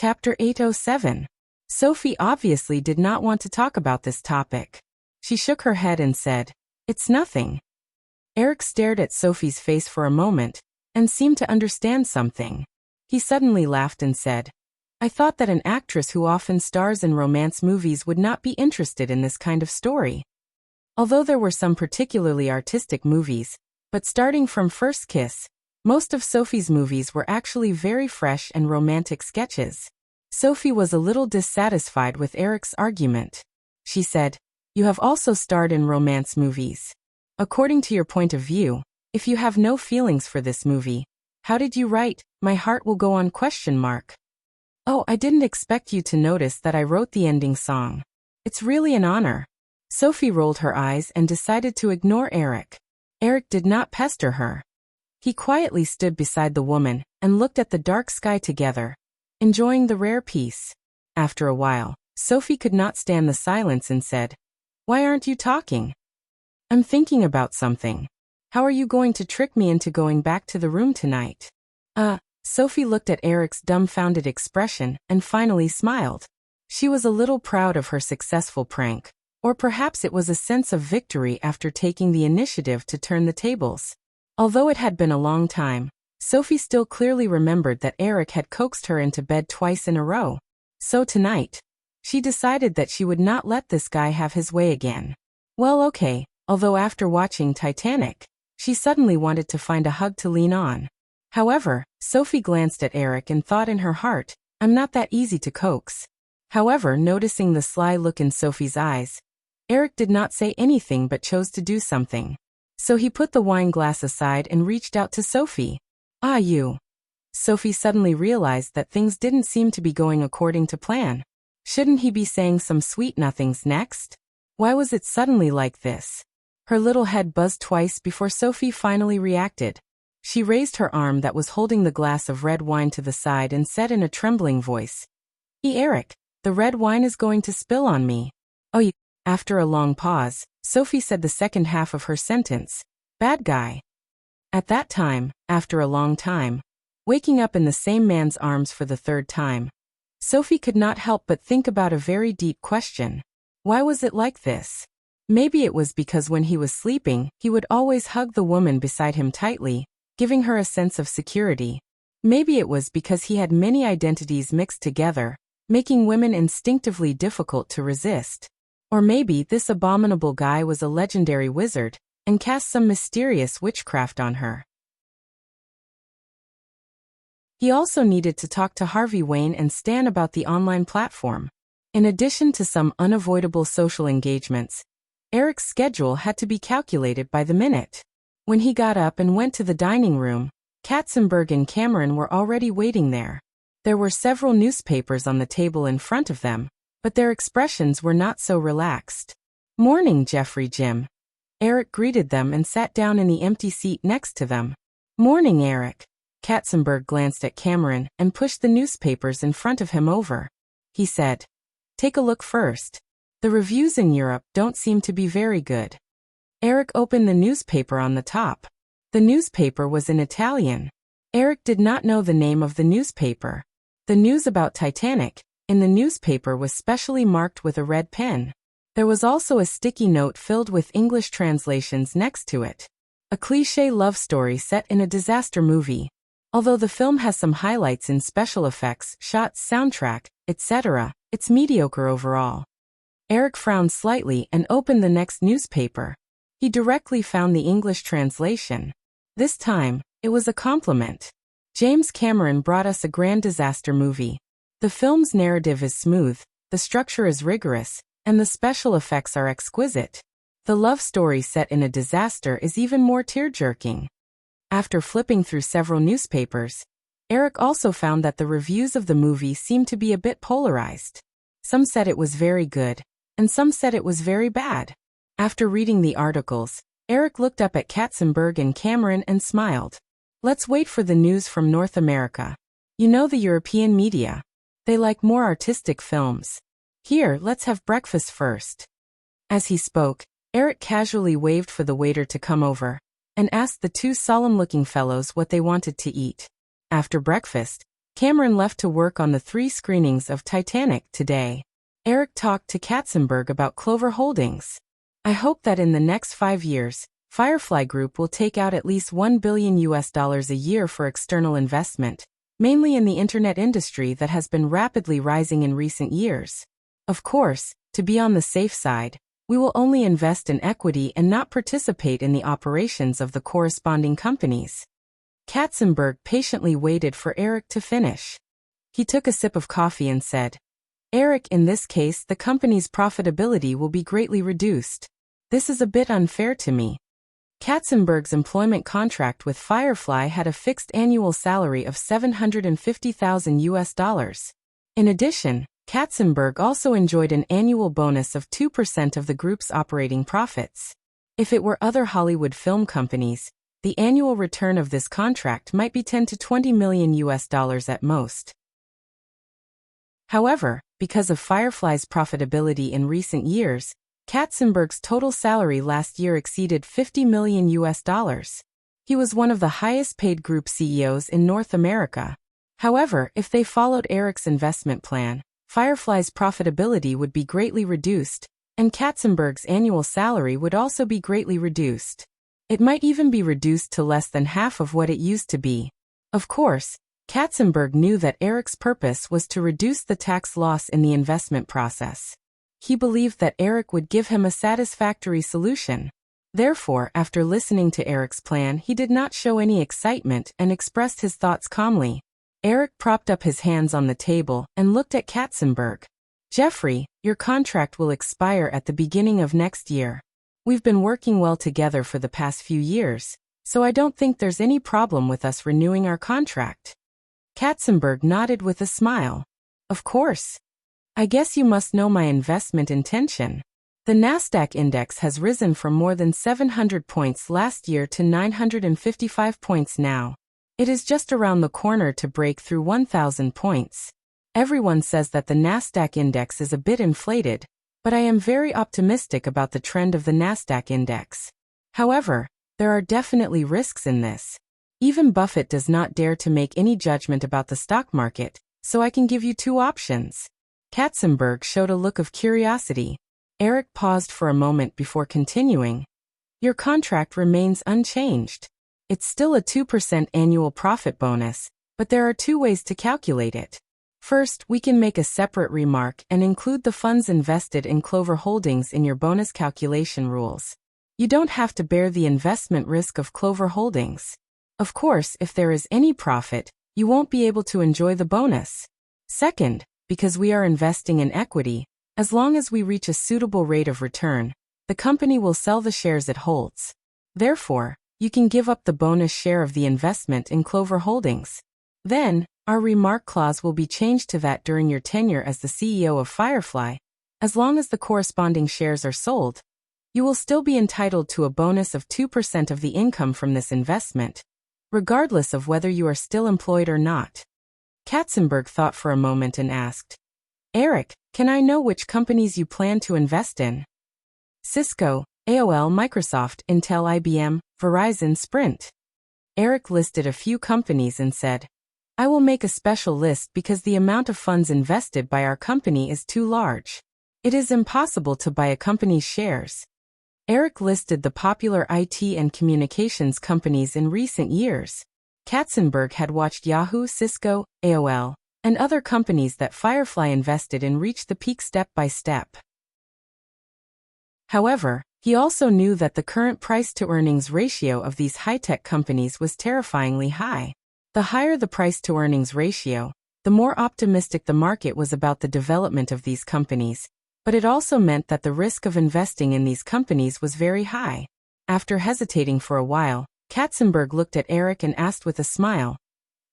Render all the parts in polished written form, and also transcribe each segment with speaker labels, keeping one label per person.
Speaker 1: Chapter 807. Sophie obviously did not want to talk about this topic. She shook her head and said, "It's nothing." Eric stared at Sophie's face for a moment, and seemed to understand something. He suddenly laughed and said, "I thought that an actress who often stars in romance movies would not be interested in this kind of story." Although there were some particularly artistic movies, but starting from First Kiss, most of Sophie's movies were actually very fresh and romantic sketches. Sophie was a little dissatisfied with Eric's argument. She said, "You have also starred in romance movies. According to your point of view, if you have no feelings for this movie, how did you write, 'My heart will go on?'" "Oh, I didn't expect you to notice that I wrote the ending song. It's really an honor." Sophie rolled her eyes and decided to ignore Eric. Eric did not pester her. He quietly stood beside the woman and looked at the dark sky together, enjoying the rare peace. After a while, Sophie could not stand the silence and said, "Why aren't you talking?" "I'm thinking about something. How are you going to trick me into going back to the room tonight?" Sophie looked at Eric's dumbfounded expression and finally smiled. She was a little proud of her successful prank, or perhaps it was a sense of victory after taking the initiative to turn the tables. Although it had been a long time, Sophie still clearly remembered that Eric had coaxed her into bed twice in a row. So tonight, she decided that she would not let this guy have his way again. Well, okay, although after watching Titanic, she suddenly wanted to find a hug to lean on. However, Sophie glanced at Eric and thought in her heart, "I'm not that easy to coax." However, noticing the sly look in Sophie's eyes, Eric did not say anything but chose to do something. So he put the wine glass aside and reached out to Sophie. "Ah, you." Sophie suddenly realized that things didn't seem to be going according to plan. Shouldn't he be saying some sweet nothings next? Why was it suddenly like this? Her little head buzzed twice before Sophie finally reacted. She raised her arm that was holding the glass of red wine to the side and said in a trembling voice, Eric, the red wine is going to spill on me." "Oh, you..." After a long pause, Sophie said the second half of her sentence, "Bad guy." At that time, after a long time, waking up in the same man's arms for the third time, Sophie could not help but think about a very deep question. Why was it like this? Maybe it was because when he was sleeping, he would always hug the woman beside him tightly, giving her a sense of security. Maybe it was because he had many identities mixed together, making women instinctively difficult to resist. Or maybe this abominable guy was a legendary wizard, and cast some mysterious witchcraft on her. He also needed to talk to Harvey Wayne and Stan about the online platform. In addition to some unavoidable social engagements, Eric's schedule had to be calculated by the minute. When he got up and went to the dining room, Katzenberg and Cameron were already waiting there. There were several newspapers on the table in front of them, but their expressions were not so relaxed. "Morning, Jeffrey Jim." Eric greeted them and sat down in the empty seat next to them. "Morning, Eric." Katzenberg glanced at Cameron and pushed the newspapers in front of him over. He said, "Take a look first. The reviews in Europe don't seem to be very good." Eric opened the newspaper on the top. The newspaper was in Italian. Eric did not know the name of the newspaper. The news about Titanic in the newspaper was specially marked with a red pen. There was also a sticky note filled with English translations next to it. A cliché love story set in a disaster movie. Although the film has some highlights in special effects, shots, soundtrack, etc., it's mediocre overall. Eric frowned slightly and opened the next newspaper. He directly found the English translation. This time, it was a compliment. "James Cameron brought us a grand disaster movie. The film's narrative is smooth, the structure is rigorous, and the special effects are exquisite. The love story set in a disaster is even more tear-jerking." After flipping through several newspapers, Eric also found that the reviews of the movie seemed to be a bit polarized. Some said it was very good, and some said it was very bad. After reading the articles, Eric looked up at Katzenberg and Cameron and smiled. "Let's wait for the news from North America. You know the European media. They like more artistic films. Here, let's have breakfast first." As he spoke, Eric casually waved for the waiter to come over, and asked the two solemn-looking fellows what they wanted to eat. After breakfast, Cameron left to work on the 3 screenings of Titanic today. Eric talked to Katzenberg about Clover Holdings. I hope that in the next 5 years, Firefly Group will take out at least $1 billion a year for external investment, mainly in the internet industry that has been rapidly rising in recent years. Of course, to be on the safe side, we will only invest in equity and not participate in the operations of the corresponding companies. Katzenberg patiently waited for Eric to finish. He took a sip of coffee and said, Eric, in this case the company's profitability will be greatly reduced. This is a bit unfair to me. Katzenberg's employment contract with Firefly had a fixed annual salary of $750,000. In addition, Katzenberg also enjoyed an annual bonus of 2% of the group's operating profits. If it were other Hollywood film companies, the annual return of this contract might be $10 to $20 million at most. However, because of Firefly's profitability in recent years, Katzenberg's total salary last year exceeded $50 million. He was one of the highest-paid group CEOs in North America. However, if they followed Eric's investment plan, Firefly's profitability would be greatly reduced, and Katzenberg's annual salary would also be greatly reduced. It might even be reduced to less than half of what it used to be. Of course, Katzenberg knew that Eric's purpose was to reduce the tax loss in the investment process. He believed that Eric would give him a satisfactory solution. Therefore, after listening to Eric's plan, he did not show any excitement and expressed his thoughts calmly. Eric propped up his hands on the table and looked at Katzenberg. Jeffrey, your contract will expire at the beginning of next year. We've been working well together for the past few years, so I don't think there's any problem with us renewing our contract. Katzenberg nodded with a smile. Of course. I guess you must know my investment intention. The Nasdaq index has risen from more than 700 points last year to 955 points now. It is just around the corner to break through 1,000 points. Everyone says that the Nasdaq index is a bit inflated, but I am very optimistic about the trend of the Nasdaq index. However, there are definitely risks in this. Even Buffett does not dare to make any judgment about the stock market, so I can give you 2 options. Katzenberg showed a look of curiosity. Eric paused for a moment before continuing. Your contract remains unchanged. It's still a 2% annual profit bonus, but there are 2 ways to calculate it. First, we can make a separate remark and include the funds invested in Clover Holdings in your bonus calculation rules. You don't have to bear the investment risk of Clover Holdings. Of course, if there is any profit, you won't be able to enjoy the bonus. Second, because we are investing in equity, as long as we reach a suitable rate of return, the company will sell the shares it holds. Therefore, you can give up the bonus share of the investment in Clover Holdings. Then, our remark clause will be changed to that during your tenure as the CEO of Firefly, as long as the corresponding shares are sold, you will still be entitled to a bonus of 2% of the income from this investment, regardless of whether you are still employed or not. Katzenberg thought for a moment and asked, Eric, can I know which companies you plan to invest in? Cisco, AOL, Microsoft, Intel, IBM, Verizon, Sprint. Eric listed a few companies and said, I will make a special list because the amount of funds invested by our company is too large. It is impossible to buy a company's shares. Eric listed the popular IT and communications companies in recent years. Katzenberg had watched Yahoo, Cisco, AOL, and other companies that Firefly invested in reach the peak step by step. However, he also knew that the current price-to-earnings ratio of these high-tech companies was terrifyingly high. The higher the price-to-earnings ratio, the more optimistic the market was about the development of these companies, but it also meant that the risk of investing in these companies was very high. After hesitating for a while, Katzenberg looked at Eric and asked with a smile,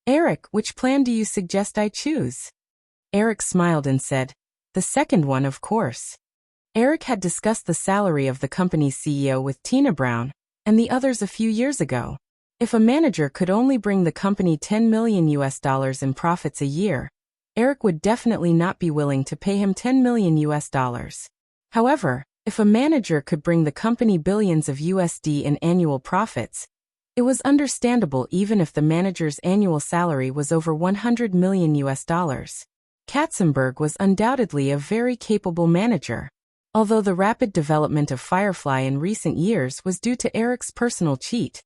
Speaker 1: Eric, which plan do you suggest I choose? Eric smiled and said, the second one, of course. Eric had discussed the salary of the company's CEO with Tina Brown and the others a few years ago. If a manager could only bring the company $10 million in profits a year, Eric would definitely not be willing to pay him $10 million. However, if a manager could bring the company billions of USD in annual profits, It was understandable even if the manager's annual salary was over $100 million. Katzenberg was undoubtedly a very capable manager. Although the rapid development of Firefly in recent years was due to Eric's personal cheat,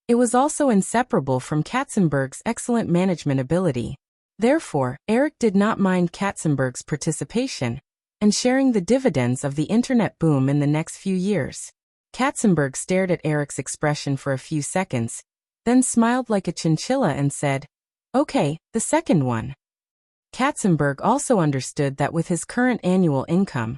Speaker 1: it was also inseparable from Katzenberg's excellent management ability. Therefore, Eric did not mind Katzenberg's participation and sharing the dividends of the internet boom in the next few years. Katzenberg stared at Eric's expression for a few seconds, then smiled like a chinchilla and said, "Okay, the second one." Katzenberg also understood that with his current annual income,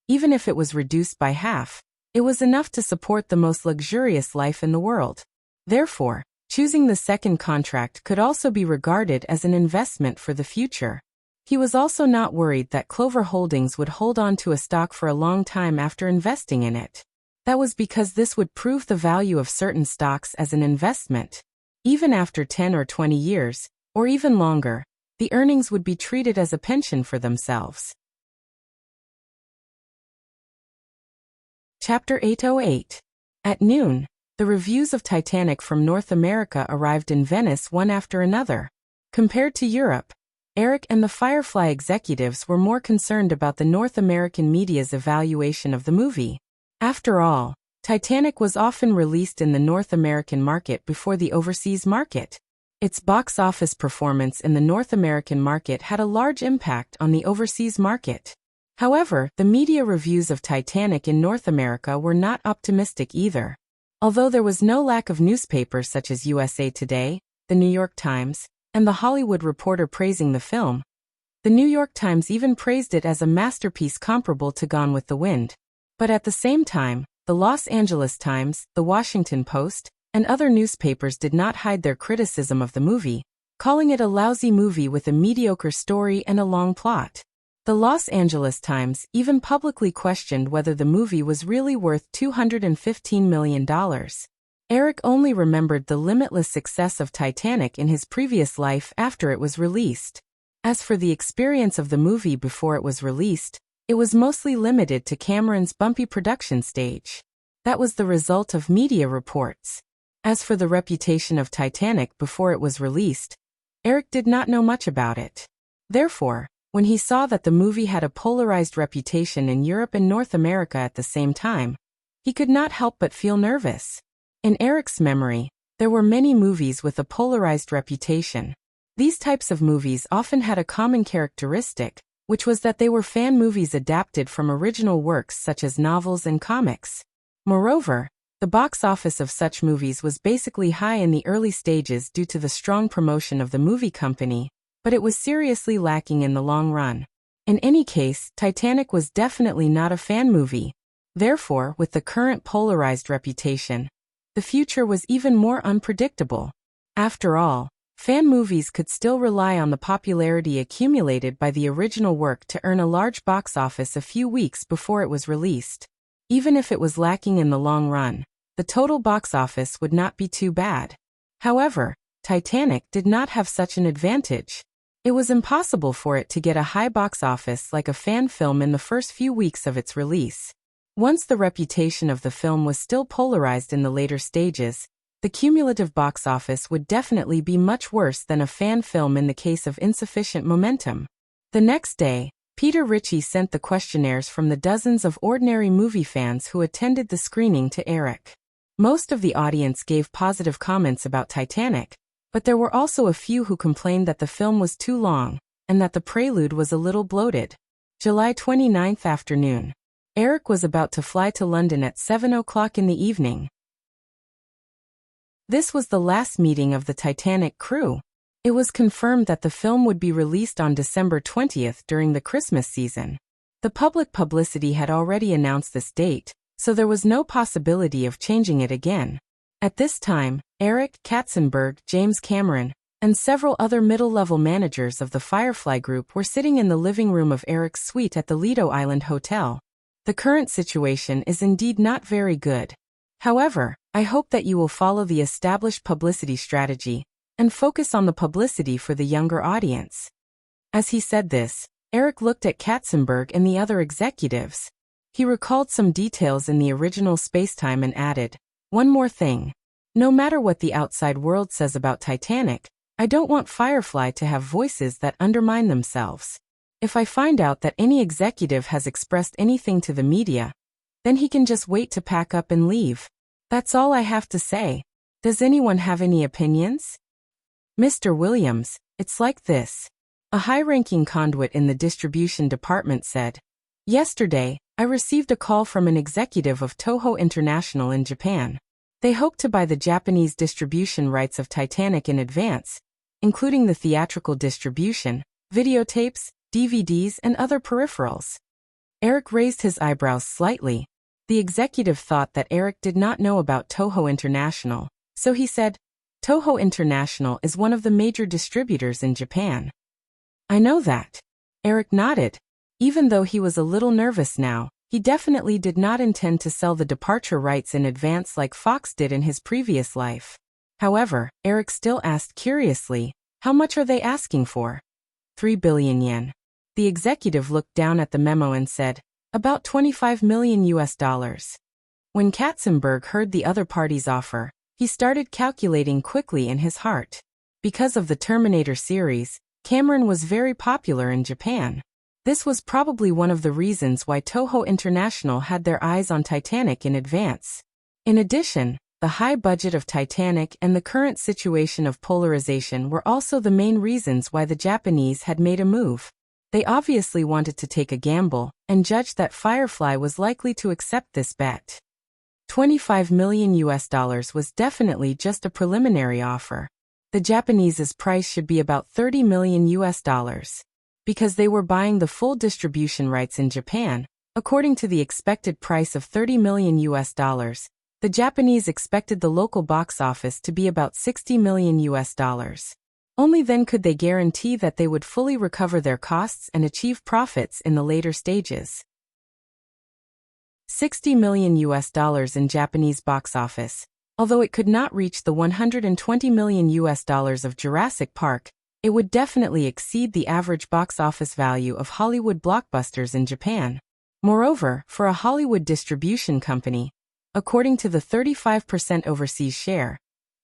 Speaker 1: even if it was reduced by half, it was enough to support the most luxurious life in the world. Therefore, choosing the second contract could also be regarded as an investment for the future. He was also not worried that Clover Holdings would hold on to a stock for a long time after investing in it. That was because this would prove the value of certain stocks as an investment. Even after 10 or 20 years, or even longer, the earnings would be treated as a pension for themselves. Chapter 808. At noon, the reviews of Titanic from North America arrived in Venice one after another. Compared to Europe, Eric and the Firefly executives were more concerned about the North American media's evaluation of the movie. After all, Titanic was often released in the North American market before the overseas market. Its box office performance in the North American market had a large impact on the overseas market. However, the media reviews of Titanic in North America were not optimistic either. Although there was no lack of newspapers such as USA Today, the New York Times, and the Hollywood Reporter praising the film, the New York Times even praised it as a masterpiece comparable to Gone with the Wind. But at the same time, the Los Angeles Times, the Washington Post, and other newspapers did not hide their criticism of the movie, calling it a lousy movie with a mediocre story and a long plot. The Los Angeles Times even publicly questioned whether the movie was really worth $215 million. Eric only remembered the limitless success of Titanic in his previous life after it was released. As for the experience of the movie before it was released, it was mostly limited to Cameron's bumpy production stage. That was the result of media reports. As for the reputation of Titanic before it was released, Eric did not know much about it. Therefore, when he saw that the movie had a polarized reputation in Europe and North America at the same time, he could not help but feel nervous. In Eric's memory, there were many movies with a polarized reputation. These types of movies often had a common characteristic, which was that they were fan movies adapted from original works such as novels and comics. Moreover, the box office of such movies was basically high in the early stages due to the strong promotion of the movie company, but it was seriously lacking in the long run. In any case, Titanic was definitely not a fan movie. Therefore, with the current polarized reputation, the future was even more unpredictable. After all, fan movies could still rely on the popularity accumulated by the original work to earn a large box office a few weeks before it was released. Even if it was lacking in the long run, the total box office would not be too bad. However, Titanic did not have such an advantage. It was impossible for it to get a high box office like a fan film in the first few weeks of its release. Once the reputation of the film was still polarized in the later stages, the cumulative box office would definitely be much worse than a fan film in the case of insufficient momentum. The next day, Peter Ritchie sent the questionnaires from the dozens of ordinary movie fans who attended the screening to Eric. Most of the audience gave positive comments about Titanic, but there were also a few who complained that the film was too long, and that the prelude was a little bloated. July 29th afternoon. Eric was about to fly to London at 7 o'clock in the evening. This was the last meeting of the Titanic crew. It was confirmed that the film would be released on December 20th during the Christmas season. The public publicity had already announced this date, so there was no possibility of changing it again. At this time, Eric, Katzenberg, James Cameron, and several other middle-level managers of the Firefly Group were sitting in the living room of Eric's suite at the Lido Island Hotel. The current situation is indeed not very good. However, I hope that you will follow the established publicity strategy and focus on the publicity for the younger audience. As he said this, Eric looked at Katzenberg and the other executives. He recalled some details in the original spacetime and added, "One more thing. No matter what the outside world says about Titanic, I don't want Firefly to have voices that undermine themselves. If I find out that any executive has expressed anything to the media, then he can just wait to pack up and leave. That's all I have to say. Does anyone have any opinions? Mr. Williams, it's like this. A high-ranking conduit in the distribution department said, "Yesterday, I received a call from an executive of Toho International in Japan. They hope to buy the Japanese distribution rights of Titanic in advance, including the theatrical distribution, videotapes, DVDs, and other peripherals." Eric raised his eyebrows slightly. The executive thought that Eric did not know about Toho International, so he said, "Toho International is one of the major distributors in Japan." "I know that." Eric nodded. Even though he was a little nervous now, he definitely did not intend to sell the departure rights in advance like Fox did in his previous life. However, Eric still asked curiously, "How much are they asking for?" 3 billion yen. The executive looked down at the memo and said, "About $25 million US. When Katzenberg heard the other party's offer, he started calculating quickly in his heart. Because of the Terminator series, Cameron was very popular in Japan. This was probably one of the reasons why Toho International had their eyes on Titanic in advance. In addition, the high budget of Titanic and the current situation of polarization were also the main reasons why the Japanese had made a move. They obviously wanted to take a gamble and judged that Firefly was likely to accept this bet. $25 million US was definitely just a preliminary offer. The Japanese's price should be about $30 million US. Because they were buying the full distribution rights in Japan, according to the expected price of $30 million US, the Japanese expected the local box office to be about $60 million US. Only then could they guarantee that they would fully recover their costs and achieve profits in the later stages. $60 million US in Japanese box office. Although it could not reach the $120 million US of Jurassic Park, it would definitely exceed the average box office value of Hollywood blockbusters in Japan. Moreover, for a Hollywood distribution company, according to the 35% overseas share,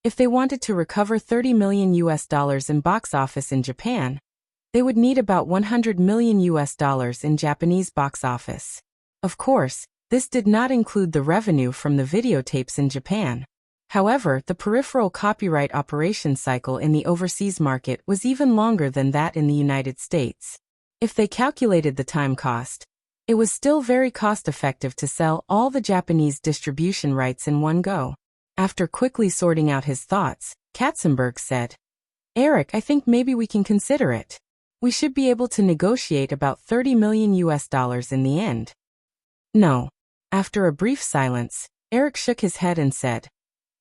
Speaker 1: if they wanted to recover $30 million US in box office in Japan, they would need about $100 million US in Japanese box office. Of course, this did not include the revenue from the videotapes in Japan. However, the peripheral copyright operation cycle in the overseas market was even longer than that in the United States. If they calculated the time cost, it was still very cost-effective to sell all the Japanese distribution rights in one go. After quickly sorting out his thoughts, Katzenberg said, "Eric, I think maybe we can consider it. We should be able to negotiate about $30 million US in the end." "No." After a brief silence, Eric shook his head and said,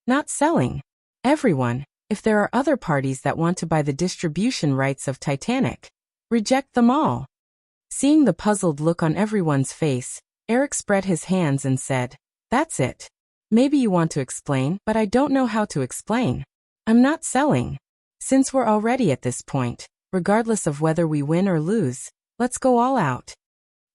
Speaker 1: "Not selling. Everyone, if there are other parties that want to buy the distribution rights of Titanic, reject them all." Seeing the puzzled look on everyone's face, Eric spread his hands and said, "That's it. Maybe you want to explain, but I don't know how to explain. I'm not selling. Since we're already at this point, regardless of whether we win or lose, let's go all out."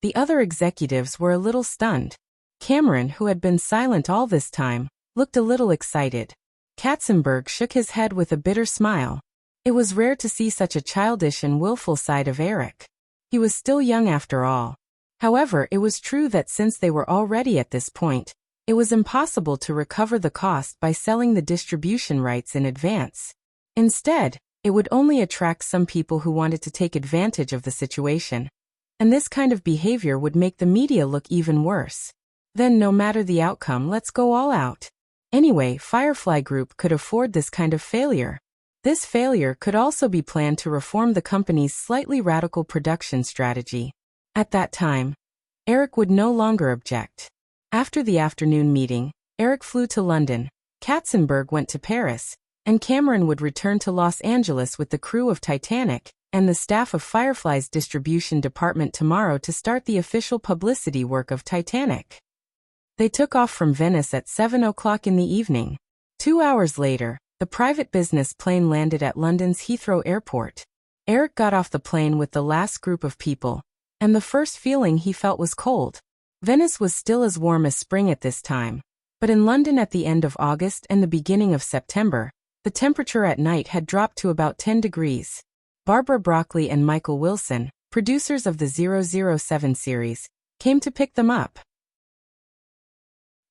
Speaker 1: The other executives were a little stunned. Cameron, who had been silent all this time, looked a little excited. Katzenberg shook his head with a bitter smile. It was rare to see such a childish and willful side of Eric. He was still young after all. However, it was true that since they were already at this point, it was impossible to recover the cost by selling the distribution rights in advance. Instead, it would only attract some people who wanted to take advantage of the situation. And this kind of behavior would make the media look even worse. Then no matter the outcome, let's go all out. Anyway, Firefly Group could afford this kind of failure. This failure could also be planned to reform the company's slightly radical production strategy. At that time, Eric would no longer object. After the afternoon meeting, Eric flew to London, Katzenberg went to Paris, and Cameron would return to Los Angeles with the crew of Titanic and the staff of Firefly's distribution department tomorrow to start the official publicity work of Titanic. They took off from Venice at 7 o'clock in the evening. 2 hours later, the private business plane landed at London's Heathrow Airport. Eric got off the plane with the last group of people, and the first feeling he felt was cold. Venice was still as warm as spring at this time, But in London at the end of August and the beginning of September, the temperature at night had dropped to about 10 degrees. Barbara Broccoli and Michael Wilson, producers of the 007 series, came to pick them up.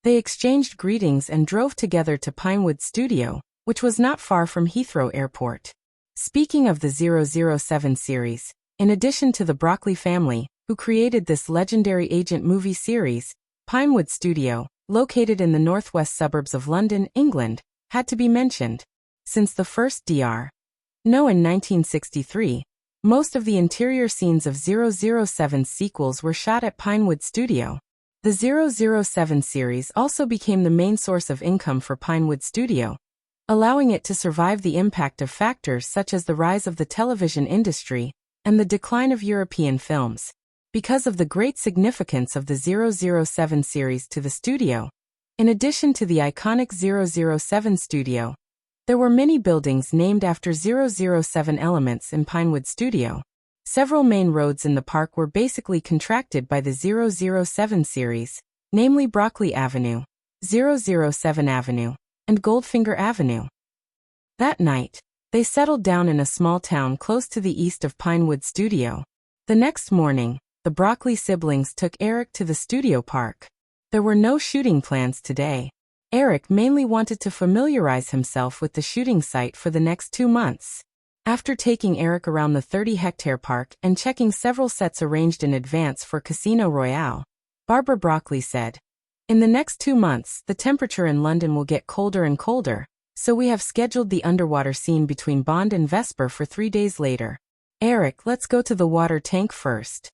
Speaker 1: They exchanged greetings and drove together to Pinewood Studio, which was not far from Heathrow Airport. Speaking of the 007 series, in addition to the Broccoli family, who created this legendary agent movie series, Pinewood Studio, located in the northwest suburbs of London, England, had to be mentioned. Since the first Dr. No in 1963, most of the interior scenes of 007's sequels were shot at Pinewood Studio. The 007 series also became the main source of income for Pinewood Studio, allowing it to survive the impact of factors such as the rise of the television industry and the decline of European films. Because of the great significance of the 007 series to the studio, in addition to the iconic 007 studio, there were many buildings named after 007 elements in Pinewood Studio. Several main roads in the park were basically contracted by the 007 series, namely Broccoli Avenue, 007 Avenue, and Goldfinger Avenue. That night, they settled down in a small town close to the east of Pinewood Studio. The next morning, the Broccoli siblings took Eric to the studio park. There were no shooting plans today. Eric mainly wanted to familiarize himself with the shooting site for the next 2 months. After taking Eric around the 30-hectare park and checking several sets arranged in advance for Casino Royale, Barbara Broccoli said, "In the next 2 months, the temperature in London will get colder and colder, so we have scheduled the underwater scene between Bond and Vesper for 3 days later. Eric, let's go to the water tank first."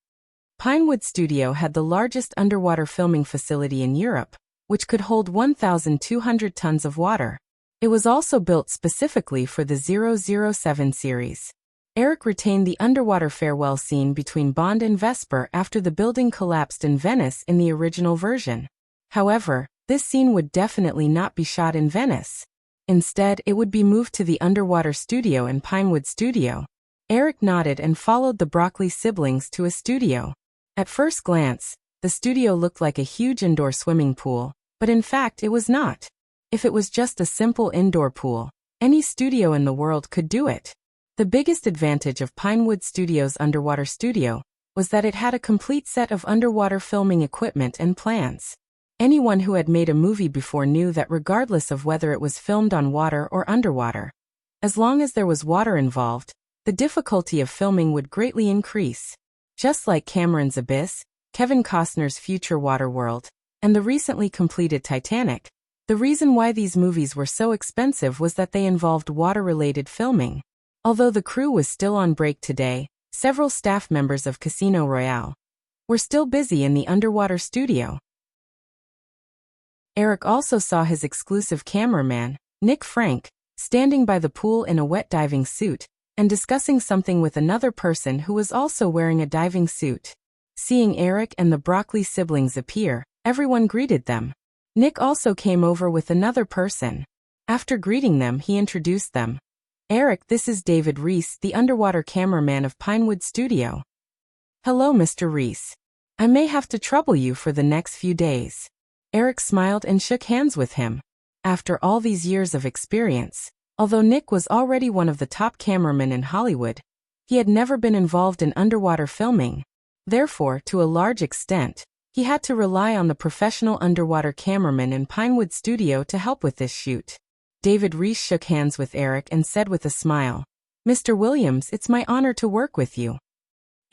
Speaker 1: Pinewood Studio had the largest underwater filming facility in Europe, which could hold 1,200 tons of water. It was also built specifically for the 007 series. Eric retained the underwater farewell scene between Bond and Vesper after the building collapsed in Venice in the original version. However, this scene would definitely not be shot in Venice. Instead, it would be moved to the underwater studio in Pinewood Studio. Eric nodded and followed the Broccoli siblings to a studio. At first glance, the studio looked like a huge indoor swimming pool, but in fact it was not. If it was just a simple indoor pool, any studio in the world could do it. The biggest advantage of Pinewood Studio's underwater studio was that it had a complete set of underwater filming equipment and plans. Anyone who had made a movie before knew that regardless of whether it was filmed on water or underwater, as long as there was water involved, the difficulty of filming would greatly increase. Just like Cameron's Abyss, Kevin Costner's future Waterworld, and the recently completed Titanic, the reason why these movies were so expensive was that they involved water-related filming. Although the crew was still on break today, several staff members of Casino Royale were still busy in the underwater studio. Eric also saw his exclusive cameraman, Nick Frank, standing by the pool in a wet diving suit, and discussing something with another person who was also wearing a diving suit. Seeing Eric and the Broccoli siblings appear, everyone greeted them. Nick also came over with another person. After greeting them, he introduced them. "Eric, this is David Reese, the underwater cameraman of Pinewood Studio." "Hello, Mr. Reese. I may have to trouble you for the next few days." Eric smiled and shook hands with him. After all these years of experience, although Nick was already one of the top cameramen in Hollywood, he had never been involved in underwater filming. Therefore, to a large extent, he had to rely on the professional underwater cameraman in Pinewood Studio to help with this shoot. David Reese shook hands with Eric and said with a smile, "Mr. Williams, it's my honor to work with you."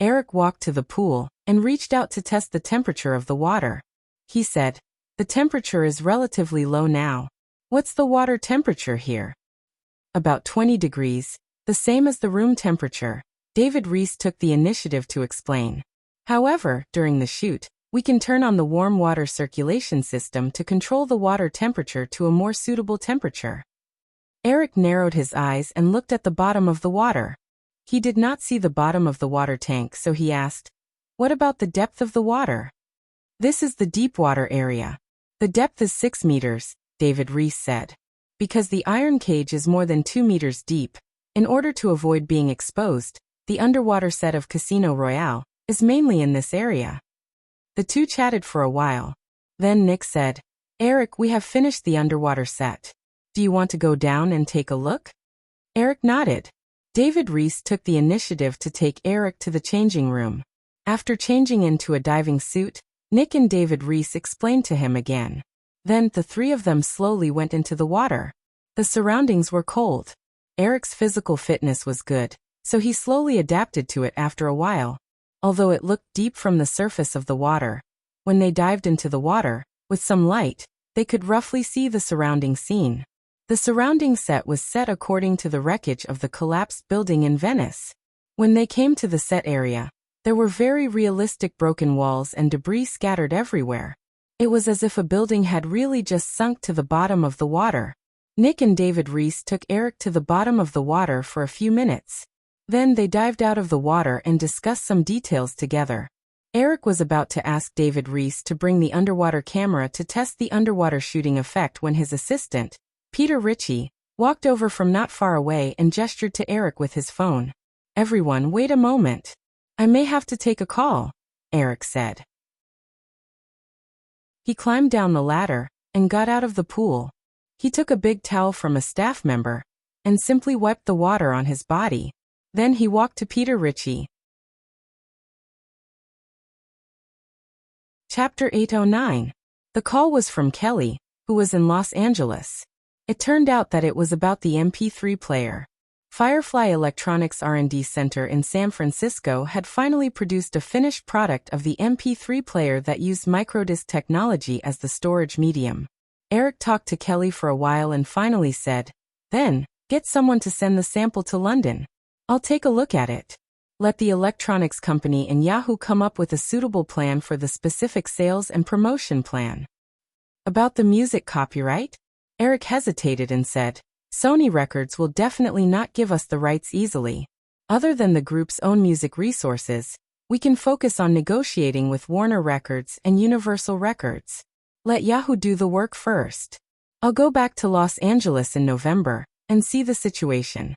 Speaker 1: Eric walked to the pool and reached out to test the temperature of the water. He said, "The temperature is relatively low now." "What's the water temperature here?" "About 20 degrees, the same as the room temperature." David Reese took the initiative to explain. "However, during the shoot, we can turn on the warm water circulation system to control the water temperature to a more suitable temperature." Eric narrowed his eyes and looked at the bottom of the water. He did not see the bottom of the water tank, so he asked, "What about the depth of the water?" "This is the deep water area. The depth is 6 meters, David Reese said. "Because the iron cage is more than 2 meters deep, in order to avoid being exposed, the underwater set of Casino Royale is mainly in this area." The two chatted for a while. Then Nick said, Eric, we have finished the underwater set. Do you want to go down and take a look? Eric nodded. David Reese took the initiative to take Eric to the changing room. After changing into a diving suit, Nick and David Reese explained to him again. Then the three of them slowly went into the water. The surroundings were cold. Eric's physical fitness was good, so he slowly adapted to it after a while. Although it looked deep from the surface of the water, when they dived into the water, with some light, they could roughly see the surrounding scene. The surrounding set was set according to the wreckage of the collapsed building in Venice. When they came to the set area, there were very realistic broken walls and debris scattered everywhere. It was as if a building had really just sunk to the bottom of the water. Nick and David Reese took Eric to the bottom of the water for a few minutes. Then they dived out of the water and discussed some details together. Eric was about to ask David Reese to bring the underwater camera to test the underwater shooting effect when his assistant, Peter Ritchie, walked over from not far away and gestured to Eric with his phone. "Everyone, wait a moment. I may have to take a call," Eric said. He climbed down the ladder and got out of the pool. He took a big towel from a staff member and simply wiped the water on his body. Then he walked to Peter Ritchie. Chapter 809. The call was from Kelly, who was in Los Angeles. It turned out that it was about the MP3 player. Firefly Electronics R&D Center in San Francisco had finally produced a finished product of the MP3 player that used microdisc technology as the storage medium. Eric talked to Kelly for a while and finally said, "Then, get someone to send the sample to London. I'll take a look at it. Let the electronics company and Yahoo come up with a suitable plan for the specific sales and promotion plan." About the music copyright? Eric hesitated and said, "Sony Records will definitely not give us the rights easily. Other than the group's own music resources, we can focus on negotiating with Warner Records and Universal Records. Let Yahoo do the work first. I'll go back to Los Angeles in November and see the situation."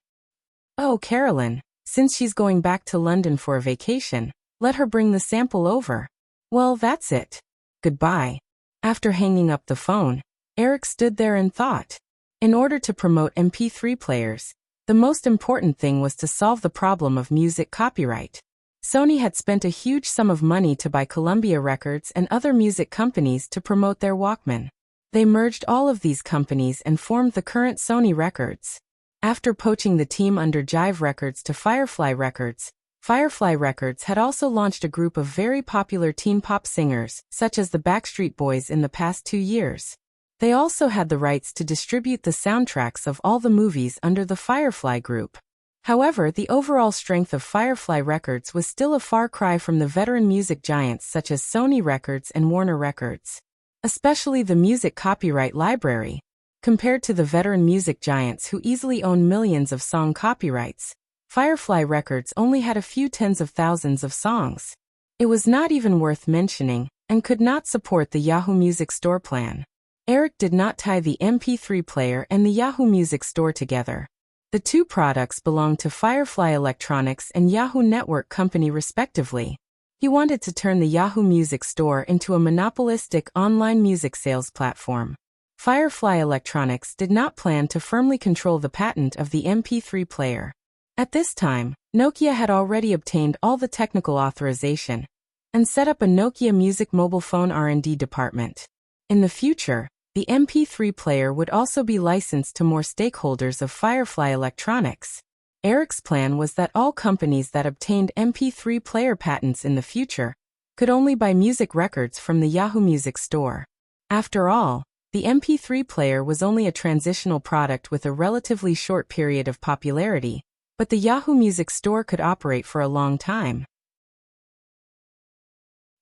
Speaker 1: "Oh, Carolyn, since she's going back to London for a vacation, let her bring the sample over." "Well, that's it. Goodbye." After hanging up the phone, Eric stood there and thought. In order to promote MP3 players, the most important thing was to solve the problem of music copyright. Sony had spent a huge sum of money to buy Columbia Records and other music companies to promote their Walkman. They merged all of these companies and formed the current Sony Records. After poaching the team under Jive Records to Firefly Records, Firefly Records had also launched a group of very popular teen pop singers, such as the Backstreet Boys in the past 2 years. They also had the rights to distribute the soundtracks of all the movies under the Firefly Group. However, the overall strength of Firefly Records was still a far cry from the veteran music giants such as Sony Records and Warner Records. Especially the music copyright library. Compared to the veteran music giants who easily own millions of song copyrights, Firefly Records only had a few tens of thousands of songs. It was not even worth mentioning, and could not support the Yahoo Music Store plan. Eric did not tie the MP3 player and the Yahoo Music Store together. The two products belonged to Firefly Electronics and Yahoo Network Company respectively. He wanted to turn the Yahoo Music Store into a monopolistic online music sales platform. Firefly Electronics did not plan to firmly control the patent of the MP3 player. At this time, Nokia had already obtained all the technical authorization and set up a Nokia Music mobile phone R&D department. In the future, the MP3 player would also be licensed to more stakeholders of Firefly Electronics. Eric's plan was that all companies that obtained MP3 player patents in the future could only buy music records from the Yahoo Music Store. After all, the MP3 player was only a transitional product with a relatively short period of popularity, but the Yahoo Music Store could operate for a long time.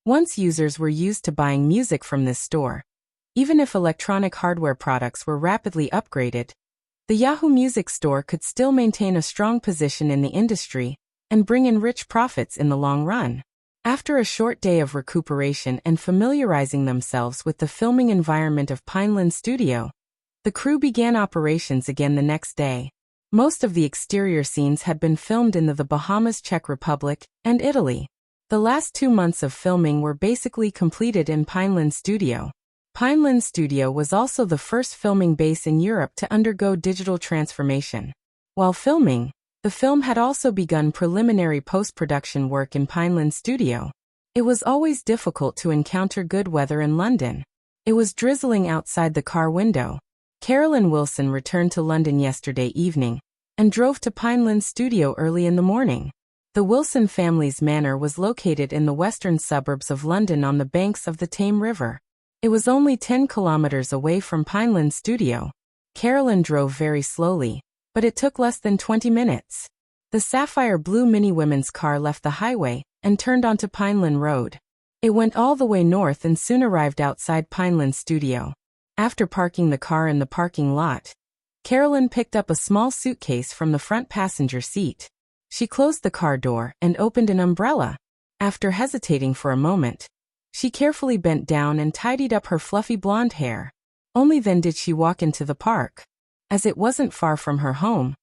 Speaker 1: Once users were used to buying music from this store, even if electronic hardware products were rapidly upgraded, the Yahoo Music Store could still maintain a strong position in the industry and bring in rich profits in the long run. After a short day of recuperation and familiarizing themselves with the filming environment of Pineland Studio, the crew began operations again the next day. Most of the exterior scenes had been filmed in the Bahamas, Czech Republic, and Italy. The last 2 months of filming were basically completed in Pineland Studio. Pineland Studio was also the first filming base in Europe to undergo digital transformation. While filming, the film had also begun preliminary post-production work in Pineland Studio. It was always difficult to encounter good weather in London. It was drizzling outside the car window. Carolyn Wilson returned to London yesterday evening and drove to Pineland Studio early in the morning. The Wilson family's manor was located in the western suburbs of London on the banks of the Thames River. It was only 10 kilometers away from Pineland Studio. Carolyn drove very slowly, but it took less than 20 minutes. The sapphire blue Mini women's car left the highway and turned onto Pineland Road. It went all the way north and soon arrived outside Pineland Studio. After parking the car in the parking lot, Carolyn picked up a small suitcase from the front passenger seat. She closed the car door and opened an umbrella. After hesitating for a moment, she carefully bent down and tidied up her fluffy blonde hair. Only then did she walk into the park. As it wasn't far from her home,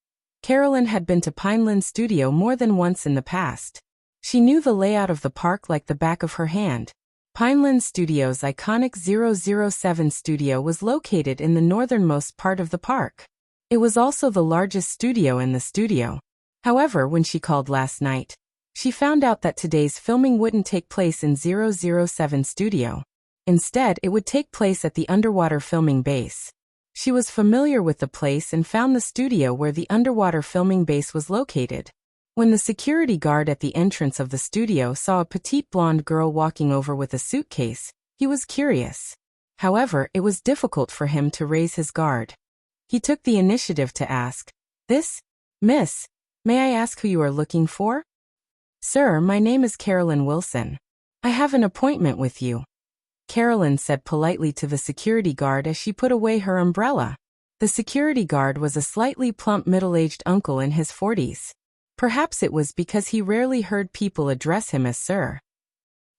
Speaker 1: Carolyn had been to Pineland Studio more than once in the past. She knew the layout of the park like the back of her hand. Pineland Studio's iconic 007 studio was located in the northernmost part of the park. It was also the largest studio in the studio. However, when she called last night, she found out that today's filming wouldn't take place in 007 Studio. Instead, it would take place at the underwater filming base. She was familiar with the place and found the studio where the underwater filming base was located. When the security guard at the entrance of the studio saw a petite blonde girl walking over with a suitcase, he was curious. However, it was difficult for him to raise his guard. He took the initiative to ask, "This? Miss, may I ask who you are looking for?" "Sir, my name is Carolyn Wilson. I have an appointment with you," Carolyn said politely to the security guard as she put away her umbrella. The security guard was a slightly plump middle-aged uncle in his 40s. Perhaps it was because he rarely heard people address him as sir.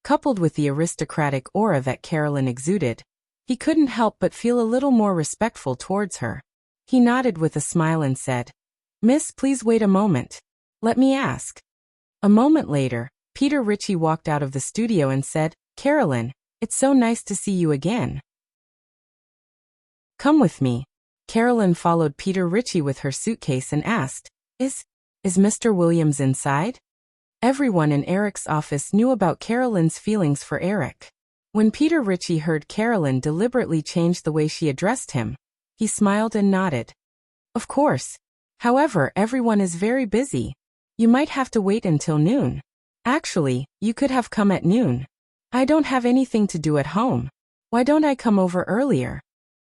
Speaker 1: Coupled with the aristocratic aura that Carolyn exuded, he couldn't help but feel a little more respectful towards her. He nodded with a smile and said, "Miss, please wait a moment. Let me ask." A moment later, Peter Ritchie walked out of the studio and said, "Carolyn, it's so nice to see you again. Come with me." Carolyn followed Peter Ritchie with her suitcase and asked, Is Mr. Williams inside?" Everyone in Eric's office knew about Carolyn's feelings for Eric. When Peter Ritchie heard Carolyn deliberately change the way she addressed him, he smiled and nodded. "Of course. However, everyone is very busy. You might have to wait until noon. Actually, you could have come at noon. I don't have anything to do at home. Why don't I come over earlier?"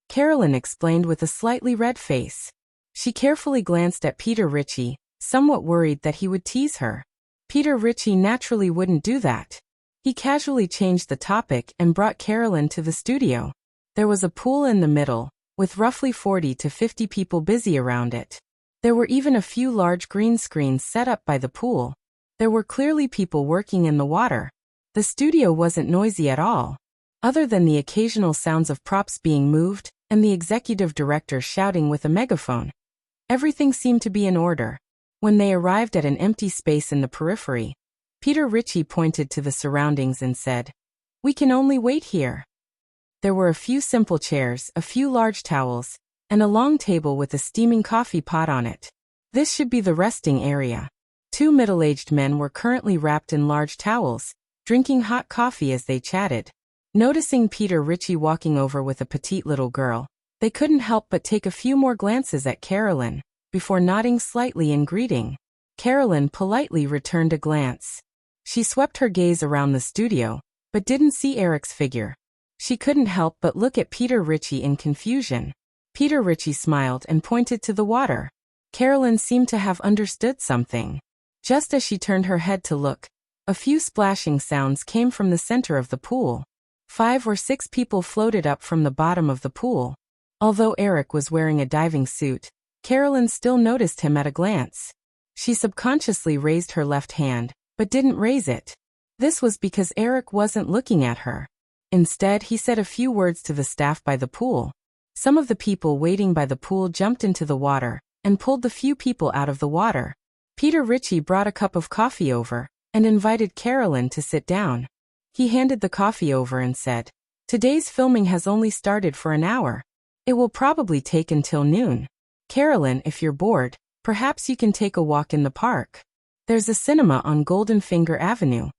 Speaker 1: Carolyn explained with a slightly red face. She carefully glanced at Peter Ritchie, somewhat worried that he would tease her. Peter Ritchie naturally wouldn't do that. He casually changed the topic and brought Carolyn to the studio. There was a pool in the middle, with roughly 40 to 50 people busy around it. There were even a few large green screens set up by the pool. There were clearly people working in the water. The studio wasn't noisy at all. Other than the occasional sounds of props being moved and the executive director shouting with a megaphone, everything seemed to be in order. When they arrived at an empty space in the periphery, Peter Ritchie pointed to the surroundings and said, "We can only wait here." There were a few simple chairs, a few large towels, and a long table with a steaming coffee pot on it. This should be the resting area. Two middle-aged men were currently wrapped in large towels, drinking hot coffee as they chatted. Noticing Peter Ritchie walking over with a petite little girl, they couldn't help but take a few more glances at Carolyn, before nodding slightly in greeting. Carolyn politely returned a glance. She swept her gaze around the studio, but didn't see Eric's figure. She couldn't help but look at Peter Ritchie in confusion. Peter Ritchie smiled and pointed to the water. Carolyn seemed to have understood something. Just as she turned her head to look, a few splashing sounds came from the center of the pool. 5 or 6 people floated up from the bottom of the pool. Although Eric was wearing a diving suit, Carolyn still noticed him at a glance. She subconsciously raised her left hand, but didn't raise it. This was because Eric wasn't looking at her. Instead, he said a few words to the staff by the pool. Some of the people waiting by the pool jumped into the water and pulled the few people out of the water. Peter Ritchie brought a cup of coffee over and invited Carolyn to sit down. He handed the coffee over and said, Today's filming has only started for an hour. It will probably take until noon. Carolyn, if you're bored, perhaps you can take a walk in the park. There's a cinema on Golden Finger Avenue.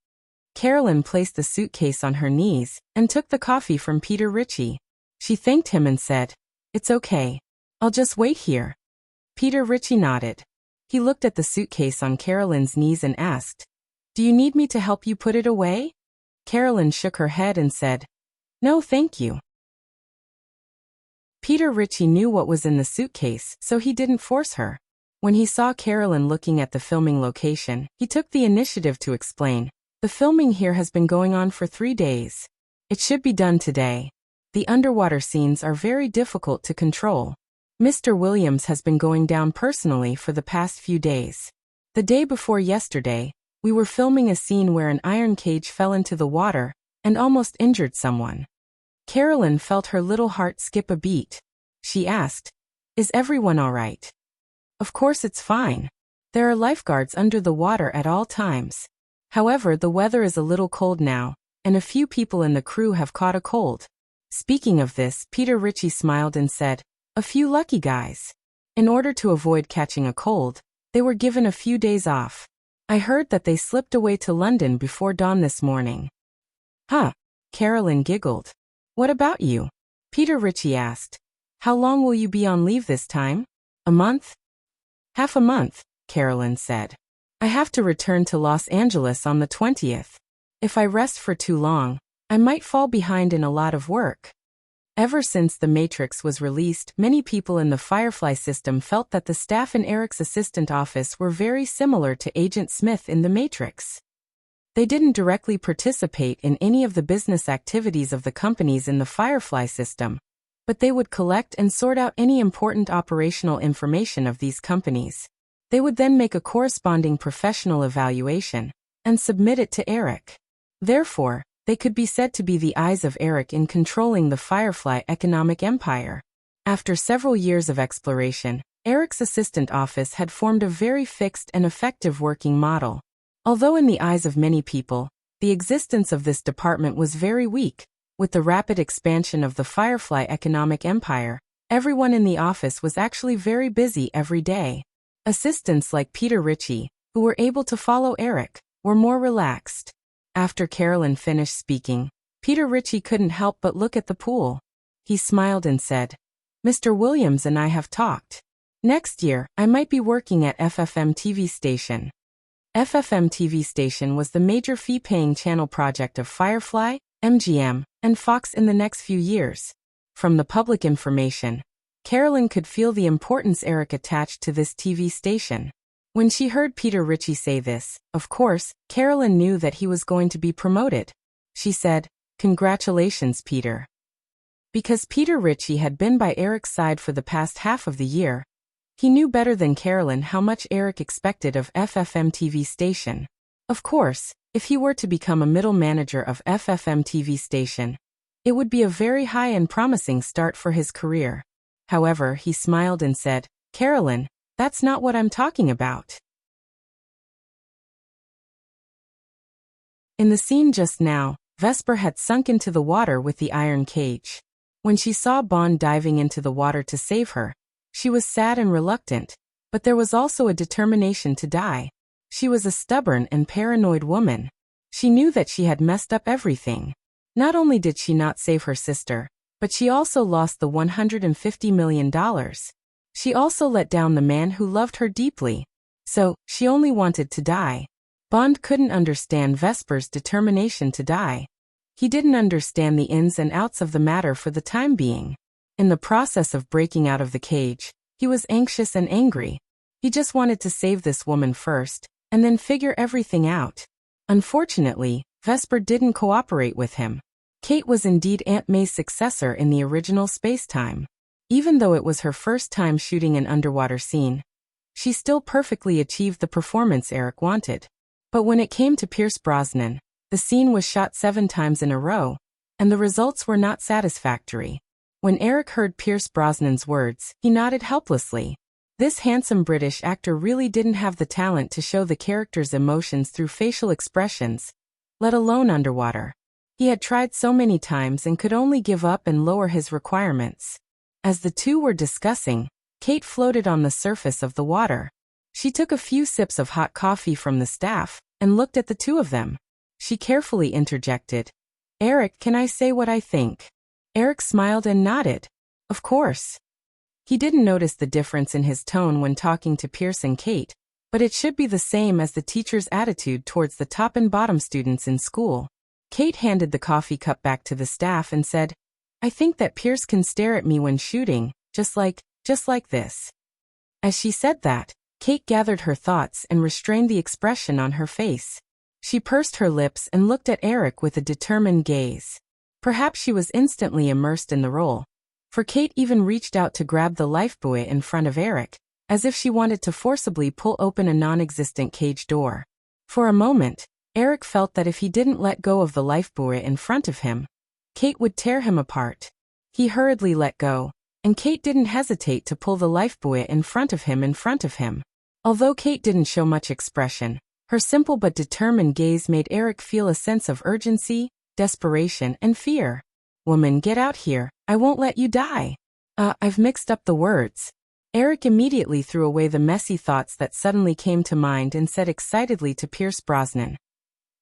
Speaker 1: Carolyn placed the suitcase on her knees and took the coffee from Peter Ritchie. She thanked him and said, "It's okay. I'll just wait here." Peter Ritchie nodded. He looked at the suitcase on Carolyn's knees and asked, "Do you need me to help you put it away?" Carolyn shook her head and said, "No, thank you." Peter Ritchie knew what was in the suitcase, so he didn't force her. When he saw Carolyn looking at the filming location, he took the initiative to explain, "The filming here has been going on for 3 days. It should be done today. The underwater scenes are very difficult to control. Mr. Williams has been going down personally for the past few days. The day before yesterday, we were filming a scene where an iron cage fell into the water and almost injured someone." Carolyn felt her little heart skip a beat. She asked, "Is everyone all right?" "Of course it's fine. There are lifeguards under the water at all times. However, the weather is a little cold now, and a few people in the crew have caught a cold." Speaking of this, Peter Ritchie smiled and said, "A few lucky guys. In order to avoid catching a cold, they were given a few days off. I heard that they slipped away to London before dawn this morning." "Huh?" Carolyn giggled. "What about you?" Peter Ritchie asked. "How long will you be on leave this time? A month?" "Half a month," Carolyn said. "I have to return to Los Angeles on the 20th. If I rest for too long, I might fall behind in a lot of work." Ever since The Matrix was released, many people in the Firefly system felt that the staff in Eric's assistant office were very similar to Agent Smith in The Matrix. They didn't directly participate in any of the business activities of the companies in the Firefly system, but they would collect and sort out any important operational information of these companies. They would then make a corresponding professional evaluation and submit it to Eric. Therefore, they could be said to be the eyes of Eric in controlling the Firefly economic empire. After several years of exploration, Eric's assistant office had formed a very fixed and effective working model. Although in the eyes of many people, the existence of this department was very weak, with the rapid expansion of the Firefly economic empire, everyone in the office was actually very busy every day. Assistants like Peter Ritchie, who were able to follow Eric, were more relaxed. After Carolyn finished speaking, Peter Ritchie couldn't help but look at the pool. He smiled and said, "Mr. Williams and I have talked. Next year, I might be working at FFM TV station." FFM TV station was the major fee-paying channel project of Firefly, MGM, and Fox in the next few years. From the public information, Carolyn could feel the importance Eric attached to this TV station. When she heard Peter Ritchie say this, of course, Carolyn knew that he was going to be promoted. She said, "Congratulations, Peter." Because Peter Ritchie had been by Eric's side for the past half of the year, he knew better than Carolyn how much Eric expected of FFM TV station. Of course, if he were to become a middle manager of FFM TV station, it would be a very high and promising start for his career. However, he smiled and said, "Carolyn, that's not what I'm talking about." In the scene just now, Vesper had sunk into the water with the iron cage. When she saw Bond diving into the water to save her, she was sad and reluctant, but there was also a determination to die. She was a stubborn and paranoid woman. She knew that she had messed up everything. Not only did she not save her sister, but she also lost the $150 million. She also let down the man who loved her deeply. So, she only wanted to die. Bond couldn't understand Vesper's determination to die. He didn't understand the ins and outs of the matter for the time being. In the process of breaking out of the cage, he was anxious and angry. He just wanted to save this woman first, and then figure everything out. Unfortunately, Vesper didn't cooperate with him. Kate was indeed Aunt May's successor in the original Spacetime. Even though it was her first time shooting an underwater scene, she still perfectly achieved the performance Eric wanted. But when it came to Pierce Brosnan, the scene was shot 7 times in a row, and the results were not satisfactory. When Eric heard Pierce Brosnan's words, he nodded helplessly. This handsome British actor really didn't have the talent to show the character's emotions through facial expressions, let alone underwater. He had tried so many times and could only give up and lower his requirements. As the two were discussing, Kate floated on the surface of the water. She took a few sips of hot coffee from the staff and looked at the two of them. She carefully interjected, "Eric, can I say what I think?" Eric smiled and nodded. Of course. He didn't notice the difference in his tone when talking to Pierce and Kate, but it should be the same as the teacher's attitude towards the top and bottom students in school. Kate handed the coffee cup back to the staff and said, "I think that Pierce can stare at me when shooting, just like this." As she said that, Kate gathered her thoughts and restrained the expression on her face. She pursed her lips and looked at Eric with a determined gaze. Perhaps she was instantly immersed in the role, for Kate even reached out to grab the lifebuoy in front of Eric, as if she wanted to forcibly pull open a non-existent cage door. For a moment, Eric felt that if he didn't let go of the lifebuoy in front of him, Kate would tear him apart. He hurriedly let go, and Kate didn't hesitate to pull the lifebuoy in front of him. Although Kate didn't show much expression, her simple but determined gaze made Eric feel a sense of urgency, desperation, and fear. "Woman, get out here, I won't let you die." I've mixed up the words. Eric immediately threw away the messy thoughts that suddenly came to mind and said excitedly to Pierce Brosnan,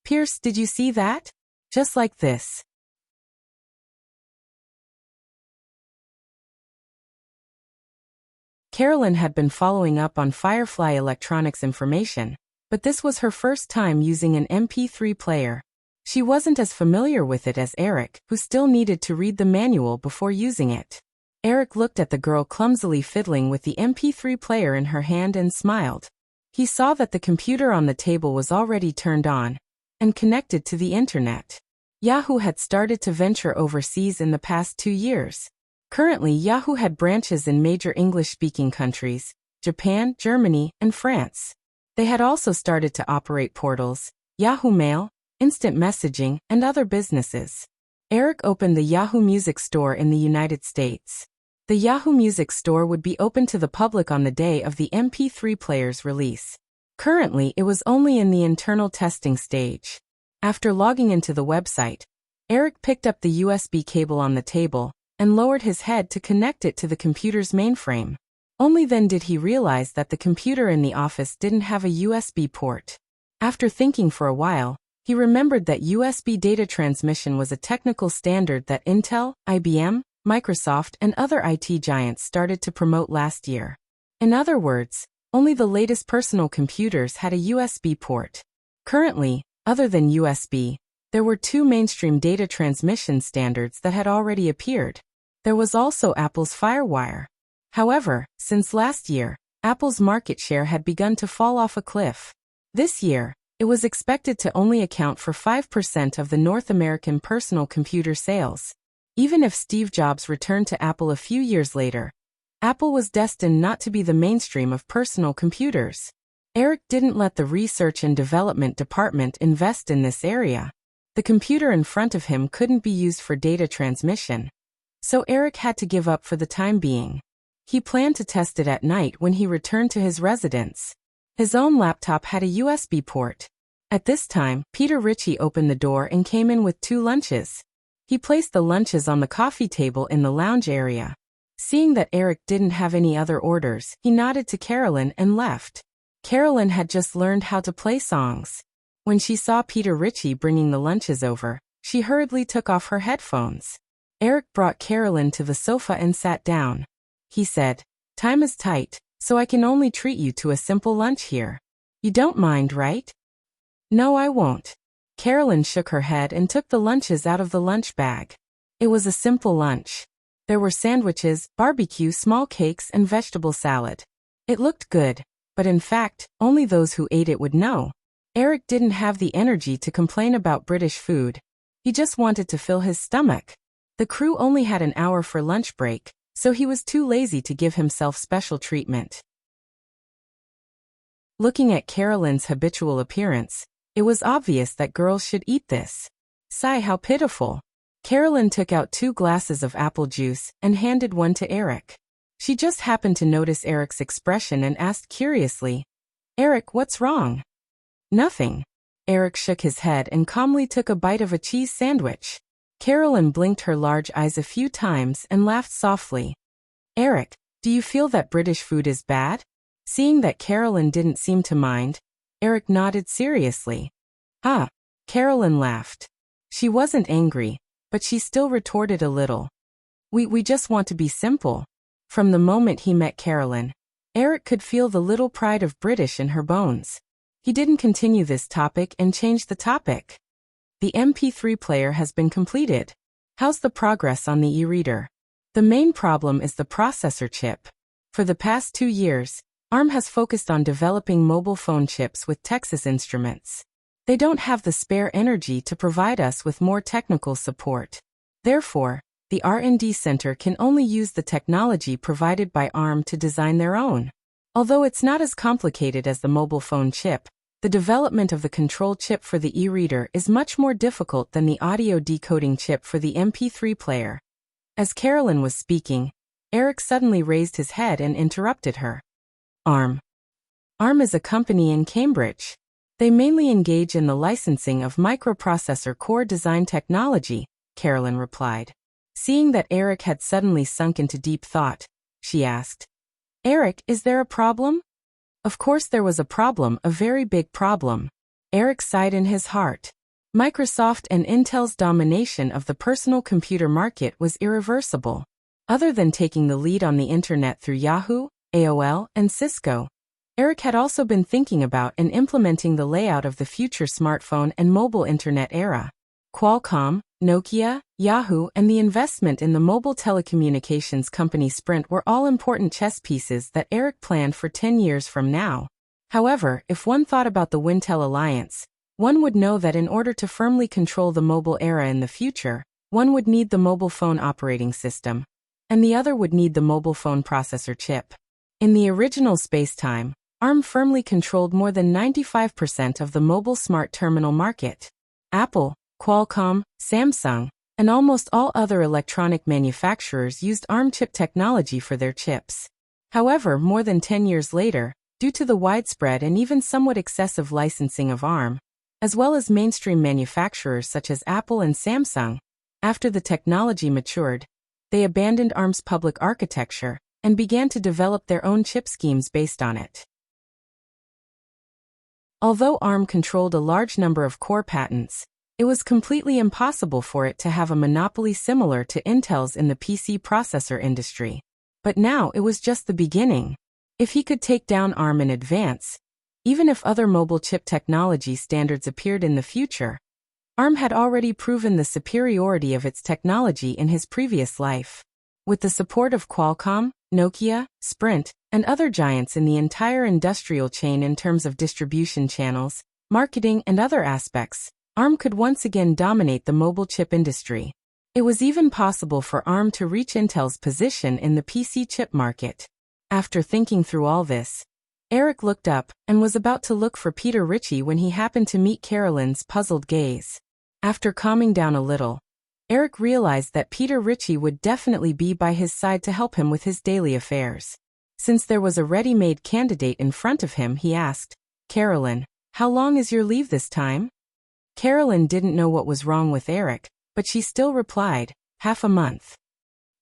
Speaker 1: "Pierce, did you see that? Just like this." Carolyn had been following up on Firefly Electronics information, but this was her first time using an MP3 player. She wasn't as familiar with it as Eric, who still needed to read the manual before using it. Eric looked at the girl clumsily fiddling with the MP3 player in her hand and smiled. He saw that the computer on the table was already turned on and connected to the internet. Yahoo had started to venture overseas in the past 2 years. Currently, Yahoo had branches in major English-speaking countries, Japan, Germany, and France. They had also started to operate portals, Yahoo Mail, instant messaging, and other businesses. Eric opened the Yahoo Music Store in the United States. The Yahoo Music Store would be open to the public on the day of the MP3 player's release. Currently, it was only in the internal testing stage. After logging into the website, Eric picked up the USB cable on the table and lowered his head to connect it to the computer's mainframe. Only then did he realize that the computer in the office didn't have a USB port. After thinking for a while, he remembered that USB data transmission was a technical standard that Intel, IBM, Microsoft, and other IT giants started to promote last year. In other words, only the latest personal computers had a USB port. Currently, other than USB, there were 2 mainstream data transmission standards that had already appeared. There was also Apple's FireWire. However, since last year, Apple's market share had begun to fall off a cliff. This year, it was expected to only account for 5% of the North American personal computer sales. Even if Steve Jobs returned to Apple a few years later, Apple was destined not to be the mainstream of personal computers. Eric didn't let the research and development department invest in this area. The computer in front of him couldn't be used for data transmission, so Eric had to give up for the time being. He planned to test it at night when he returned to his residence. His own laptop had a USB port. At this time, Peter Ritchie opened the door and came in with 2 lunches. He placed the lunches on the coffee table in the lounge area. Seeing that Eric didn't have any other orders, he nodded to Carolyn and left. Carolyn had just learned how to play songs. When she saw Peter Ritchie bringing the lunches over, she hurriedly took off her headphones. Eric brought Carolyn to the sofa and sat down. He said, "Time is tight, so I can only treat you to a simple lunch here. You don't mind, right?" "No, I won't." Carolyn shook her head and took the lunches out of the lunch bag. It was a simple lunch. There were sandwiches, barbecue, small cakes, and vegetable salad. It looked good, but in fact, only those who ate it would know. Eric didn't have the energy to complain about British food. He just wanted to fill his stomach. The crew only had an hour for lunch break, so he was too lazy to give himself special treatment. Looking at Carolyn's habitual appearance, it was obvious that girls should eat this. Sigh, how pitiful. Carolyn took out 2 glasses of apple juice and handed one to Eric. She just happened to notice Eric's expression and asked curiously, "Eric, what's wrong?" "Nothing." Eric shook his head and calmly took a bite of a cheese sandwich. Carolyn blinked her large eyes a few times and laughed softly. Eric, do you feel that British food is bad? Seeing that Carolyn didn't seem to mind, Eric nodded seriously. Ah, Carolyn laughed. She wasn't angry, but she still retorted a little. We just want to be simple. From the moment he met Carolyn, Eric could feel the little pride of British in her bones. He didn't continue this topic and changed the topic. The MP3 player has been completed. How's the progress on the e-reader? The main problem is the processor chip. For the past 2 years, ARM has focused on developing mobile phone chips with Texas Instruments. They don't have the spare energy to provide us with more technical support. Therefore, the R&D Center can only use the technology provided by ARM to design their own. Although it's not as complicated as the mobile phone chip, the development of the control chip for the e-reader is much more difficult than the audio decoding chip for the MP3 player. As Carolyn was speaking, Eric suddenly raised his head and interrupted her. ARM. ARM is a company in Cambridge. They mainly engage in the licensing of microprocessor core design technology, Carolyn replied. Seeing that Eric had suddenly sunk into deep thought, she asked, Eric, is there a problem? Of course there was a problem, a very big problem. Eric sighed in his heart. Microsoft and Intel's domination of the personal computer market was irreversible. Other than taking the lead on the internet through Yahoo, AOL, and Cisco, Eric had also been thinking about and implementing the layout of the future smartphone and mobile internet era. Qualcomm, Nokia, Yahoo, and the investment in the mobile telecommunications company Sprint were all important chess pieces that Eric planned for 10 years from now. However, if one thought about the Wintel alliance, one would know that in order to firmly control the mobile era in the future, one would need the mobile phone operating system, and the other would need the mobile phone processor chip. In the original space-time, ARM firmly controlled more than 95% of the mobile smart terminal market. Apple, Qualcomm, Samsung, and almost all other electronic manufacturers used ARM chip technology for their chips. However, more than 10 years later, due to the widespread and even somewhat excessive licensing of ARM, as well as mainstream manufacturers such as Apple and Samsung, after the technology matured, they abandoned ARM's public architecture and began to develop their own chip schemes based on it. Although ARM controlled a large number of core patents, it was completely impossible for it to have a monopoly similar to Intel's in the PC processor industry. But now it was just the beginning. If he could take down ARM in advance, even if other mobile chip technology standards appeared in the future, ARM had already proven the superiority of its technology in his previous life. With the support of Qualcomm, Nokia, Sprint, and other giants in the entire industrial chain in terms of distribution channels, marketing, and other aspects, ARM could once again dominate the mobile chip industry. It was even possible for ARM to reach Intel's position in the PC chip market. After thinking through all this, Eric looked up and was about to look for Peter Ritchie when he happened to meet Carolyn's puzzled gaze. After calming down a little, Eric realized that Peter Ritchie would definitely be by his side to help him with his daily affairs. Since there was a ready-made candidate in front of him, he asked, Carolyn, how long is your leave this time? Carolyn didn't know what was wrong with Eric, but she still replied, half a month.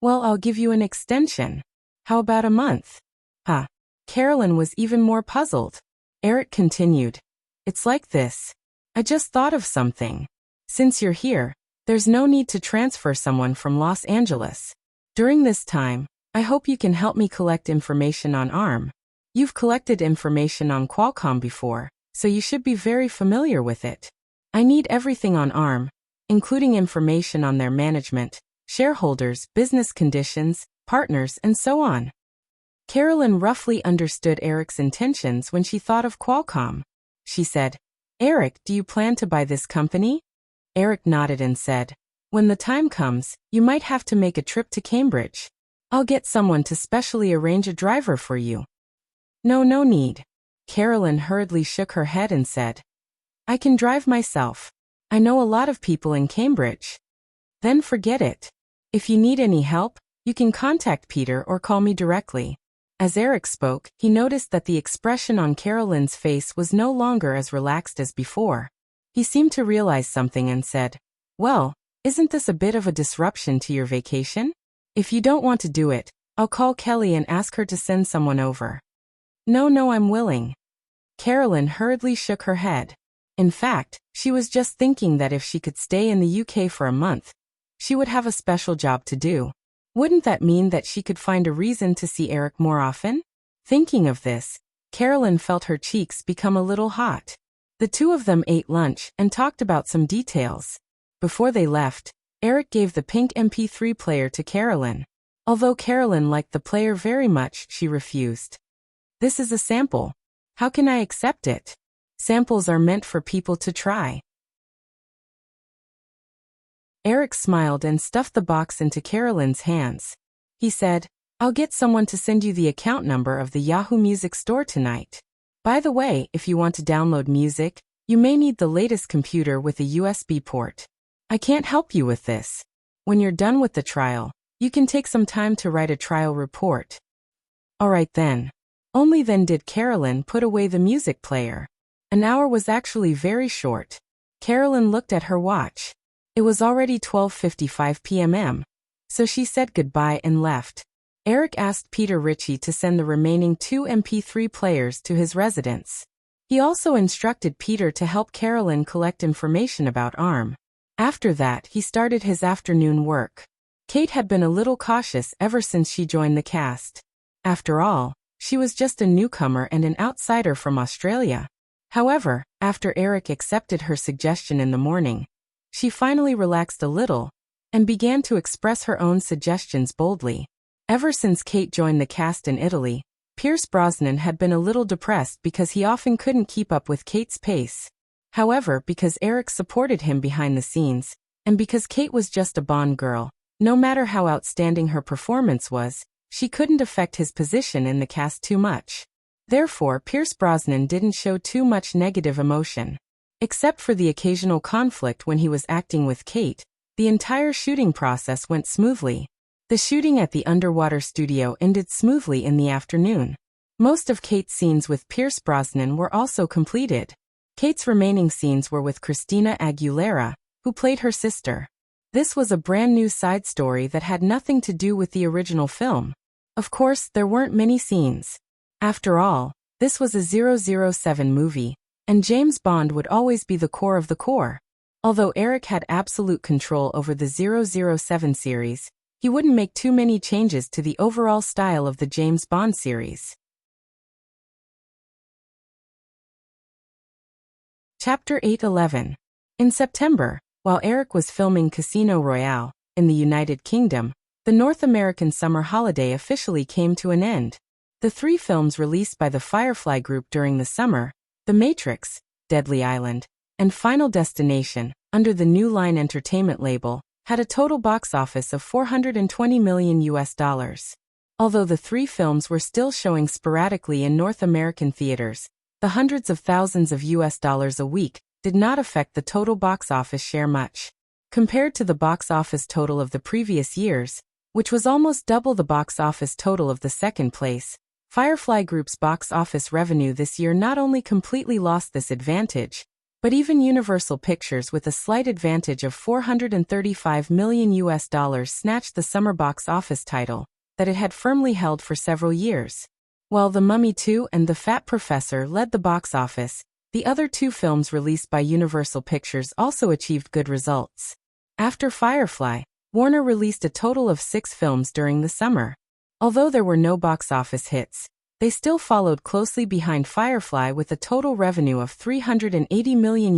Speaker 1: Well, I'll give you an extension. How about a month? Huh. Carolyn was even more puzzled. Eric continued, it's like this. I just thought of something. Since you're here, there's no need to transfer someone from Los Angeles. During this time, I hope you can help me collect information on ARM. You've collected information on Qualcomm before, so you should be very familiar with it. I need everything on ARM, including information on their management, shareholders, business conditions, partners, and so on. Carolyn roughly understood Eric's intentions when she thought of Qualcomm. She said, Eric, do you plan to buy this company? Eric nodded and said, when the time comes, you might have to make a trip to Cambridge. I'll get someone to specially arrange a driver for you. No need. Carolyn hurriedly shook her head and said, I can drive myself. I know a lot of people in Cambridge. Then forget it. If you need any help, you can contact Peter or call me directly. As Eric spoke, he noticed that the expression on Carolyn's face was no longer as relaxed as before. He seemed to realize something and said, "Well, isn't this a bit of a disruption to your vacation? If you don't want to do it, I'll call Kelly and ask her to send someone over." No, I'm willing." Carolyn hurriedly shook her head. In fact, she was just thinking that if she could stay in the UK for a month, she would have a special job to do. Wouldn't that mean that she could find a reason to see Eric more often? Thinking of this, Carolyn felt her cheeks become a little hot. The two of them ate lunch and talked about some details. Before they left, Eric gave the pink MP3 player to Carolyn. Although Carolyn liked the player very much, she refused. "This is a sample. How can I accept it? Samples are meant for people to try." Eric smiled and stuffed the box into Carolyn's hands. He said, "I'll get someone to send you the account number of the Yahoo Music store tonight. By the way, if you want to download music, you may need the latest computer with a USB port. I can't help you with this. When you're done with the trial, you can take some time to write a trial report." All right then. Only then did Carolyn put away the music player. An hour was actually very short. Carolyn looked at her watch. It was already 12:55 p.m., so she said goodbye and left. Eric asked Peter Ritchie to send the remaining 2 MP3 players to his residence. He also instructed Peter to help Carolyn collect information about ARM. After that, he started his afternoon work. Kate had been a little cautious ever since she joined the cast. After all, she was just a newcomer and an outsider from Australia. However, after Eric accepted her suggestion in the morning, she finally relaxed a little and began to express her own suggestions boldly. Ever since Kate joined the cast in Italy, Pierce Brosnan had been a little depressed because he often couldn't keep up with Kate's pace. However, because Eric supported him behind the scenes, and because Kate was just a Bond girl, no matter how outstanding her performance was, she couldn't affect his position in the cast too much. Therefore, Pierce Brosnan didn't show too much negative emotion. Except for the occasional conflict when he was acting with Kate, the entire shooting process went smoothly. The shooting at the underwater studio ended smoothly in the afternoon. Most of Kate's scenes with Pierce Brosnan were also completed. Kate's remaining scenes were with Christina Aguilera, who played her sister. This was a brand new side story that had nothing to do with the original film. Of course, there weren't many scenes. After all, this was a 007 movie, and James Bond would always be the core of the core. Although Eric had absolute control over the 007 series, he wouldn't make too many changes to the overall style of the James Bond series. Chapter 8:11. In September, while Eric was filming Casino Royale, in the United Kingdom, the North American summer holiday officially came to an end. The 3 films released by the Firefly Group during the summer, The Matrix, Deadly Island, and Final Destination, under the New Line Entertainment label, had a total box office of $420 million. Although the 3 films were still showing sporadically in North American theaters, the hundreds of thousands of US dollars a week did not affect the total box office share much. Compared to the box office total of the previous years, which was almost double the box office total of the second place, Firefly Group's box office revenue this year not only completely lost this advantage, but even Universal Pictures, with a slight advantage of $435 million, snatched the summer box office title that it had firmly held for several years. While The Mummy 2 and The Fat Professor led the box office, the other 2 films released by Universal Pictures also achieved good results. After Firefly, Warner released a total of 6 films during the summer. Although there were no box office hits, they still followed closely behind Firefly with a total revenue of $380 million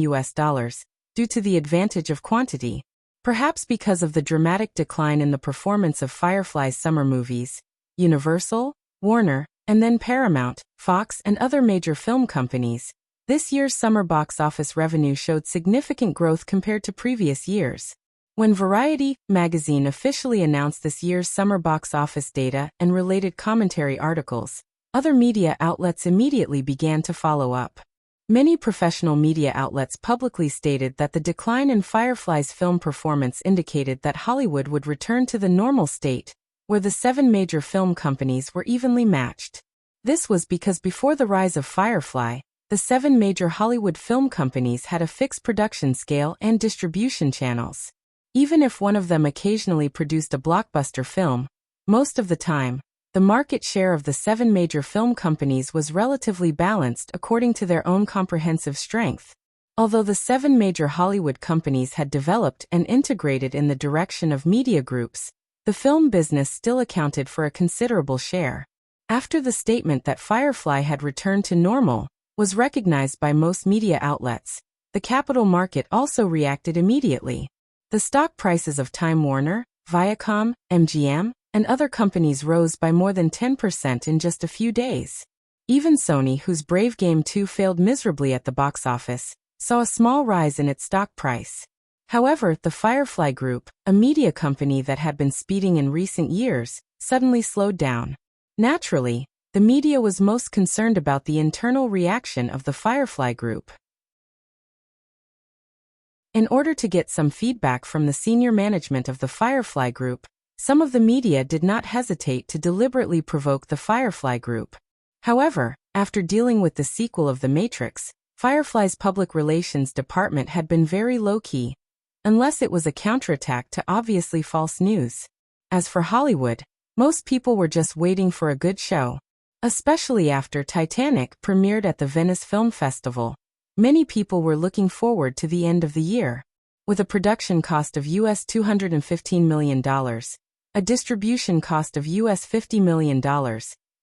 Speaker 1: due to the advantage of quantity. Perhaps because of the dramatic decline in the performance of Firefly's summer movies, Universal, Warner, and then Paramount, Fox, and other major film companies, this year's summer box office revenue showed significant growth compared to previous years. When Variety magazine officially announced this year's summer box office data and related commentary articles, other media outlets immediately began to follow up. Many professional media outlets publicly stated that the decline in Firefly's film performance indicated that Hollywood would return to the normal state, where the 7 major film companies were evenly matched. This was because before the rise of Firefly, The 7 major Hollywood film companies had a fixed production scale and distribution channels. Even if one of them occasionally produced a blockbuster film, most of the time, the market share of the 7 major film companies was relatively balanced according to their own comprehensive strength. Although the 7 major Hollywood companies had developed and integrated in the direction of media groups, the film business still accounted for a considerable share. After the statement that Firefly had returned to normal was recognized by most media outlets, the capital market also reacted immediately. The stock prices of Time Warner, Viacom, MGM, and other companies rose by more than 10% in just a few days. Even Sony, whose Brave Game 2 failed miserably at the box office, saw a small rise in its stock price. However, the Firefly Group, a media company that had been speeding in recent years, suddenly slowed down. Naturally, the media was most concerned about the internal reaction of the Firefly Group. In order to get some feedback from the senior management of the Firefly Group, some of the media did not hesitate to deliberately provoke the Firefly Group. However, after dealing with the sequel of The Matrix, Firefly's public relations department had been very low-key, unless it was a counterattack to obviously false news. As for Hollywood, most people were just waiting for a good show. Especially after Titanic premiered at the Venice Film Festival, many people were looking forward to the end of the year. With a production cost of US $215 million, a distribution cost of US $50 million,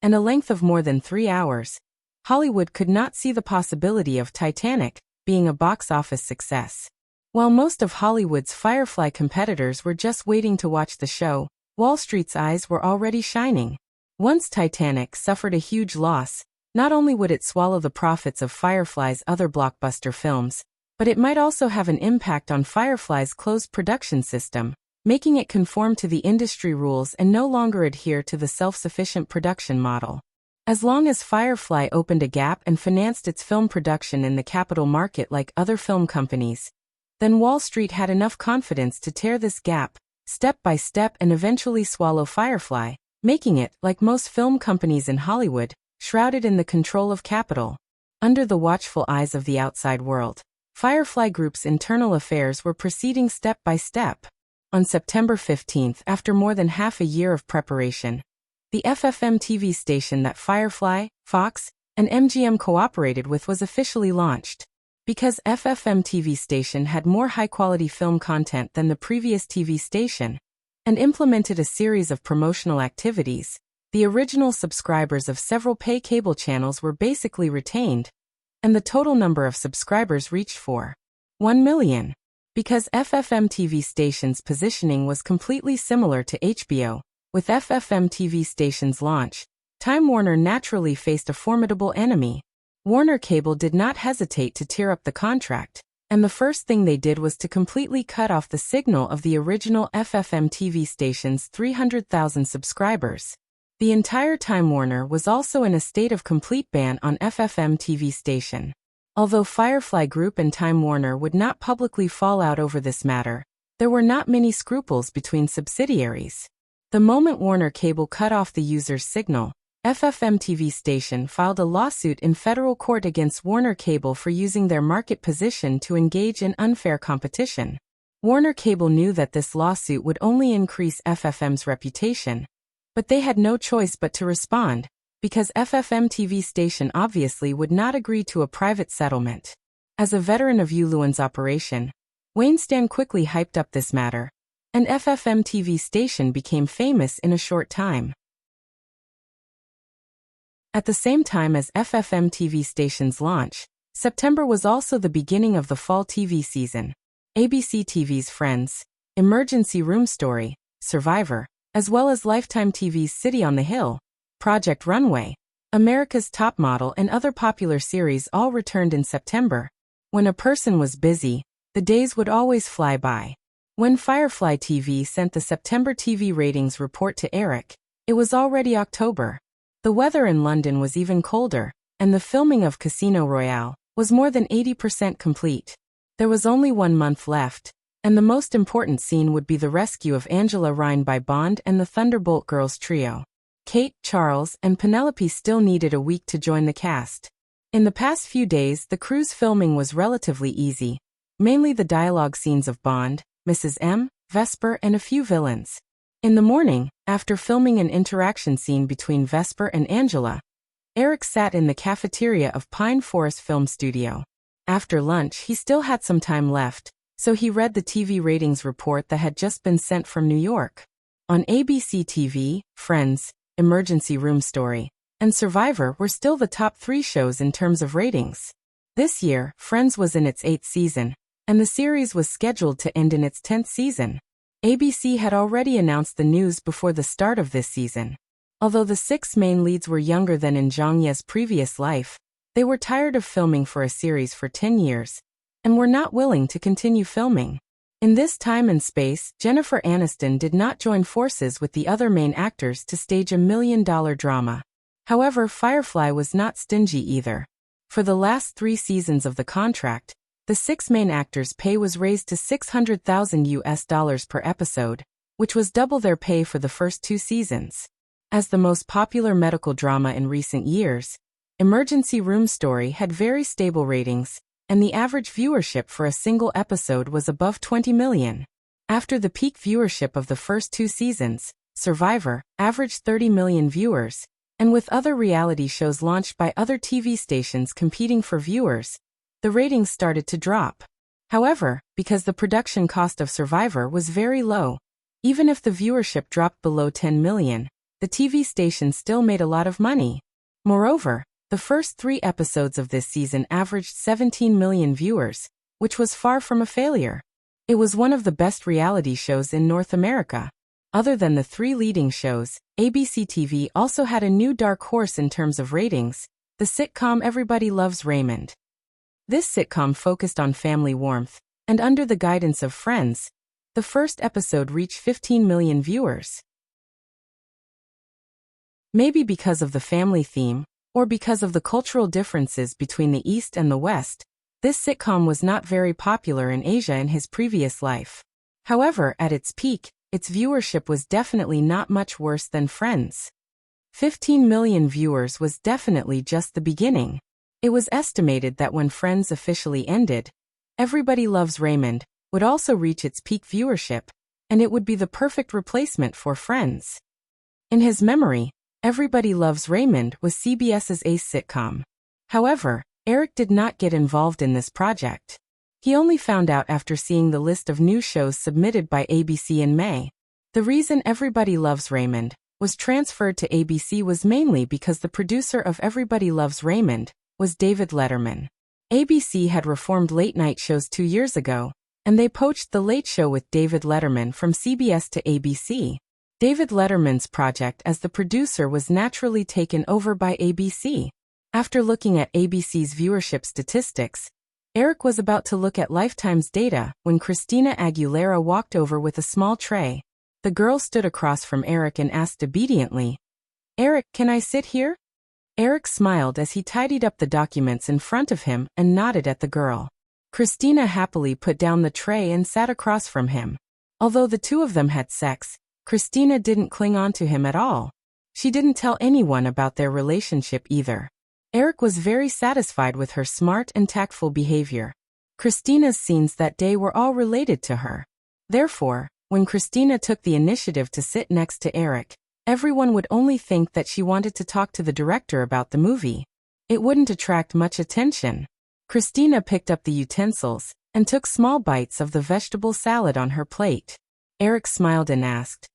Speaker 1: and a length of more than 3 hours, Hollywood could not see the possibility of Titanic being a box office success. While most of Hollywood's Firefly competitors were just waiting to watch the show, Wall Street's eyes were already shining. Once Titanic suffered a huge loss, not only would it swallow the profits of Firefly's other blockbuster films, but it might also have an impact on Firefly's closed production system, making it conform to the industry rules and no longer adhere to the self-sufficient production model. As long as Firefly opened a gap and financed its film production in the capital market like other film companies, then Wall Street had enough confidence to tear this gap, step by step, and eventually swallow Firefly, making it, like most film companies in Hollywood, shrouded in the control of capital. Under the watchful eyes of the outside world, Firefly Group's internal affairs were proceeding step by step. On September 15, after more than half a year of preparation, the FFM TV station that Firefly, Fox, and MGM cooperated with was officially launched. Because FFM TV station had more high-quality film content than the previous TV station, and implemented a series of promotional activities, the original subscribers of several pay cable channels were basically retained, and the total number of subscribers reached 1 million. Because FFM TV station's positioning was completely similar to HBO, with FFM TV station's launch, Time Warner naturally faced a formidable enemy. Warner Cable did not hesitate to tear up the contract, and the first thing they did was to completely cut off the signal of the original FFM TV station's 300,000 subscribers. The entire Time Warner was also in a state of complete ban on FFM TV station. Although Firefly Group and Time Warner would not publicly fall out over this matter, there were not many scruples between subsidiaries. The moment Warner Cable cut off the user's signal, FFM TV station filed a lawsuit in federal court against Warner Cable for using their market position to engage in unfair competition. Warner Cable knew that this lawsuit would only increase FFM's reputation, but they had no choice but to respond, because FFM TV station obviously would not agree to a private settlement. As a veteran of Yuluan's operation, Wayne Stan quickly hyped up this matter, and FFM TV station became famous in a short time. At the same time as FFM TV station's launch, September was also the beginning of the fall TV season. ABC TV's Friends, Emergency Room Story, Survivor, as well as Lifetime TV's City on the Hill, Project Runway, America's Top Model, and other popular series all returned in September. When a person was busy, the days would always fly by. When Firefly TV sent the September TV ratings report to Eric, it was already October. The weather in London was even colder, and the filming of Casino Royale was more than 80% complete. There was only 1 month left, and the most important scene would be the rescue of Angela Rhine by Bond and the Thunderbolt Girls trio. Kate, Charles, and Penelope still needed a week to join the cast. In the past few days, the crew's filming was relatively easy, mainly the dialogue scenes of Bond, Mrs. M, Vesper, and a few villains. In the morning, after filming an interaction scene between Vesper and Angela, Eric sat in the cafeteria of Pine Forest Film Studio. After lunch, he still had some time left, so he read the TV ratings report that had just been sent from New York. On ABC TV, Friends, Emergency Room Story, and Survivor were still the top 3 shows in terms of ratings. This year, Friends was in its 8th season, and the series was scheduled to end in its 10th season. ABC had already announced the news before the start of this season. Although the 6 main leads were younger than in Zhang Ye's previous life, they were tired of filming for a series for 10 years, and were not willing to continue filming. In this time and space, Jennifer Aniston did not join forces with the other main actors to stage a $1 million drama. However, Firefly was not stingy either. For the last 3 seasons of the contract, the 6 main actors' pay was raised to $600,000 per episode, which was double their pay for the first 2 seasons. As the most popular medical drama in recent years, Emergency Room Story had very stable ratings, and the average viewership for a single episode was above 20 million. After the peak viewership of the first 2 seasons, Survivor averaged 30 million viewers, and with other reality shows launched by other TV stations competing for viewers, the ratings started to drop. However, because the production cost of Survivor was very low, even if the viewership dropped below 10 million, the TV station still made a lot of money. Moreover, the first 3 episodes of this season averaged 17 million viewers, which was far from a failure. It was one of the best reality shows in North America. Other than the 3 leading shows, ABC TV also had a new dark horse in terms of ratings, the sitcom Everybody Loves Raymond. This sitcom focused on family warmth, and under the guidance of Friends, the first episode reached 15 million viewers. Maybe because of the family theme, or because of the cultural differences between the East and the West, this sitcom was not very popular in Asia in his previous life. However, at its peak, its viewership was definitely not much worse than Friends. 15 million viewers was definitely just the beginning. It was estimated that when Friends officially ended, Everybody Loves Raymond would also reach its peak viewership, and it would be the perfect replacement for Friends. In his memory, Everybody Loves Raymond was CBS's ace sitcom. However, Eric did not get involved in this project. He only found out after seeing the list of new shows submitted by ABC in May. The reason Everybody Loves Raymond was transferred to ABC was mainly because the producer of Everybody Loves Raymond was David Letterman. ABC had reformed late-night shows 2 years ago, and they poached The Late Show with David Letterman from CBS to ABC. David Letterman's project as the producer was naturally taken over by ABC. After looking at ABC's viewership statistics, Eric was about to look at Lifetime's data when Christina Aguilera walked over with a small tray. The girl stood across from Eric and asked obediently, "Eric, can I sit here?" Eric smiled as he tidied up the documents in front of him and nodded at the girl. Christina happily put down the tray and sat across from him. Although the 2 of them had sex, Christina didn't cling on to him at all. She didn't tell anyone about their relationship either. Eric was very satisfied with her smart and tactful behavior. Christina's scenes that day were all related to her. Therefore, when Christina took the initiative to sit next to Eric, everyone would only think that she wanted to talk to the director about the movie. It wouldn't attract much attention. Christina picked up the utensils and took small bites of the vegetable salad on her plate. Eric smiled and asked,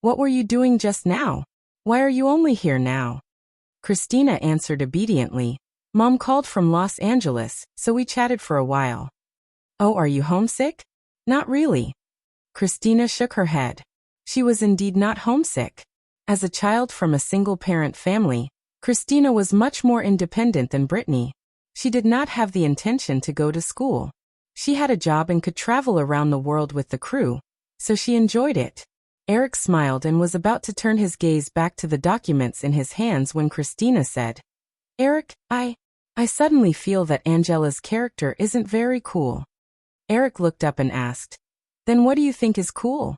Speaker 1: "What were you doing just now? Why are you only here now?" Christina answered obediently, "Mom called from Los Angeles, so we chatted for a while." "Oh, are you homesick?" "Not really." Christina shook her head. She was indeed not homesick. As a child from a single-parent family, Christina was much more independent than Brittany. She did not have the intention to go to school. She had a job and could travel around the world with the crew, so she enjoyed it. Eric smiled and was about to turn his gaze back to the documents in his hands when Christina said, "Eric, I suddenly feel that Angela's character isn't very cool." Eric looked up and asked, "Then what do you think is cool?"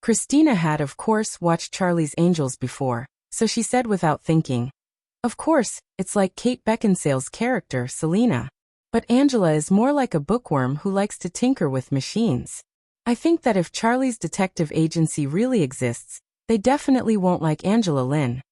Speaker 1: Christina had of course watched Charlie's Angels before, so she said without thinking, Of course, it's like Kate Beckinsale's character, Selena. But Angela is more like a bookworm who likes to tinker with machines. I think that if Charlie's detective agency really exists, they definitely won't like Angela Lynn.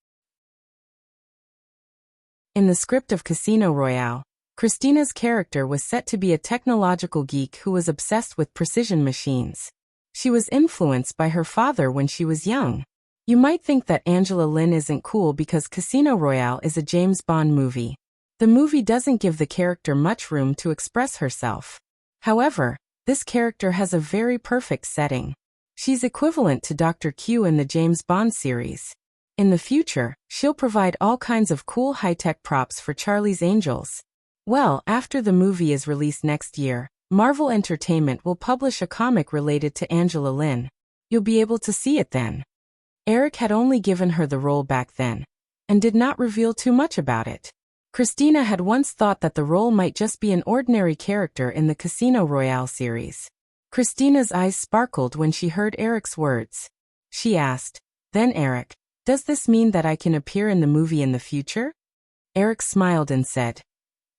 Speaker 1: In the script of Casino Royale, Christina's character was set to be a technological geek who was obsessed with precision machines. She was influenced by her father when she was young. You might think that Angela Lynn isn't cool because Casino Royale is a James Bond movie. The movie doesn't give the character much room to express herself. However, this character has a very perfect setting. She's equivalent to Dr. Q in the James Bond series. In the future, she'll provide all kinds of cool high-tech props for Charlie's Angels. Well, after the movie is released next year, Marvel Entertainment will publish a comic related to Angela Lynn. You'll be able to see it then. Eric had only given her the role back then, and did not reveal too much about it. Christina had once thought that the role might just be an ordinary character in the Casino Royale series. Christina's eyes sparkled when she heard Eric's words. She asked, "Then Eric, does this mean that I can appear in the movie in the future?" Eric smiled and said,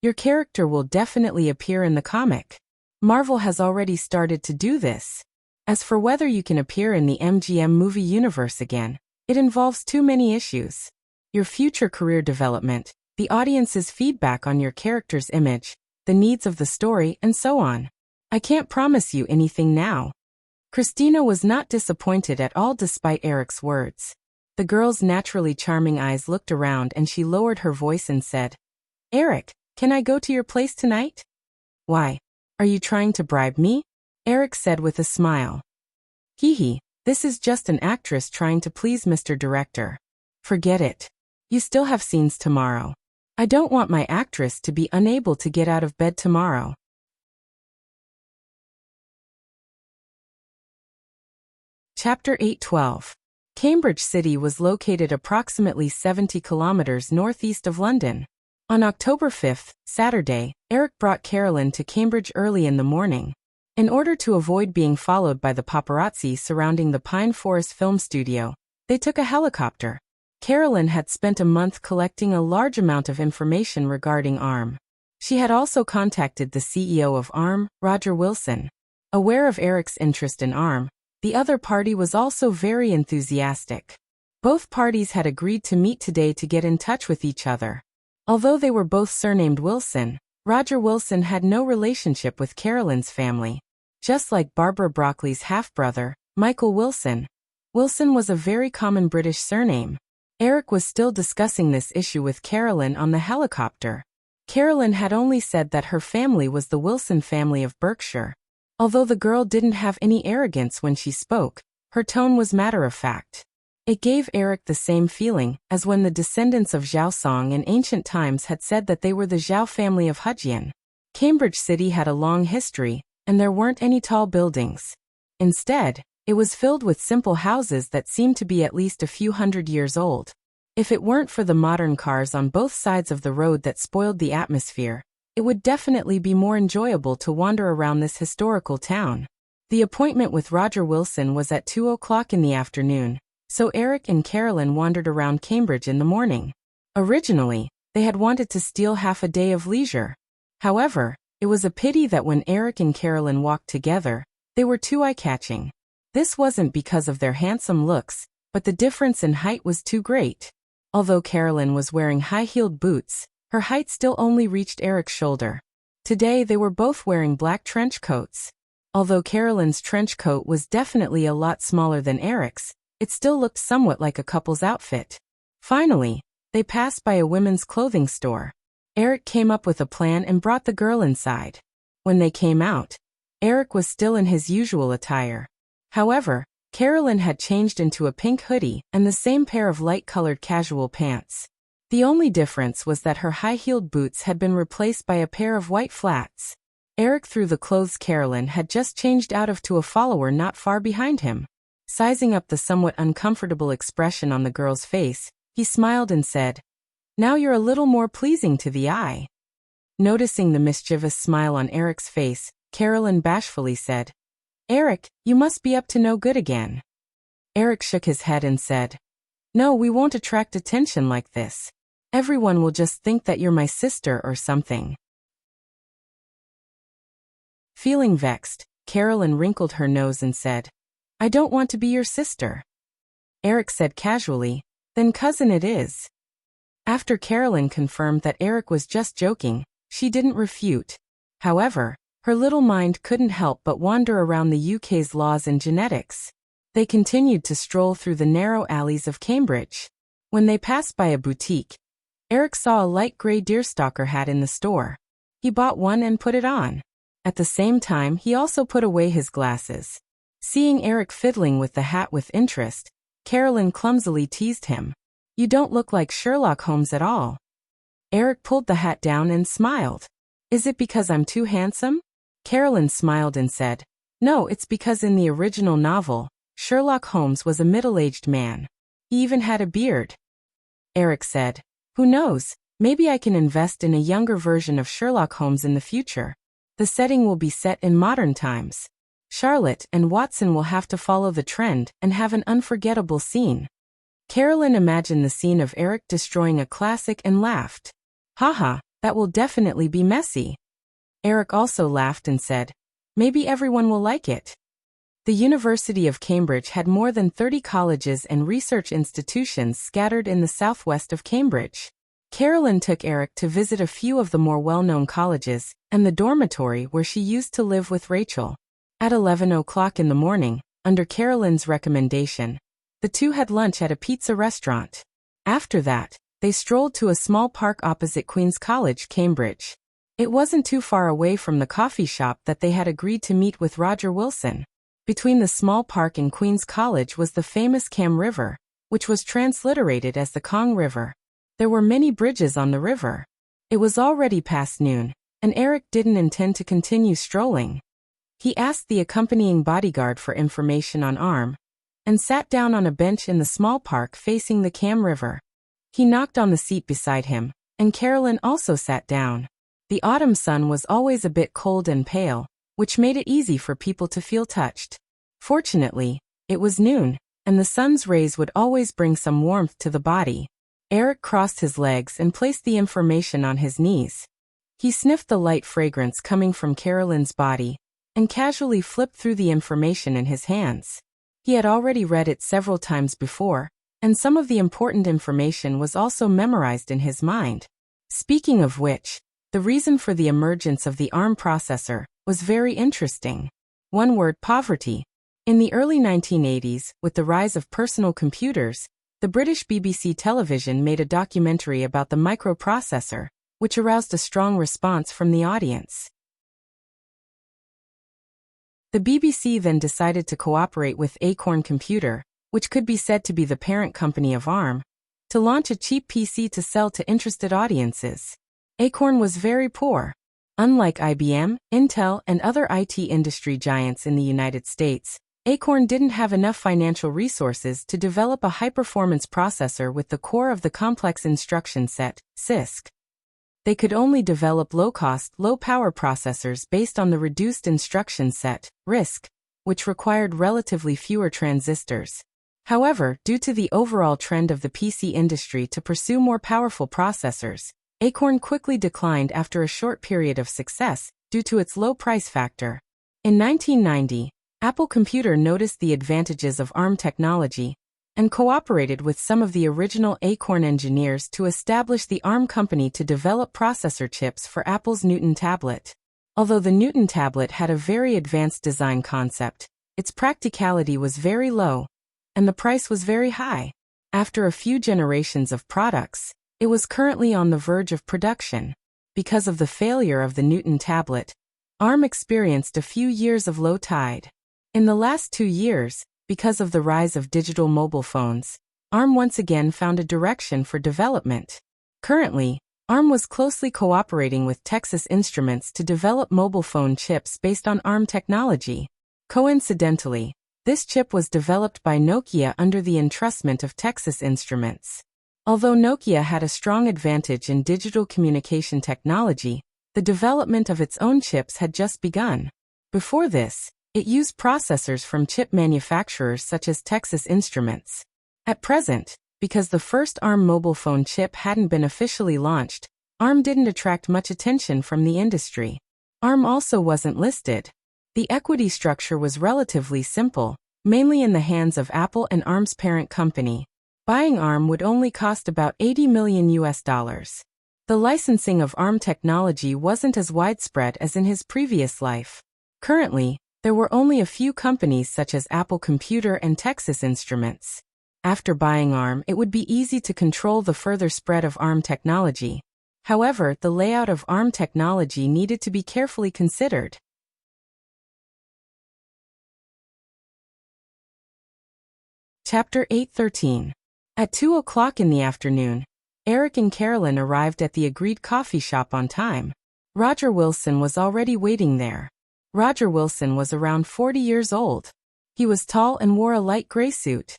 Speaker 1: "Your character will definitely appear in the comic. Marvel has already started to do this. As for whether you can appear in the MGM movie universe again, it involves too many issues. Your future career development, the audience's feedback on your character's image, the needs of the story, and so on. I can't promise you anything now." Christina was not disappointed at all despite Eric's words. The girl's naturally charming eyes looked around and she lowered her voice and said, "Eric, can I go to your place tonight?" "Why? Are you trying to bribe me?" Eric said with a smile. "Hee, this is just an actress trying to please Mr. Director. Forget it. You still have scenes tomorrow. I don't want my actress to be unable to get out of bed tomorrow." Chapter 8:12. Cambridge City was located approximately 70 kilometers northeast of London. On October 5th, Saturday, Eric brought Carolyn to Cambridge early in the morning. In order to avoid being followed by the paparazzi surrounding the Pine Forest Film Studio, they took a helicopter. Carolyn had spent a month collecting a large amount of information regarding ARM. She had also contacted the CEO of ARM, Roger Wilson. Aware of Eric's interest in ARM, the other party was also very enthusiastic. Both parties had agreed to meet today to get in touch with each other. Although they were both surnamed Wilson, Roger Wilson had no relationship with Carolyn's family. Just like Barbara Broccoli's half-brother, Michael Wilson. Wilson was a very common British surname. Eric was still discussing this issue with Carolyn on the helicopter. Carolyn had only said that her family was the Wilson family of Berkshire. Although the girl didn't have any arrogance when she spoke, her tone was matter-of-fact. It gave Eric the same feeling as when the descendants of Zhao Song in ancient times had said that they were the Zhao family of Fujian. Cambridge City had a long history, and there weren't any tall buildings. Instead, it was filled with simple houses that seemed to be at least a few hundred years old. If it weren't for the modern cars on both sides of the road that spoiled the atmosphere, it would definitely be more enjoyable to wander around this historical town. The appointment with Roger Wilson was at 2 o'clock in the afternoon, so Eric and Carolyn wandered around Cambridge in the morning. Originally, they had wanted to steal half a day of leisure. However, it was a pity that when Eric and Carolyn walked together, they were too eye-catching. This wasn't because of their handsome looks, but the difference in height was too great. Although Carolyn was wearing high-heeled boots, her height still only reached Eric's shoulder. Today they were both wearing black trench coats. Although Carolyn's trench coat was definitely a lot smaller than Eric's, it still looked somewhat like a couple's outfit. Finally, they passed by a women's clothing store. Eric came up with a plan and brought the girl inside. When they came out, Eric was still in his usual attire. However, Carolyn had changed into a pink hoodie and the same pair of light-colored casual pants. The only difference was that her high-heeled boots had been replaced by a pair of white flats. Eric threw the clothes Carolyn had just changed out of to a follower not far behind him. Sizing up the somewhat uncomfortable expression on the girl's face, he smiled and said, "Now you're a little more pleasing to the eye." Noticing the mischievous smile on Eric's face, Carolyn bashfully said, "Eric, you must be up to no good again." Eric shook his head and said, "No, we won't attract attention like this. Everyone will just think that you're my sister or something." Feeling vexed, Carolyn wrinkled her nose and said, "I don't want to be your sister." Eric said casually, "Then cousin it is." After Carolyn confirmed that Eric was just joking, she didn't refute. However, her little mind couldn't help but wander around the UK's laws and genetics. They continued to stroll through the narrow alleys of Cambridge. When they passed by a boutique, Eric saw a light grey deerstalker hat in the store. He bought one and put it on. At the same time, he also put away his glasses. Seeing Eric fiddling with the hat with interest, Carolyn clumsily teased him. "You don't look like Sherlock Holmes at all." Eric pulled the hat down and smiled. "Is it because I'm too handsome?" Carolyn smiled and said, "No, it's because in the original novel, Sherlock Holmes was a middle-aged man. He even had a beard." Eric said, "Who knows, maybe I can invest in a younger version of Sherlock Holmes in the future. The setting will be set in modern times. Charlotte and Watson will have to follow the trend and have an unforgettable scene." Carolyn imagined the scene of Eric destroying a classic and laughed. "Haha, that will definitely be messy." Eric also laughed and said, "Maybe everyone will like it." The University of Cambridge had more than 30 colleges and research institutions scattered in the southwest of Cambridge. Carolyn took Eric to visit a few of the more well-known colleges and the dormitory where she used to live with Rachel. At 11 o'clock in the morning, under Carolyn's recommendation, the two had lunch at a pizza restaurant. After that, they strolled to a small park opposite Queen's College, Cambridge. It wasn't too far away from the coffee shop that they had agreed to meet with Roger Wilson. Between the small park and Queen's College was the famous Cam River, which was transliterated as the Kong River. There were many bridges on the river. It was already past noon, and Eric didn't intend to continue strolling. He asked the accompanying bodyguard for information on Arm, and sat down on a bench in the small park facing the Cam River. He knocked on the seat beside him, and Carolyn also sat down. The autumn sun was always a bit cold and pale, which made it easy for people to feel touched. Fortunately, it was noon, and the sun's rays would always bring some warmth to the body. Eric crossed his legs and placed the information on his knees. He sniffed the light fragrance coming from Carolyn's body, and casually flipped through the information in his hands. He had already read it several times before, and some of the important information was also memorized in his mind. Speaking of which, the reason for the emergence of the ARM processor was very interesting. One word: poverty. In the early 1980s, with the rise of personal computers, the British BBC television made a documentary about the microprocessor, which aroused a strong response from the audience. The BBC then decided to cooperate with Acorn Computer, which could be said to be the parent company of ARM, to launch a cheap PC to sell to interested audiences. Acorn was very poor. Unlike IBM, Intel, and other IT industry giants in the United States, Acorn didn't have enough financial resources to develop a high-performance processor with the core of the complex instruction set, CISC. They could only develop low-cost, low-power processors based on the reduced instruction set, RISC, which required relatively fewer transistors. However, due to the overall trend of the PC industry to pursue more powerful processors, Acorn quickly declined after a short period of success due to its low price factor. In 1990, Apple Computer noticed the advantages of ARM technology and cooperated with some of the original Acorn engineers to establish the ARM company to develop processor chips for Apple's Newton tablet. Although the Newton tablet had a very advanced design concept, its practicality was very low, and the price was very high. After a few generations of products, it was currently on the verge of production. Because of the failure of the Newton tablet, ARM experienced a few years of low tide. In the last 2 years, because of the rise of digital mobile phones, ARM once again found a direction for development. Currently, ARM was closely cooperating with Texas Instruments to develop mobile phone chips based on ARM technology. Coincidentally, this chip was developed by Nokia under the entrustment of Texas Instruments. Although Nokia had a strong advantage in digital communication technology, the development of its own chips had just begun. Before this, it used processors from chip manufacturers such as Texas Instruments. At present, Because the first ARM mobile phone chip hadn't been officially launched, ARM didn't attract much attention from the industry. ARM also wasn't listed. The equity structure was relatively simple, mainly in the hands of Apple and ARM's parent company. Buying ARM would only cost about $80 million. The licensing of ARM technology wasn't as widespread as in his previous life. Currently, there were only a few companies such as Apple Computer and Texas Instruments. After buying ARM, it would be easy to control the further spread of ARM technology. However, the layout of ARM technology needed to be carefully considered. Chapter 8:13. At 2 o'clock in the afternoon, Eric and Carolyn arrived at the agreed coffee shop on time. Roger Wilson was already waiting there. Roger Wilson was around 40 years old. He was tall and wore a light gray suit.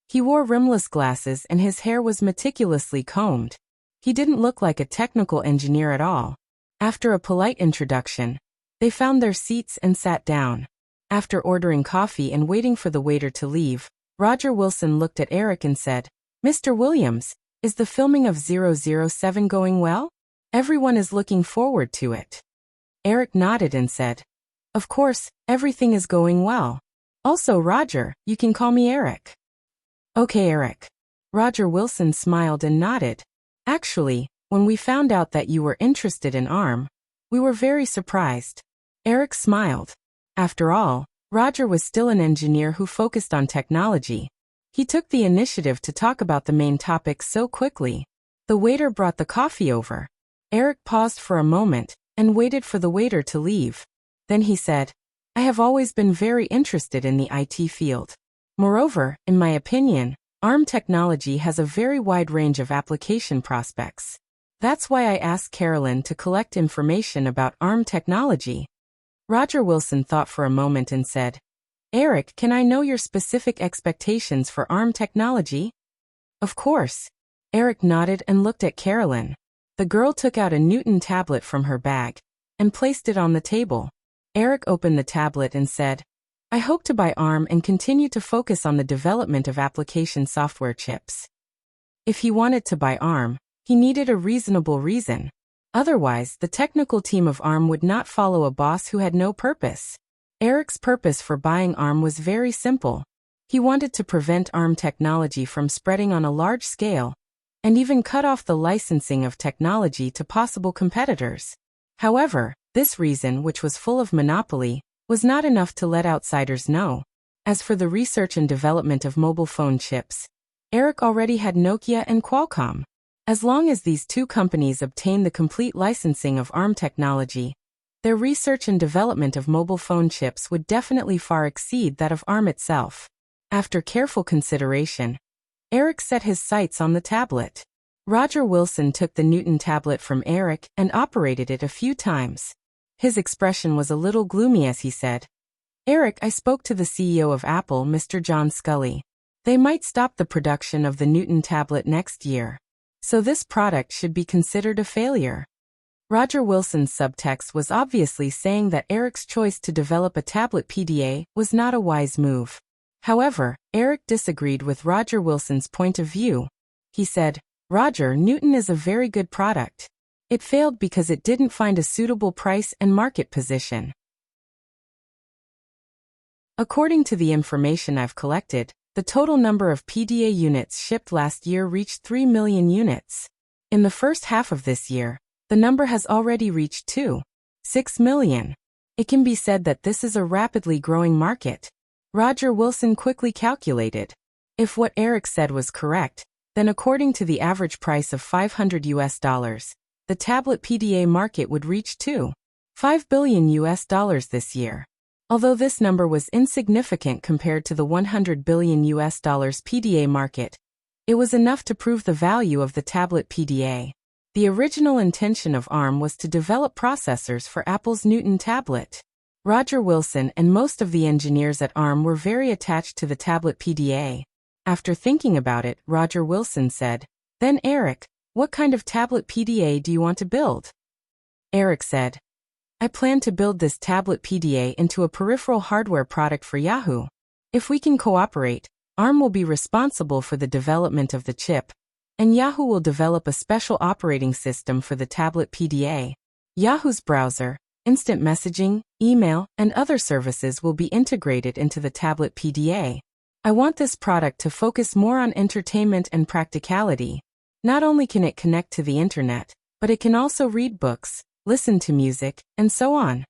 Speaker 1: He wore rimless glasses and his hair was meticulously combed. He didn't look like a technical engineer at all. After a polite introduction, they found their seats and sat down. After ordering coffee and waiting for the waiter to leave, Roger Wilson looked at Eric and said, "Mr. Williams, is the filming of 007 going well? Everyone is looking forward to it." Eric nodded and said, "Of course, everything is going well. Also, Roger, you can call me Eric." "Okay, Eric." Roger Wilson smiled and nodded. "Actually, when we found out that you were interested in ARM, we were very surprised." Eric smiled. After all, Roger was still an engineer who focused on technology. He took the initiative to talk about the main topic so quickly. The waiter brought the coffee over. Eric paused for a moment and waited for the waiter to leave. Then he said, "I have always been very interested in the IT field. Moreover, in my opinion, ARM technology has a very wide range of application prospects. That's why I asked Carolyn to collect information about ARM technology." Roger Wilson thought for a moment and said, "Eric, can I know your specific expectations for ARM technology?" "Of course." Eric nodded and looked at Carolyn. The girl took out a Newton tablet from her bag and placed it on the table. Eric opened the tablet and said, "I hope to buy ARM and continue to focus on the development of application software chips." If he wanted to buy ARM, he needed a reasonable reason. Otherwise, the technical team of ARM would not follow a boss who had no purpose. Eric's purpose for buying ARM was very simple. He wanted to prevent ARM technology from spreading on a large scale, and even cut off the licensing of technology to possible competitors. However, this reason, which was full of monopoly, was not enough to let outsiders know. As for the research and development of mobile phone chips, Eric already had Nokia and Qualcomm. As long as these two companies obtained the complete licensing of ARM technology, their research and development of mobile phone chips would definitely far exceed that of ARM itself. After careful consideration, Eric set his sights on the tablet. Roger Wilson took the Newton tablet from Eric and operated it a few times. His expression was a little gloomy as he said, "Eric, I spoke to the CEO of Apple, Mr. John Sculley. They might stop the production of the Newton tablet next year. So this product should be considered a failure." Roger Wilson's subtext was obviously saying that Eric's choice to develop a tablet PDA was not a wise move. However, Eric disagreed with Roger Wilson's point of view. He said, "Roger, Newton is a very good product. It failed because it didn't find a suitable price and market position. According to the information I've collected, the total number of PDA units shipped last year reached 3 million units. In the first half of this year, the number has already reached 2.6 million. It can be said that this is a rapidly growing market." Roger Wilson quickly calculated. If what Eric said was correct, then according to the average price of $500, the tablet PDA market would reach $2.5 billion this year. Although this number was insignificant compared to the $100 billion PDA market, it was enough to prove the value of the tablet PDA. The original intention of ARM was to develop processors for Apple's Newton tablet. Roger Wilson and most of the engineers at ARM were very attached to the tablet PDA. After thinking about it, Roger Wilson said, "Then Eric, what kind of tablet PDA do you want to build?" Eric said, "I plan to build this tablet PDA into a peripheral hardware product for Yahoo. If we can cooperate, ARM will be responsible for the development of the chip, and Yahoo will develop a special operating system for the tablet PDA. Yahoo's browser, instant messaging, email, and other services will be integrated into the tablet PDA. I want this product to focus more on entertainment and practicality. Not only can it connect to the internet, but it can also read books, listen to music, and so on.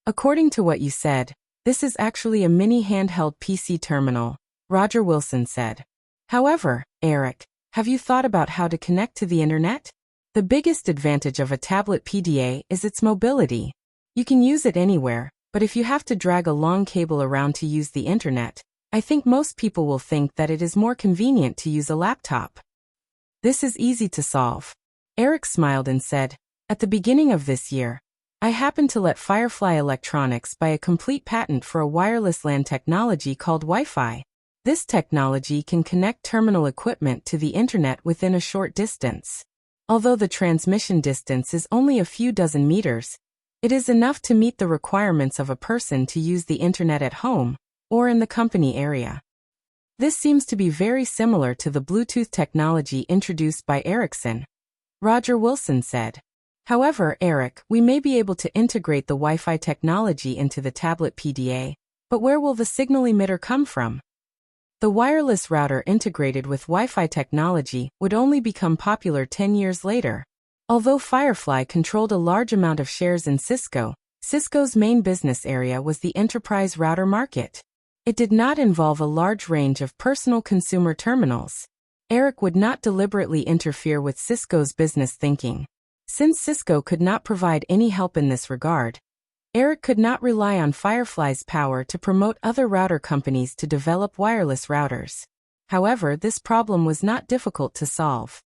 Speaker 1: According to what you said, this is actually a mini handheld PC terminal, Roger Wilson said. However, Eric, have you thought about how to connect to the internet? The biggest advantage of a tablet PDA is its mobility. You can use it anywhere, but if you have to drag a long cable around to use the internet, I think most people will think that it is more convenient to use a laptop. This is easy to solve. Eric smiled and said, at the beginning of this year, I happened to let Firefly Electronics buy a complete patent for a wireless LAN technology called Wi-Fi. This technology can connect terminal equipment to the internet within a short distance. Although the transmission distance is only a few dozen meters, it is enough to meet the requirements of a person to use the internet at home or in the company area. This seems to be very similar to the Bluetooth technology introduced by Ericsson, Roger Wilson said. However, Eric, we may be able to integrate the Wi-Fi technology into the tablet PDA, but where will the signal emitter come from? The wireless router integrated with Wi-Fi technology would only become popular 10 years later. Although Firefly controlled a large amount of shares in Cisco, Cisco's main business area was the enterprise router market. It did not involve a large range of personal consumer terminals. Eric would not deliberately interfere with Cisco's business thinking. Since Cisco could not provide any help in this regard, Eric could not rely on Firefly's power to promote other router companies to develop wireless routers. However, this problem was not difficult to solve.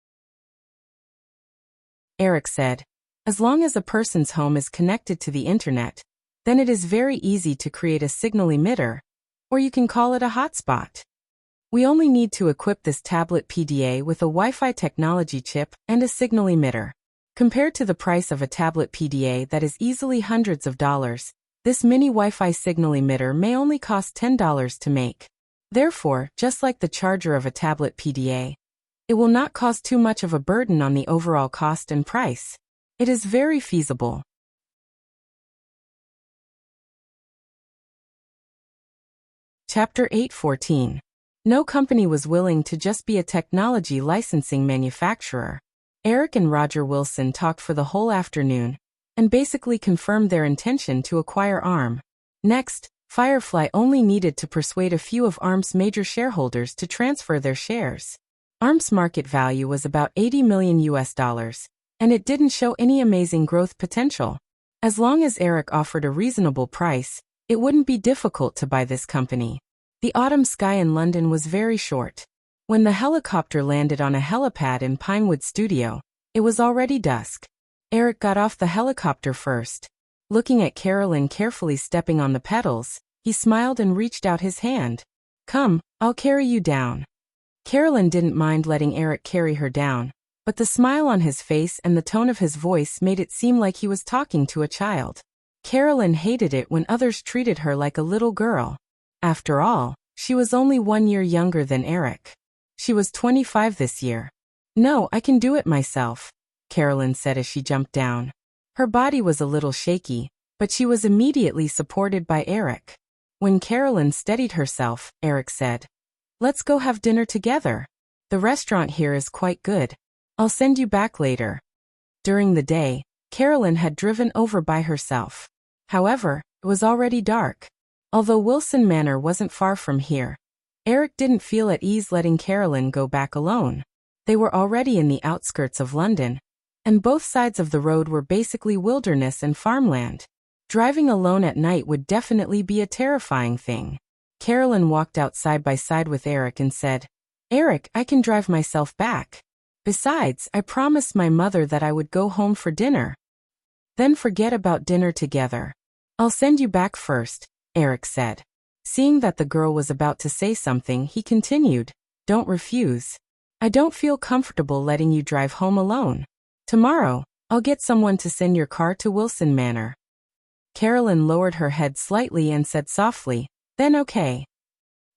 Speaker 1: Eric said, as long as a person's home is connected to the internet, then it is very easy to create a signal emitter, or you can call it a hotspot. We only need to equip this tablet PDA with a Wi-Fi technology chip and a signal emitter. Compared to the price of a tablet PDA that is easily hundreds of dollars, this mini Wi-Fi signal emitter may only cost $10 to make. Therefore, just like the charger of a tablet PDA, it will not cause too much of a burden on the overall cost and price. It is very feasible. Chapter 8:14. No company was willing to just be a technology licensing manufacturer. Eric and Roger Wilson talked for the whole afternoon and basically confirmed their intention to acquire ARM. Next, Firefly only needed to persuade a few of ARM's major shareholders to transfer their shares. ARM's market value was about $80 million, and it didn't show any amazing growth potential. As long as Eric offered a reasonable price, it wouldn't be difficult to buy this company. The autumn sky in London was very short. When the helicopter landed on a helipad in Pinewood Studio, it was already dusk. Eric got off the helicopter first. Looking at Carolyn carefully stepping on the pedals, he smiled and reached out his hand. Come, I'll carry you down. Carolyn didn't mind letting Eric carry her down, but the smile on his face and the tone of his voice made it seem like he was talking to a child. Carolyn hated it when others treated her like a little girl. After all, she was only 1 year younger than Eric. She was 25 this year. No, I can do it myself, Carolyn said as she jumped down. Her body was a little shaky, but she was immediately supported by Eric. When Carolyn steadied herself, Eric said, let's go have dinner together. The restaurant here is quite good. I'll send you back later. During the day, Carolyn had driven over by herself. However, it was already dark. Although Wilson Manor wasn't far from here, Eric didn't feel at ease letting Carolyn go back alone. They were already in the outskirts of London, and both sides of the road were basically wilderness and farmland. Driving alone at night would definitely be a terrifying thing. Carolyn walked out side by side with Eric and said, Eric, I can drive myself back. Besides, I promised my mother that I would go home for dinner. Then forget about dinner together. I'll send you back first, Eric said. Seeing that the girl was about to say something, he continued, don't refuse. I don't feel comfortable letting you drive home alone. Tomorrow, I'll get someone to send your car to Wilson Manor. Carolyn lowered her head slightly and said softly, then okay.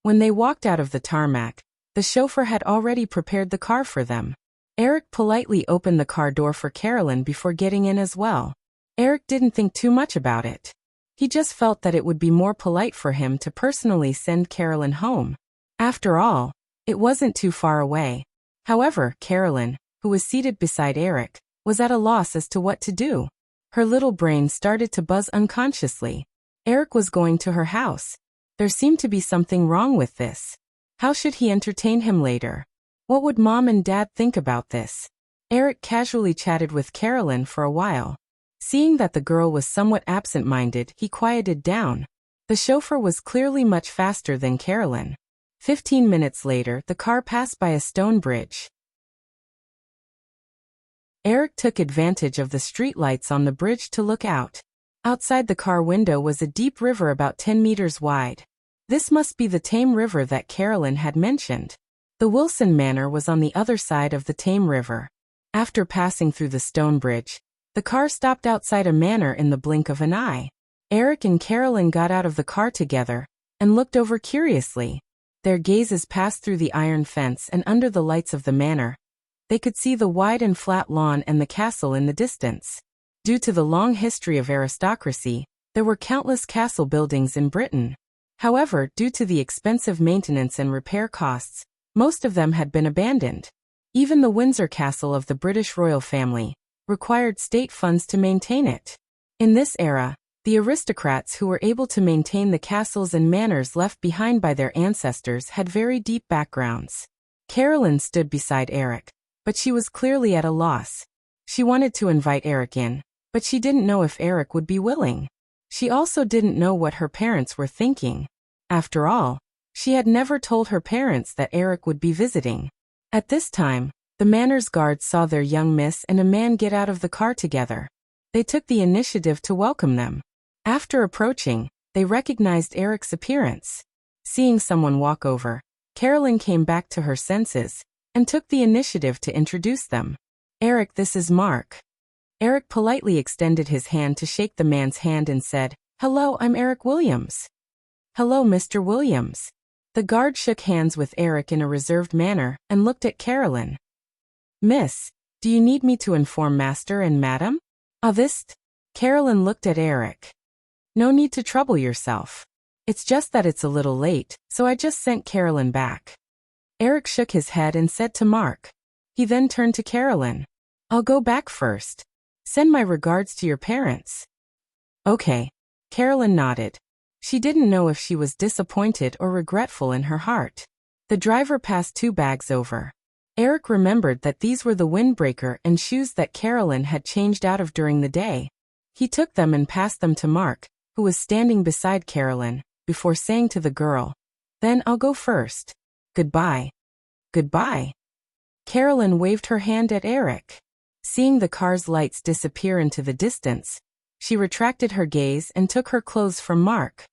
Speaker 1: When they walked out of the tarmac, the chauffeur had already prepared the car for them. Eric politely opened the car door for Carolyn before getting in as well. Eric didn't think too much about it. He just felt that it would be more polite for him to personally send Carolyn home. After all, it wasn't too far away. However, Carolyn, who was seated beside Eric, was at a loss as to what to do. Her little brain started to buzz unconsciously. Eric was going to her house. There seemed to be something wrong with this. How should he entertain him later? What would Mom and Dad think about this? Eric casually chatted with Carolyn for a while. Seeing that the girl was somewhat absent-minded, he quieted down. The chauffeur was clearly much faster than Carolyn. 15 minutes later, the car passed by a stone bridge. Eric took advantage of the streetlights on the bridge to look out. Outside the car window was a deep river about 10 meters wide. This must be the Tame River that Carolyn had mentioned. The Wilson Manor was on the other side of the Tame River. After passing through the stone bridge, the car stopped outside a manor in the blink of an eye. Eric and Carolyn got out of the car together and looked over curiously. Their gazes passed through the iron fence and under the lights of the manor. They could see the wide and flat lawn and the castle in the distance. Due to the long history of aristocracy, there were countless castle buildings in Britain. However, due to the expensive maintenance and repair costs, most of them had been abandoned. Even the Windsor Castle of the British royal family required state funds to maintain it. In this era, the aristocrats who were able to maintain the castles and manors left behind by their ancestors had very deep backgrounds. Carolyn stood beside Eric, but she was clearly at a loss. She wanted to invite Eric in, but she didn't know if Eric would be willing. She also didn't know what her parents were thinking. After all, she had never told her parents that Eric would be visiting. At this time, the manor's guards saw their young miss and a man get out of the car together. They took the initiative to welcome them. After approaching, they recognized Eric's appearance. Seeing someone walk over, Carolyn came back to her senses and took the initiative to introduce them. Eric, this is Mark. Eric politely extended his hand to shake the man's hand and said, "Hello, I'm Eric Williams." "Hello, Mr. Williams." The guard shook hands with Eric in a reserved manner and looked at Carolyn. "Miss, do you need me to inform Master and Madam?" "Avist?" Carolyn looked at Eric. "No need to trouble yourself. It's just that it's a little late, so I just sent Carolyn back." Eric shook his head and said to Mark. He then turned to Carolyn. "I'll go back first. Send my regards to your parents." "Okay." Carolyn nodded. She didn't know if she was disappointed or regretful in her heart. The driver passed 2 bags over. Eric remembered that these were the windbreaker and shoes that Carolyn had changed out of during the day. He took them and passed them to Mark, who was standing beside Carolyn, before saying to the girl, "Then I'll go first. Goodbye." "Goodbye." Carolyn waved her hand at Eric. Seeing the car's lights disappear into the distance, she retracted her gaze and took her clothes from Mark.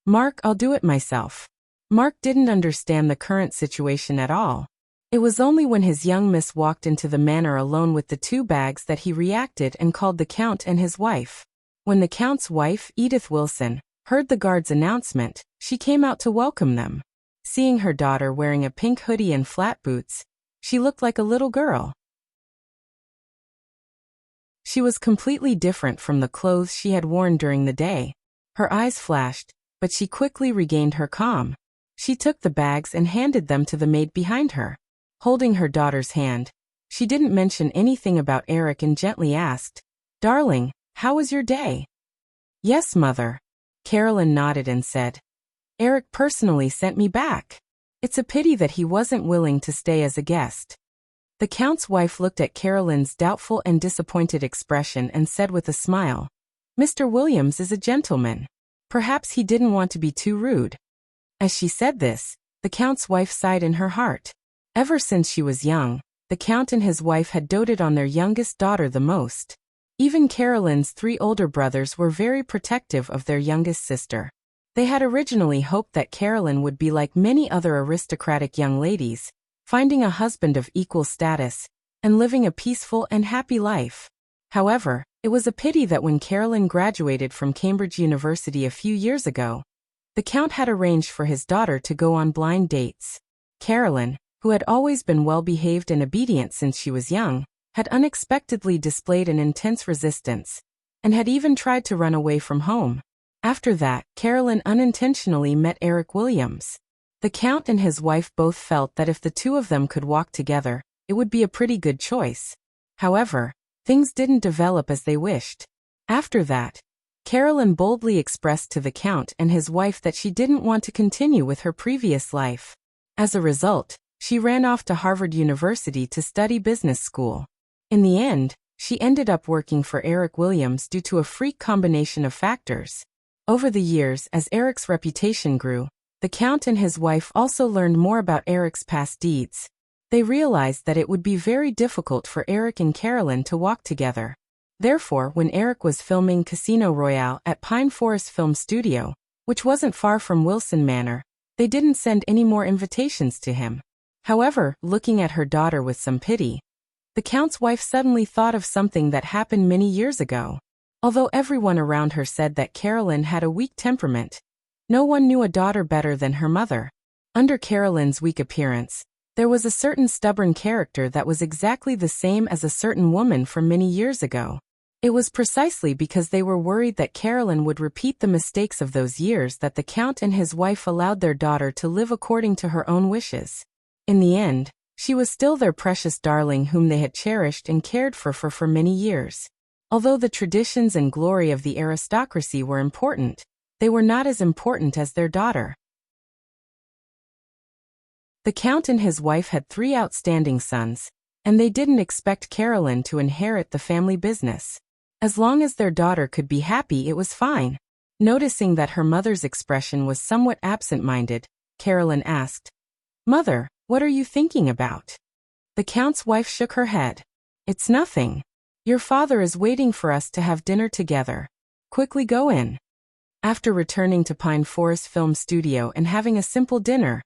Speaker 1: "Mark, I'll do it myself." Mark didn't understand the current situation at all. It was only when his young miss walked into the manor alone with the 2 bags that he reacted and called the Count and his wife. When the Count's wife, Edith Wilson, heard the guard's announcement, she came out to welcome them. Seeing her daughter wearing a pink hoodie and flat boots, she looked like a little girl. She was completely different from the clothes she had worn during the day. Her eyes flashed, but she quickly regained her calm. She took the bags and handed them to the maid behind her. Holding her daughter's hand, she didn't mention anything about Eric and gently asked, "Darling, how was your day?" "Yes, Mother." Carolyn nodded and said, "Eric personally sent me back. It's a pity that he wasn't willing to stay as a guest." The Count's wife looked at Carolyn's doubtful and disappointed expression and said with a smile, "Mr. Williams is a gentleman. Perhaps he didn't want to be too rude." As she said this, the Count's wife sighed in her heart. Ever since she was young, the Count and his wife had doted on their youngest daughter the most. Even Carolyn's 3 older brothers were very protective of their youngest sister. They had originally hoped that Carolyn would be like many other aristocratic young ladies, finding a husband of equal status, and living a peaceful and happy life. However, it was a pity that when Carolyn graduated from Cambridge University a few years ago, The Count had arranged for his daughter to go on blind dates. Carolyn, who had always been well-behaved and obedient since she was young, had unexpectedly displayed an intense resistance, and had even tried to run away from home. After that, Carolyn unintentionally met Eric Williams. The Count and his wife both felt that if the two of them could walk together, it would be a pretty good choice. However, things didn't develop as they wished. After that, Carolyn boldly expressed to the Count and his wife that she didn't want to continue with her previous life. As a result, she ran off to Harvard University to study business school. In the end, she ended up working for Eric Williams due to a freak combination of factors. Over the years, as Eric's reputation grew, the Count and his wife also learned more about Eric's past deeds. They realized that it would be very difficult for Eric and Carolyn to walk together. Therefore, when Eric was filming Casino Royale at Pine Forest Film Studio, which wasn't far from Wilson Manor, they didn't send any more invitations to him. However, looking at her daughter with some pity, the Count's wife suddenly thought of something that happened many years ago. Although everyone around her said that Carolyn had a weak temperament, no one knew a daughter better than her mother. Under Carolyn's weak appearance, there was a certain stubborn character that was exactly the same as a certain woman from many years ago. It was precisely because they were worried that Carolyn would repeat the mistakes of those years that the Count and his wife allowed their daughter to live according to her own wishes. In the end, she was still their precious darling whom they had cherished and cared for many years. Although the traditions and glory of the aristocracy were important, they were not as important as their daughter. The Count and his wife had 3 outstanding sons, and they didn't expect Carolyn to inherit the family business. As long as their daughter could be happy, it was fine. Noticing that her mother's expression was somewhat absent-minded, Carolyn asked, "Mother, what are you thinking about?" The Count's wife shook her head. "It's nothing. Your father is waiting for us to have dinner together. Quickly go in." After returning to Pine Forest Film Studio and having a simple dinner,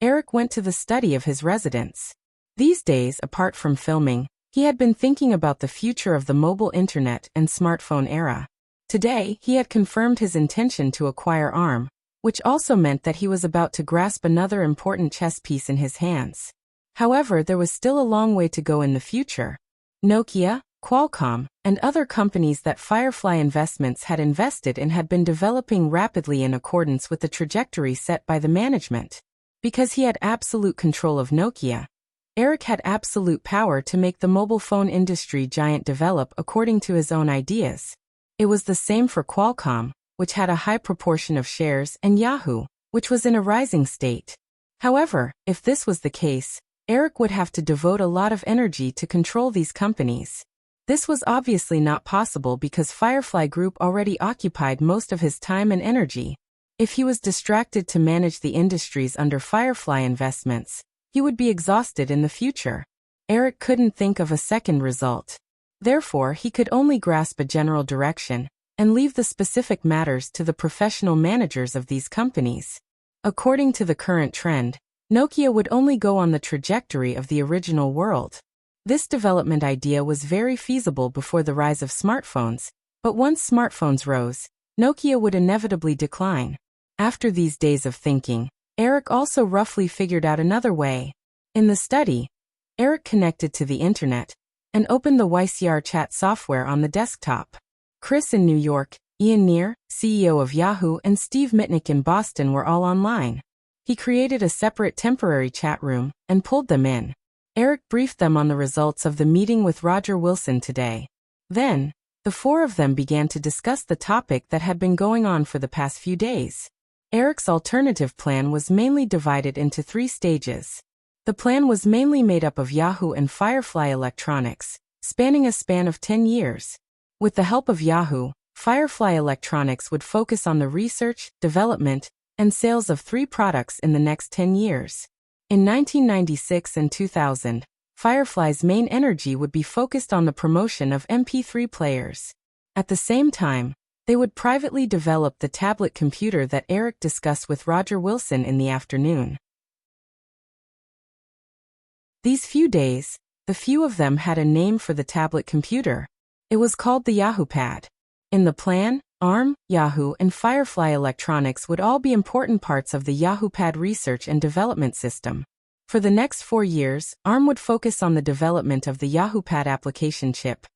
Speaker 1: Eric went to the study of his residence. These days, apart from filming, he had been thinking about the future of the mobile internet and smartphone era. Today, he had confirmed his intention to acquire ARM, which also meant that he was about to grasp another important chess piece in his hands. However, there was still a long way to go in the future. Nokia, Qualcomm, and other companies that Firefly Investments had invested in had been developing rapidly in accordance with the trajectory set by the management. Because he had absolute control of Nokia, Eric had absolute power to make the mobile phone industry giant develop according to his own ideas. It was the same for Qualcomm, which had a high proportion of shares, and Yahoo, which was in a rising state. However, if this was the case, Eric would have to devote a lot of energy to control these companies. This was obviously not possible because Firefly Group already occupied most of his time and energy. If he was distracted to manage the industries under Firefly Investments, he would be exhausted in the future. Eric couldn't think of a second result. Therefore, he could only grasp a general direction and leave the specific matters to the professional managers of these companies. According to the current trend, Nokia would only go on the trajectory of the original world. This development idea was very feasible before the rise of smartphones, but once smartphones rose, Nokia would inevitably decline. After these days of thinking, Eric also roughly figured out another way. In the study, Eric connected to the internet and opened the YCR chat software on the desktop. Chris in New York, Ian Neer, CEO of Yahoo, and Steve Mitnick in Boston were all online. He created a separate temporary chat room and pulled them in. Eric briefed them on the results of the meeting with Roger Wilson today. Then, the 4 of them began to discuss the topic that had been going on for the past few days. Eric's alternative plan was mainly divided into 3 stages. The plan was mainly made up of Yahoo and Firefly Electronics, spanning a span of 10 years. With the help of Yahoo, Firefly Electronics would focus on the research, development, and sales of 3 products in the next 10 years. In 1996 and 2000, Firefly's main energy would be focused on the promotion of MP3 players. At the same time, they would privately develop the tablet computer that Eric discussed with Roger Wilson in the afternoon. These few days, the few of them had a name for the tablet computer. It was called the Yahoo Pad. In the plan, ARM, Yahoo, and Firefly Electronics would all be important parts of the YahooPad research and development system. For the next 4 years, ARM would focus on the development of the YahooPad application chip.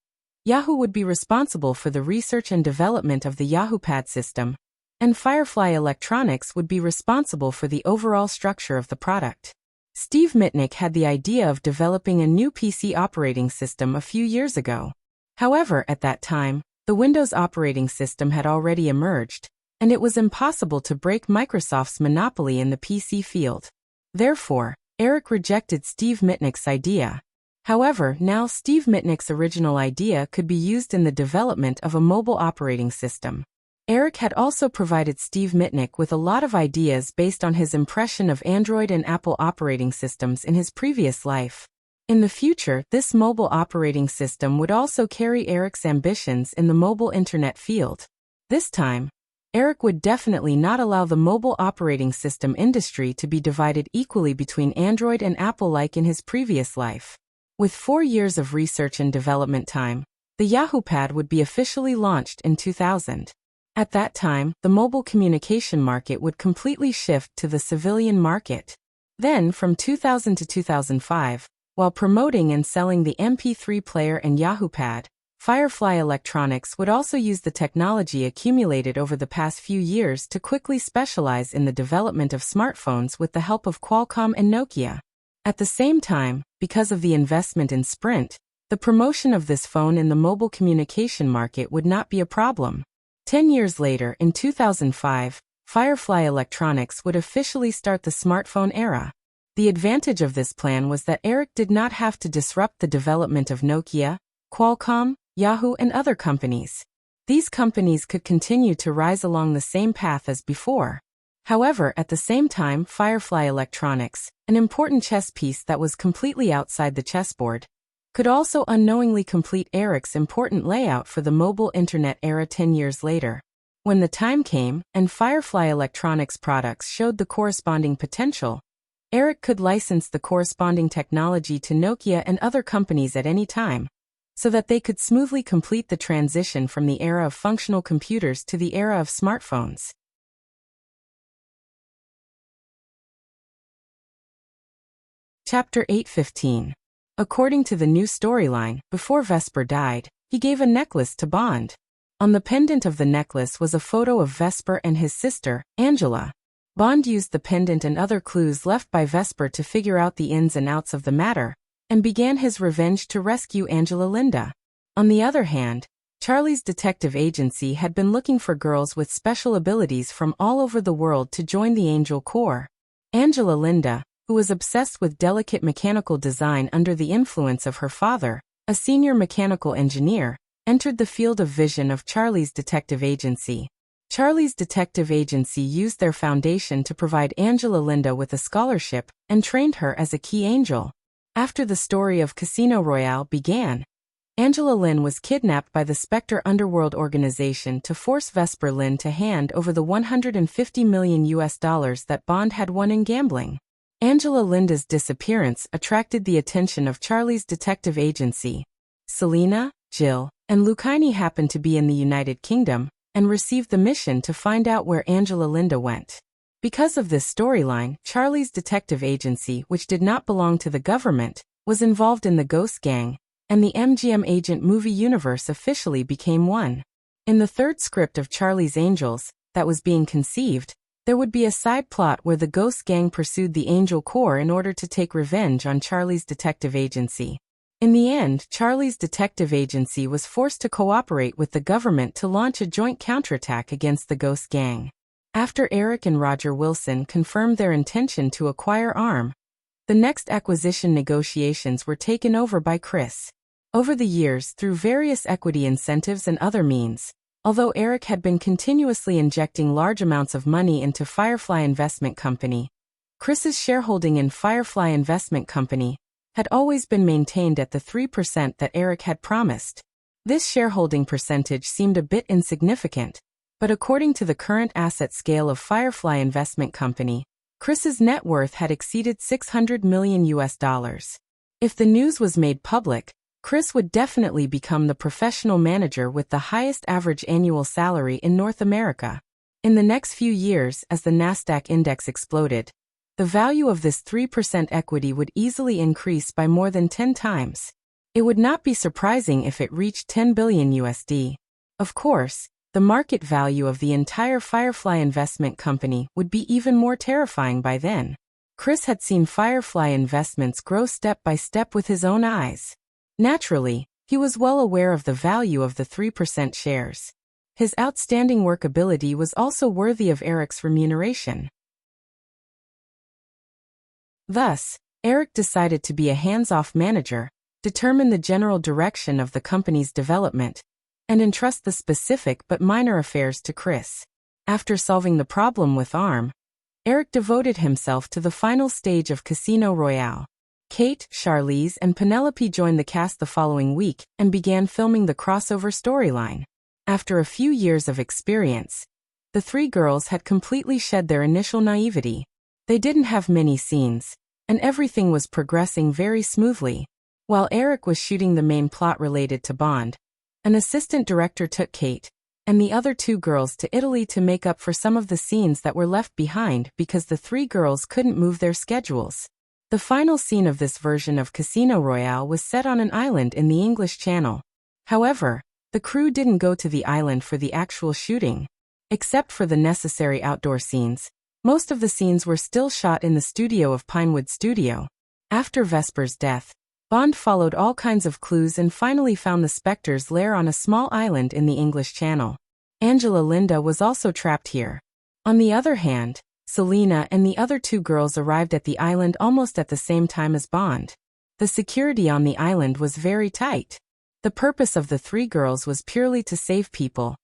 Speaker 1: Yahoo would be responsible for the research and development of the YahooPad system, and Firefly Electronics would be responsible for the overall structure of the product. Steve Mitnick had the idea of developing a new PC operating system a few years ago. However, at that time, the Windows operating system had already emerged, and it was impossible to break Microsoft's monopoly in the PC field. Therefore, Eric rejected Steve Mitnick's idea. However, now Steve Mitnick's original idea could be used in the development of a mobile operating system. Eric had also provided Steve Mitnick with a lot of ideas based on his impression of Android and Apple operating systems in his previous life. In the future, this mobile operating system would also carry Eric's ambitions in the mobile internet field. This time, Eric would definitely not allow the mobile operating system industry to be divided equally between Android and Apple like in his previous life. With 4 years of research and development time, the YahooPad would be officially launched in 2000. At that time, the mobile communication market would completely shift to the civilian market. Then, from 2000 to 2005, while promoting and selling the MP3 player and YahooPad, Firefly Electronics would also use the technology accumulated over the past few years to quickly specialize in the development of smartphones with the help of Qualcomm and Nokia. At the same time, because of the investment in Sprint, the promotion of this phone in the mobile communication market would not be a problem. 10 years later, in 2005, Firefly Electronics would officially start the smartphone era. The advantage of this plan was that Eric did not have to disrupt the development of Nokia, Qualcomm, Yahoo, and other companies. These companies could continue to rise along the same path as before. However, at the same time, Firefly Electronics, an important chess piece that was completely outside the chessboard, could also unknowingly complete Eric's important layout for the mobile internet era 10 years later. When the time came, and Firefly Electronics products showed the corresponding potential, Eric could license the corresponding technology to Nokia and other companies at any time, so that they could smoothly complete the transition from the era of functional computers to the era of smartphones. Chapter 8:15. According to the new storyline, before Vesper died, he gave a necklace to Bond. On the pendant of the necklace was a photo of Vesper and his sister, Angela. Bond used the pendant and other clues left by Vesper to figure out the ins and outs of the matter, and began his revenge to rescue Angela Linda. On the other hand, Charlie's detective agency had been looking for girls with special abilities from all over the world to join the Angel Corps. Angela Linda, who was obsessed with delicate mechanical design under the influence of her father, a senior mechanical engineer, entered the field of vision of Charlie's detective agency. Charlie's detective agency used their foundation to provide Angela Linda with a scholarship and trained her as a key angel. After the story of Casino Royale began, Angela Lynn was kidnapped by the Spectre underworld organization to force Vesper Lynn to hand over the $150 million that Bond had won in gambling. Angela Linda's disappearance attracted the attention of Charlie's detective agency. Selena, Jill, and Lucchini happened to be in the United Kingdom and received the mission to find out where Angela Linda went. Because of this storyline, Charlie's detective agency, which did not belong to the government, was involved in the Ghost Gang, and the MGM Agent movie universe officially became one. In the third script of Charlie's Angels, that was being conceived, there would be a side plot where the Ghost Gang pursued the Angel Corps in order to take revenge on Charlie's detective agency. In the end, Charlie's detective agency was forced to cooperate with the government to launch a joint counterattack against the Ghost Gang. After Eric and Roger Wilson confirmed their intention to acquire ARM, the next acquisition negotiations were taken over by Chris. Over the years, through various equity incentives and other means, although Eric had been continuously injecting large amounts of money into Firefly Investment Company, Chris's shareholding in Firefly Investment Company had always been maintained at the 3% that Eric had promised. This shareholding percentage seemed a bit insignificant, but according to the current asset scale of Firefly Investment Company, Chris's net worth had exceeded $600 million. If the news was made public, Chris would definitely become the professional manager with the highest average annual salary in North America. In the next few years, as the Nasdaq index exploded, the value of this 3% equity would easily increase by more than 10 times. It would not be surprising if it reached 10 billion USD. Of course, the market value of the entire Firefly investment company would be even more terrifying by then. Chris had seen Firefly Investments grow step by step with his own eyes. Naturally, he was well aware of the value of the 3% shares. His outstanding workability was also worthy of Eric's remuneration. Thus, Eric decided to be a hands-off manager, determine the general direction of the company's development, and entrust the specific but minor affairs to Chris. After solving the problem with ARM, Eric devoted himself to the final stage of Casino Royale. Kate, Charlize, and Penelope joined the cast the following week and began filming the crossover storyline. After a few years of experience, the three girls had completely shed their initial naivety. They didn't have many scenes, and everything was progressing very smoothly. While Eric was shooting the main plot related to Bond, an assistant director took Kate and the other two girls to Italy to make up for some of the scenes that were left behind because the three girls couldn't move their schedules. The final scene of this version of Casino Royale was set on an island in the English Channel. However, the crew didn't go to the island for the actual shooting. Except for the necessary outdoor scenes, most of the scenes were still shot in the studio of Pinewood Studio. After Vesper's death, Bond followed all kinds of clues and finally found the Spectre's lair on a small island in the English Channel. Angela Linda was also trapped here. On the other hand, Selena and the other two girls arrived at the island almost at the same time as Bond. The security on the island was very tight. The purpose of the three girls was purely to save people,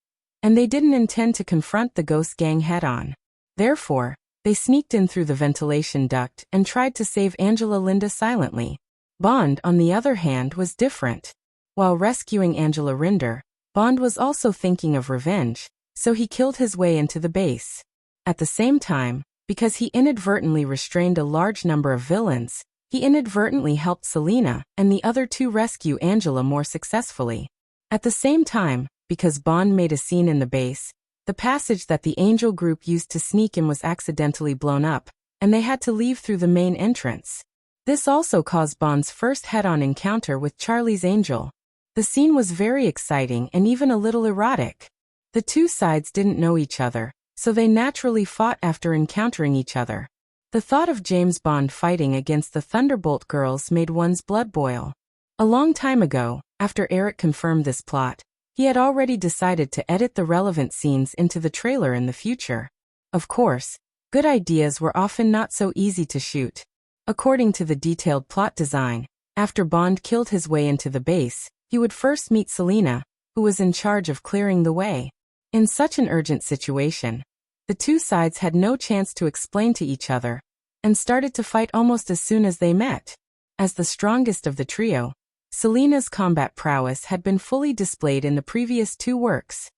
Speaker 1: and they didn't intend to confront the ghost gang head-on. Therefore, they sneaked in through the ventilation duct and tried to save Angela Linda silently. Bond, on the other hand, was different. While rescuing Angela Rinder, Bond was also thinking of revenge, so he killed his way into the base. At the same time, because he inadvertently restrained a large number of villains, he inadvertently helped Selena and the other two rescue Angela more successfully. At the same time, because Bond made a scene in the base, the passage that the Angel group used to sneak in was accidentally blown up, and they had to leave through the main entrance. This also caused Bond's first head-on encounter with Charlie's Angel. The scene was very exciting and even a little erotic. The two sides didn't know each other, so they naturally fought after encountering each other. The thought of James Bond fighting against the Thunderbolt girls made one's blood boil. A long time ago, after Eric confirmed this plot, he had already decided to edit the relevant scenes into the trailer in the future. Of course, good ideas were often not so easy to shoot. According to the detailed plot design, after Bond killed his way into the base, he would first meet Selena, who was in charge of clearing the way. In such an urgent situation, the two sides had no chance to explain to each other, and started to fight almost as soon as they met. As the strongest of the trio, Selena's combat prowess had been fully displayed in the previous two works.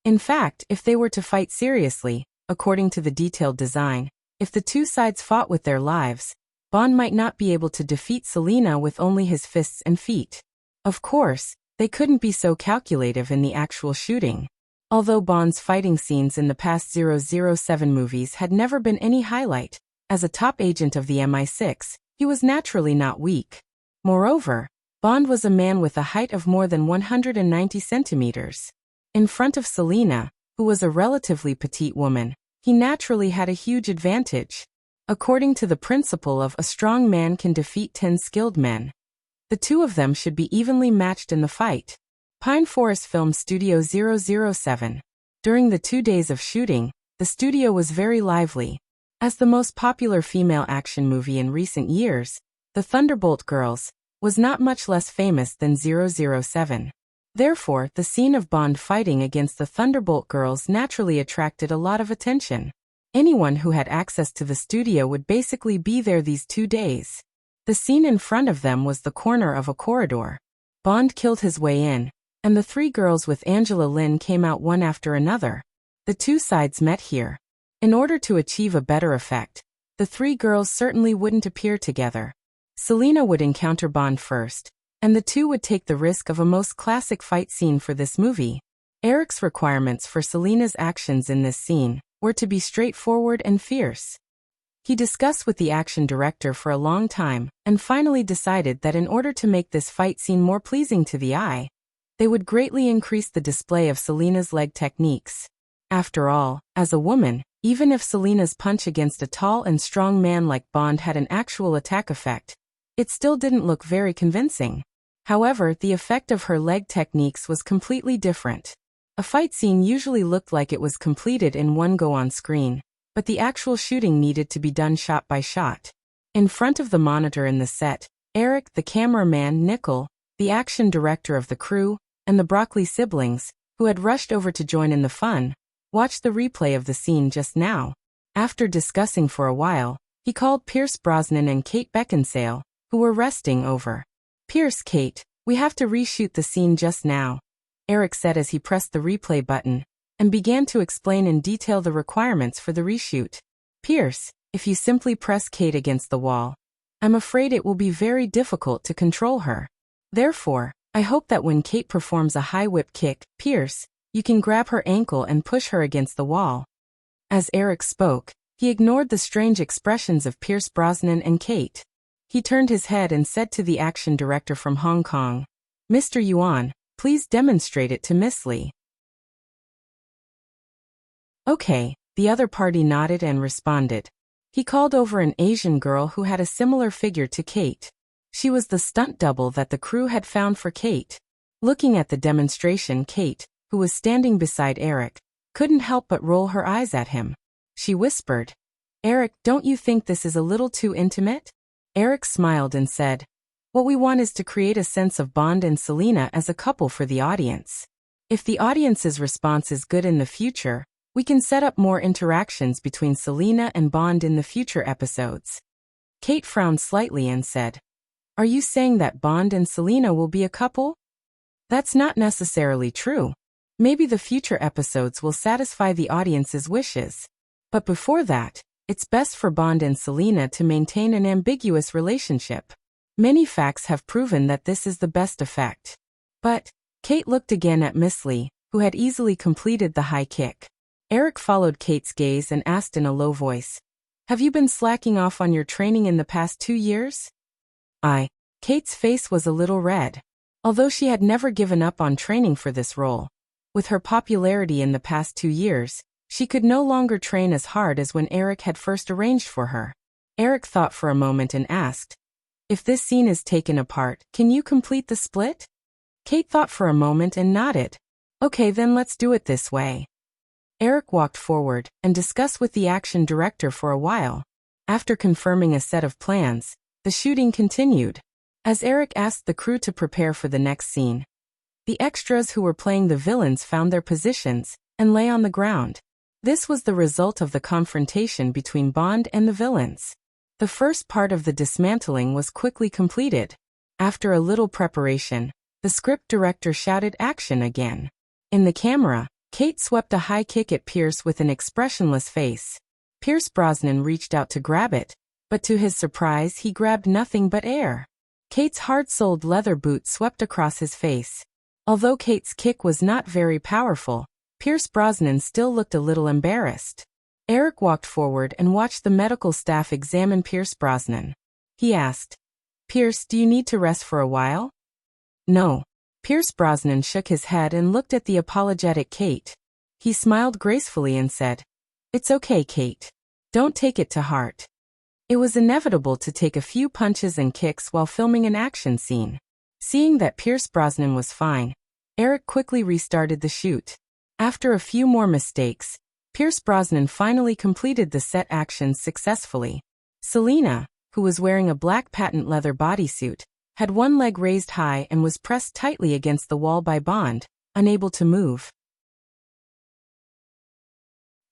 Speaker 1: In fact, if they were to fight seriously, according to the detailed design, if the two sides fought with their lives, Bond might not be able to defeat Selena with only his fists and feet. Of course, they couldn't be so calculative in the actual shooting. Although Bond's fighting scenes in the past 007 movies had never been any highlight, as a top agent of the MI6, he was naturally not weak. Moreover, Bond was a man with a height of more than 190 centimeters. In front of Selena, who was a relatively petite woman, he naturally had a huge advantage. According to the principle of a strong man can defeat 10 skilled men, the two of them should be evenly matched in the fight. Pine Forest Film Studio 007. During the 2 days of shooting, the studio was very lively. As the most popular female action movie in recent years, The Thunderbolt Girls was not much less famous than 007. Therefore, the scene of Bond fighting against the Thunderbolt Girls naturally attracted a lot of attention. Anyone who had access to the studio would basically be there these 2 days. The scene in front of them was the corner of a corridor. Bond killed his way in, and the three girls with Angela Lynn came out one after another. The two sides met here. In order to achieve a better effect, the three girls certainly wouldn't appear together. Selena would encounter Bond first, and the two would take the risk of a most classic fight scene for this movie. Eric's requirements for Selena's actions in this scene were to be straightforward and fierce. He discussed with the action director for a long time and finally decided that in order to make this fight scene more pleasing to the eye, they would greatly increase the display of Selena's leg techniques. After all, as a woman, even if Selena's punch against a tall and strong man like Bond had an actual attack effect, it still didn't look very convincing. However, the effect of her leg techniques was completely different. A fight scene usually looked like it was completed in one go on screen, but the actual shooting needed to be done shot by shot. In front of the monitor in the set, Eric, the cameraman, Nickel, the action director of the crew, and the Broccoli siblings, who had rushed over to join in the fun, watched the replay of the scene just now. After discussing for a while, he called Pierce Brosnan and Kate Beckinsale, who were resting over. "Pierce, Kate, we have to reshoot the scene just now," Eric said as he pressed the replay button and began to explain in detail the requirements for the reshoot. "Pierce, if you simply press Kate against the wall, I'm afraid it will be very difficult to control her. Therefore, I hope that when Kate performs a high whip kick, Pierce, you can grab her ankle and push her against the wall." As Eric spoke, he ignored the strange expressions of Pierce Brosnan and Kate. He turned his head and said to the action director from Hong Kong, "Mr. Yuan, please demonstrate it to Miss Lee." "Okay," the other party nodded and responded. He called over an Asian girl who had a similar figure to Kate. She was the stunt double that the crew had found for Kate. Looking at the demonstration, Kate, who was standing beside Eric, couldn't help but roll her eyes at him. She whispered, "Eric, don't you think this is a little too intimate?" Eric smiled and said, "What we want is to create a sense of Bond and Selena as a couple for the audience. If the audience's response is good in the future, we can set up more interactions between Selena and Bond in the future episodes." Kate frowned slightly and said, "Are you saying that Bond and Selena will be a couple?" "That's not necessarily true. Maybe the future episodes will satisfy the audience's wishes. But before that, it's best for Bond and Selena to maintain an ambiguous relationship. Many facts have proven that this is the best effect." But Kate looked again at Miss Lee, who had easily completed the high kick. Eric followed Kate's gaze and asked in a low voice, "Have you been slacking off on your training in the past 2 years?" Kate's face was a little red. Although she had never given up on training for this role, with her popularity in the past 2 years, she could no longer train as hard as when Eric had first arranged for her. Eric thought for a moment and asked, "If this scene is taken apart, can you complete the split?" Kate thought for a moment and nodded. "Okay, then let's do it this way." Eric walked forward and discussed with the action director for a while. After confirming a set of plans, the shooting continued. As Eric asked the crew to prepare for the next scene, the extras who were playing the villains found their positions and lay on the ground. This was the result of the confrontation between Bond and the villains. The first part of the dismantling was quickly completed. After a little preparation, the script director shouted action again. In the camera, Kate swept a high kick at Pierce with an expressionless face. Pierce Brosnan reached out to grab it, but to his surprise he grabbed nothing but air. Kate's hard-soled leather boot swept across his face. Although Kate's kick was not very powerful, Pierce Brosnan still looked a little embarrassed. Eric walked forward and watched the medical staff examine Pierce Brosnan. He asked, "Pierce, do you need to rest for a while?" "No." Pierce Brosnan shook his head and looked at the apologetic Kate. He smiled gracefully and said, "It's okay, Kate. Don't take it to heart." It was inevitable to take a few punches and kicks while filming an action scene. Seeing that Pierce Brosnan was fine, Eric quickly restarted the shoot. After a few more mistakes, Pierce Brosnan finally completed the set actions successfully. Selena, who was wearing a black patent leather bodysuit, had one leg raised high and was pressed tightly against the wall by Bond, unable to move.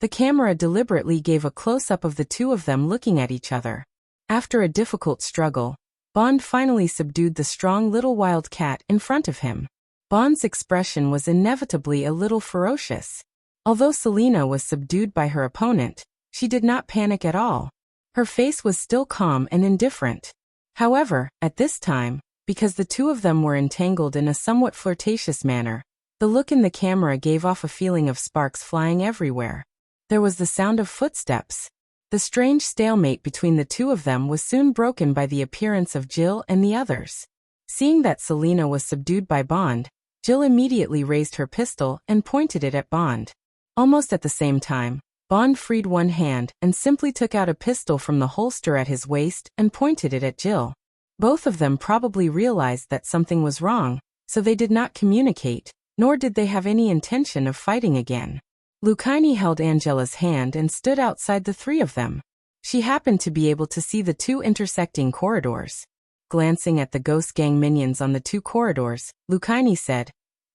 Speaker 1: The camera deliberately gave a close-up of the two of them looking at each other. After a difficult struggle, Bond finally subdued the strong little wildcat in front of him. Bond's expression was inevitably a little ferocious. Although Selena was subdued by her opponent, she did not panic at all. Her face was still calm and indifferent. However, at this time, because the two of them were entangled in a somewhat flirtatious manner, the look in the camera gave off a feeling of sparks flying everywhere. There was the sound of footsteps. The strange stalemate between the two of them was soon broken by the appearance of Jill and the others. Seeing that Selena was subdued by Bond, Jill immediately raised her pistol and pointed it at Bond. Almost at the same time, Bond freed one hand and simply took out a pistol from the holster at his waist and pointed it at Jill. Both of them probably realized that something was wrong, so they did not communicate, nor did they have any intention of fighting again. Lucchini held Angela's hand and stood outside the three of them. She happened to be able to see the two intersecting corridors. Glancing at the Ghost Gang minions on the two corridors, Lucchini said,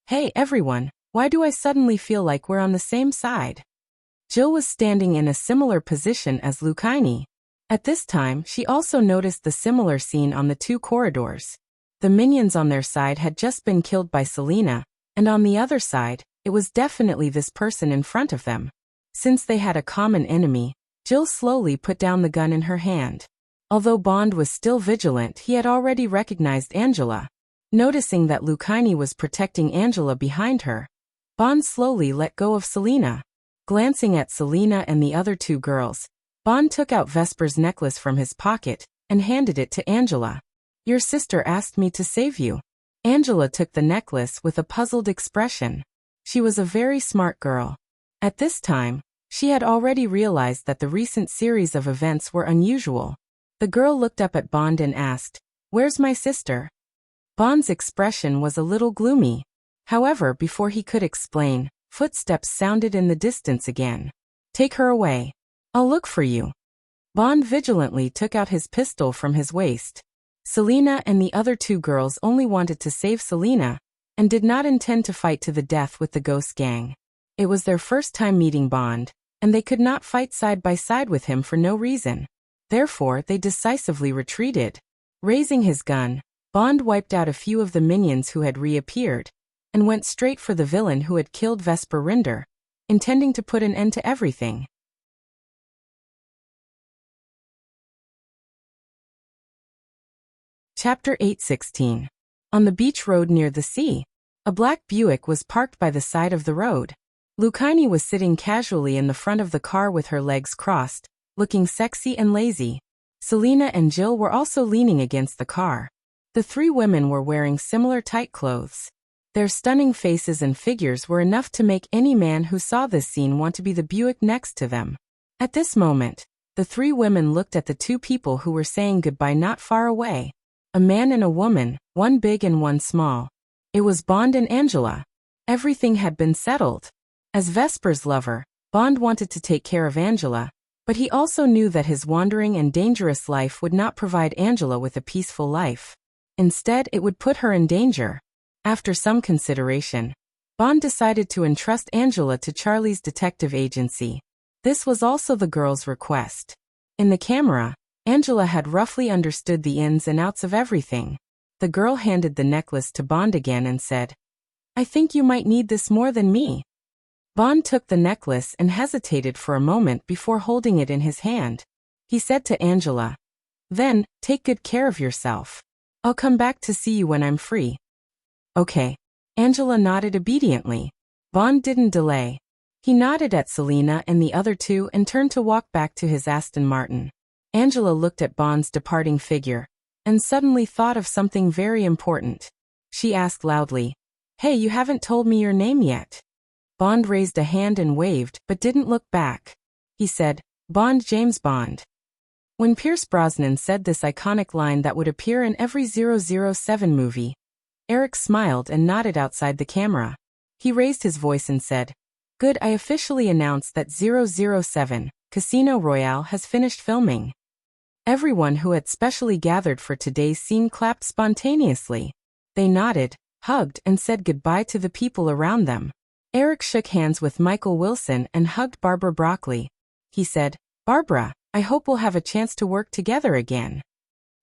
Speaker 1: "Hey everyone, why do I suddenly feel like we're on the same side?" Jill was standing in a similar position as Lucchini. At this time, she also noticed the similar scene on the two corridors. The minions on their side had just been killed by Selena, and on the other side, it was definitely this person in front of them. Since they had a common enemy, Jill slowly put down the gun in her hand. Although Bond was still vigilant, he had already recognized Angela. Noticing that Lucchini was protecting Angela behind her, Bond slowly let go of Selena. Glancing at Selena and the other two girls, Bond took out Vesper's necklace from his pocket and handed it to Angela. "Your sister asked me to save you." Angela took the necklace with a puzzled expression. She was a very smart girl. At this time, she had already realized that the recent series of events were unusual. The girl looked up at Bond and asked, "Where's my sister?" Bond's expression was a little gloomy. However, before he could explain, footsteps sounded in the distance again. "Take her away. I'll look for you." Bond vigilantly took out his pistol from his waist. Selena and the other two girls only wanted to save Selena, and did not intend to fight to the death with the Ghost Gang. It was their first time meeting Bond, and they could not fight side by side with him for no reason. Therefore, they decisively retreated. Raising his gun, Bond wiped out a few of the minions who had reappeared, and went straight for the villain who had killed Vesper Rinder, intending to put an end to everything. Chapter 8:16. On the beach road near the sea, a black Buick was parked by the side of the road. Lucchini was sitting casually in the front of the car with her legs crossed, looking sexy and lazy. Selena and Jill were also leaning against the car. The three women were wearing similar tight clothes. Their stunning faces and figures were enough to make any man who saw this scene want to be the Buick next to them. At this moment, the three women looked at the two people who were saying goodbye not far away. A man and a woman, one big and one small. It was Bond and Angela. Everything had been settled. As Vesper's lover, Bond wanted to take care of Angela, but he also knew that his wandering and dangerous life would not provide Angela with a peaceful life. Instead, it would put her in danger. After some consideration, Bond decided to entrust Angela to Charlie's detective agency. This was also the girl's request. In the camera, Angela had roughly understood the ins and outs of everything. The girl handed the necklace to Bond again and said, "I think you might need this more than me." Bond took the necklace and hesitated for a moment before holding it in his hand. He said to Angela, "Then, take good care of yourself. I'll come back to see you when I'm free." "Okay." Angela nodded obediently. Bond didn't delay. He nodded at Selena and the other two and turned to walk back to his Aston Martin. Angela looked at Bond's departing figure, and suddenly thought of something very important. She asked loudly, "Hey, you haven't told me your name yet." Bond raised a hand and waved, but didn't look back. He said, "Bond, James Bond." When Pierce Brosnan said this iconic line that would appear in every 007 movie, Eric smiled and nodded outside the camera. He raised his voice and said, "Good, I officially announce that 007, Casino Royale has finished filming." Everyone who had specially gathered for today's scene clapped spontaneously. They nodded, hugged, and said goodbye to the people around them. Eric shook hands with Michael Wilson and hugged Barbara Broccoli. He said, "Barbara, I hope we'll have a chance to work together again."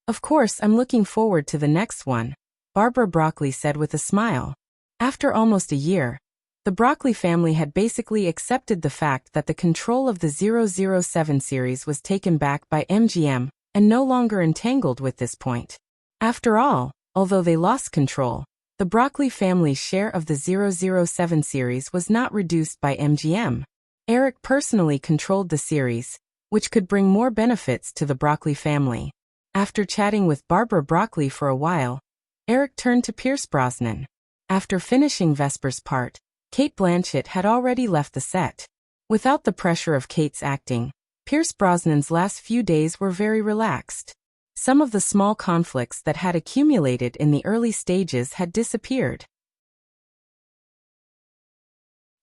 Speaker 1: "Of course, I'm looking forward to the next one," Barbara Broccoli said with a smile. After almost a year, the Broccoli family had basically accepted the fact that the control of the 007 series was taken back by MGM, and no longer entangled with this point. After all, although they lost control, the Broccoli family's share of the 007 series was not reduced by MGM. Eric personally controlled the series, which could bring more benefits to the Broccoli family. After chatting with Barbara Broccoli for a while, Eric turned to Pierce Brosnan. After finishing Vesper's part, Cate Blanchett had already left the set. Without the pressure of Kate's acting, Pierce Brosnan's last few days were very relaxed. Some of the small conflicts that had accumulated in the early stages had disappeared.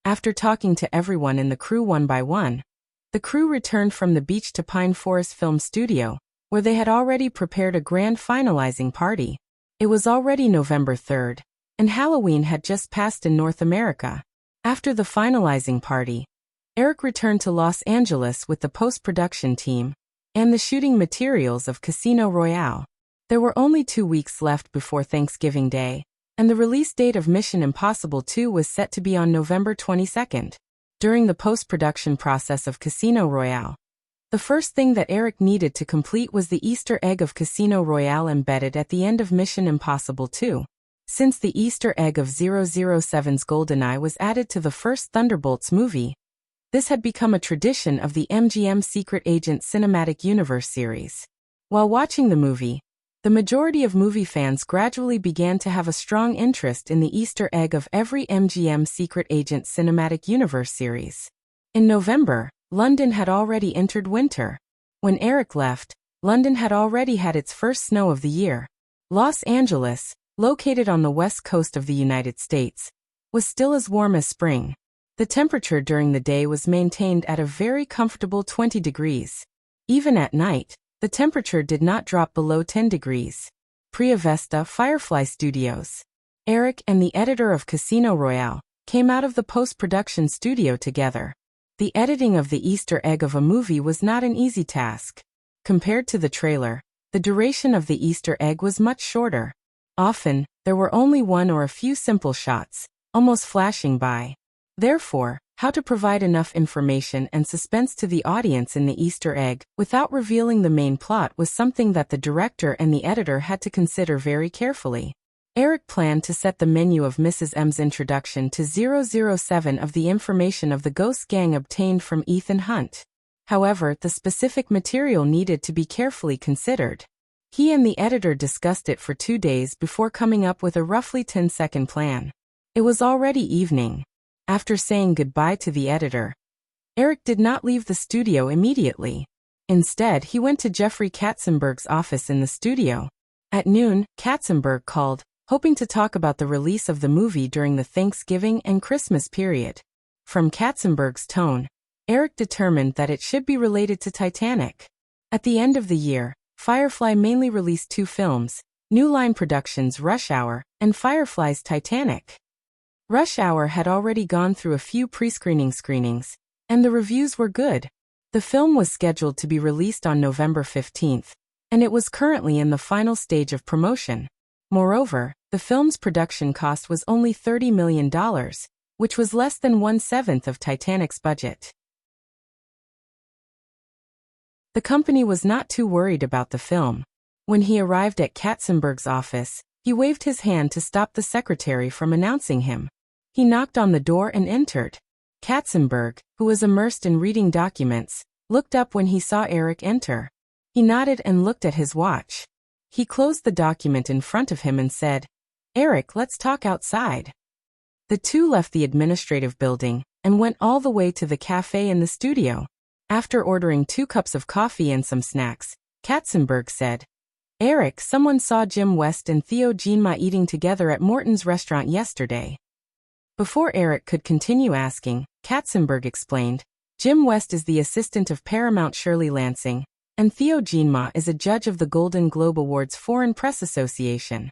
Speaker 1: After talking to everyone in the crew one by one, the crew returned from the beach to Pine Forest Film Studio, where they had already prepared a grand finalizing party. It was already November 3rd, and Halloween had just passed in North America. After the finalizing party, Eric returned to Los Angeles with the post-production team and the shooting materials of Casino Royale. There were only 2 weeks left before Thanksgiving Day, and the release date of Mission Impossible 2 was set to be on November 22nd. During the post-production process of Casino Royale, the first thing that Eric needed to complete was the Easter egg of Casino Royale embedded at the end of Mission Impossible 2. Since the Easter egg of 007's GoldenEye was added to the first Thunderbolts movie, this had become a tradition of the MGM Secret Agent Cinematic Universe series. While watching the movie, the majority of movie fans gradually began to have a strong interest in the Easter egg of every MGM Secret Agent Cinematic Universe series. In November, London had already entered winter. When Eric left, London had already had its first snow of the year. Los Angeles, located on the west coast of the United States, was still as warm as spring. The temperature during the day was maintained at a very comfortable 20 degrees. Even at night, the temperature did not drop below 10 degrees. Priya Vesta Firefly Studios. Eric and the editor of Casino Royale came out of the post-production studio together. The editing of the Easter egg of a movie was not an easy task. Compared to the trailer, the duration of the Easter egg was much shorter. Often, there were only one or a few simple shots, almost flashing by. Therefore, how to provide enough information and suspense to the audience in the Easter egg without revealing the main plot was something that the director and the editor had to consider very carefully. Eric planned to set the menu of Mrs. M's introduction to 007 of the information of the Ghost Gang obtained from Ethan Hunt. However, the specific material needed to be carefully considered. He and the editor discussed it for 2 days before coming up with a roughly 10-second plan. It was already evening. After saying goodbye to the editor, Eric did not leave the studio immediately. Instead, he went to Jeffrey Katzenberg's office in the studio. At noon, Katzenberg called, hoping to talk about the release of the movie during the Thanksgiving and Christmas period. From Katzenberg's tone, Eric determined that it should be related to Titanic. At the end of the year, Firefly mainly released 2 films, New Line Productions' Rush Hour and Firefly's Titanic. Rush Hour had already gone through a few pre-screening screenings, and the reviews were good. The film was scheduled to be released on November 15th, and it was currently in the final stage of promotion. Moreover, the film's production cost was only $30 million, which was less than 1/7 of Titanic's budget. The company was not too worried about the film. When he arrived at Katzenberg's office, he waved his hand to stop the secretary from announcing him. He knocked on the door and entered. Katzenberg, who was immersed in reading documents, looked up when he saw Eric enter. He nodded and looked at his watch. He closed the document in front of him and said, "Eric, let's talk outside." The two left the administrative building and went all the way to the cafe in the studio. After ordering 2 cups of coffee and some snacks, Katzenberg said, "Eric, someone saw Jim West and Theo Jeanma eating together at Morton's restaurant yesterday." Before Eric could continue asking, Katzenberg explained, Jim West is the assistant of Paramount Shirley Lansing, and Theo Jeanma is a judge of the Golden Globe Awards Foreign Press Association.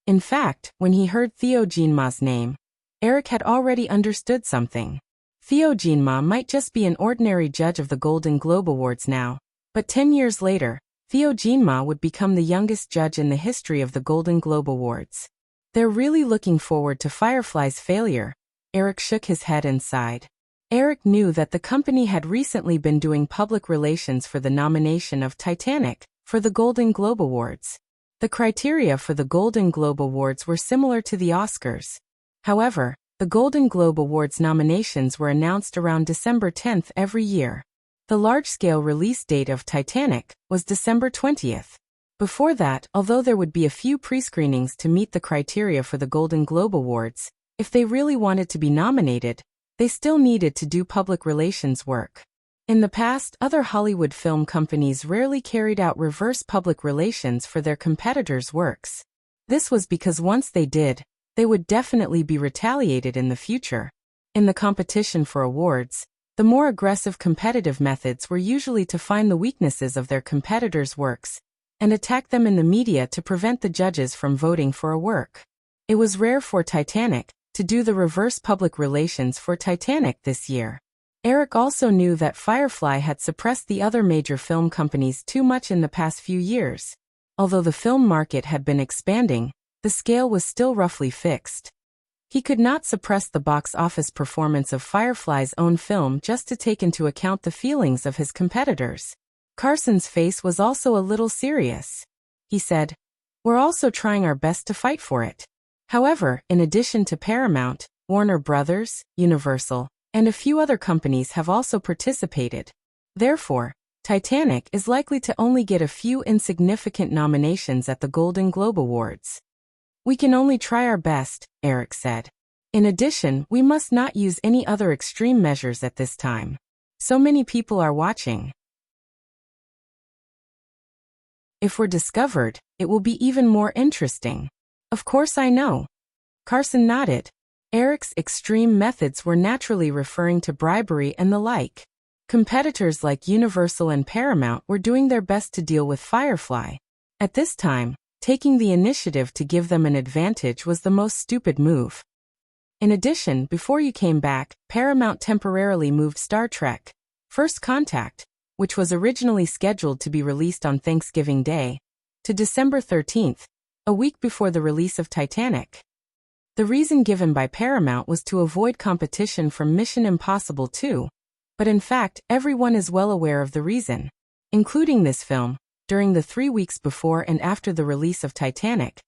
Speaker 1: In fact, when he heard Theo Jeanma's name, Eric had already understood something. Theo Jeanma might just be an ordinary judge of the Golden Globe Awards now, but 10 years later, Theo Jeanma would become the youngest judge in the history of the Golden Globe Awards. They're really looking forward to Firefly's failure. Eric shook his head and sighed. Eric knew that the company had recently been doing public relations for the nomination of Titanic, For the Golden Globe Awards. The criteria for the Golden Globe Awards were similar to the Oscars. However, the Golden Globe Awards nominations were announced around December 10th every year. The large-scale release date of Titanic was December 20th. Before that, although there would be a few pre-screenings to meet the criteria for the Golden Globe Awards, if they really wanted to be nominated, they still needed to do public relations work. In the past, other Hollywood film companies rarely carried out reverse public relations for their competitors' works. This was because once they did, they would definitely be retaliated in the future. In the competition for awards, the more aggressive competitive methods were usually to find the weaknesses of their competitors' works and attack them in the media to prevent the judges from voting for a work. It was rare for Titanic to do the reverse public relations for Titanic this year. Eric also knew that Firefly had suppressed the other major film companies too much in the past few years. Although the film market had been expanding, the scale was still roughly fixed. He could not suppress the box office performance of Firefly's own film just to take into account the feelings of his competitors. Carson's face was also a little serious. He said, "We're also trying our best to fight for it." However, in addition to Paramount, Warner Brothers, Universal, and a few other companies have also participated. Therefore, Titanic is likely to only get a few insignificant nominations at the Golden Globe Awards. "We can only try our best," Eric said. "In addition, we must not use any other extreme measures at this time. So many people are watching. If we're discovered, it will be even more interesting." "Of course I know." Carson nodded. Eric's extreme methods were naturally referring to bribery and the like. Competitors like Universal and Paramount were doing their best to deal with Firefly. At this time, taking the initiative to give them an advantage was the most stupid move. In addition, before you came back, Paramount temporarily moved Star Trek: First Contact, which was originally scheduled to be released on Thanksgiving Day, to December 13th, a week before the release of Titanic. The reason given by Paramount was to avoid competition from Mission Impossible 2, but in fact, everyone is well aware of the reason. Including this film, during the 3 weeks before and after the release of Titanic,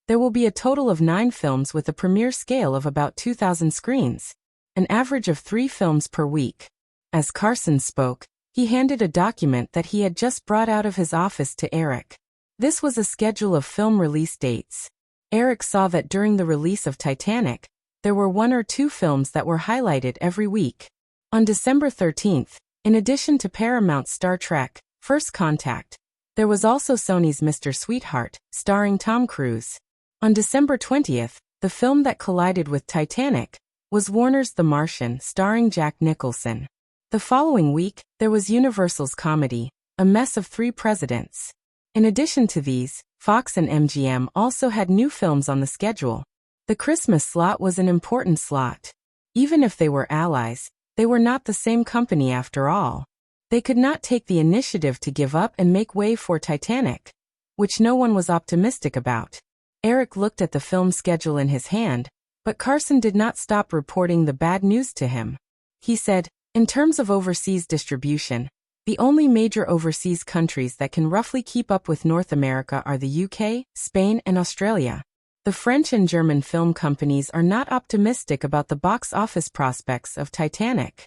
Speaker 1: there will be a total of 9 films with a premiere scale of about 2,000 screens, an average of 3 films per week. As Carson spoke, he handed a document that he had just brought out of his office to Eric. This was a schedule of film release dates. Eric saw that during the release of Titanic, there were 1 or 2 films that were highlighted every week. On December 13th, in addition to Paramount's Star Trek: First Contact, there was also Sony's Mr. Sweetheart, starring Tom Cruise. On December 20th, the film that collided with Titanic was Warner's The Martian, starring Jack Nicholson. The following week, there was Universal's comedy, A Mess of Three Presidents. In addition to these, Fox and MGM also had new films on the schedule. The Christmas slot was an important slot. Even if they were allies, they were not the same company after all. They could not take the initiative to give up and make way for Titanic, which no one was optimistic about. Eric looked at the film schedule in his hand, but Carson did not stop reporting the bad news to him. He said, "In terms of overseas distribution, the only major overseas countries that can roughly keep up with North America are the UK, Spain, and Australia. The French and German film companies are not optimistic about the box office prospects of Titanic.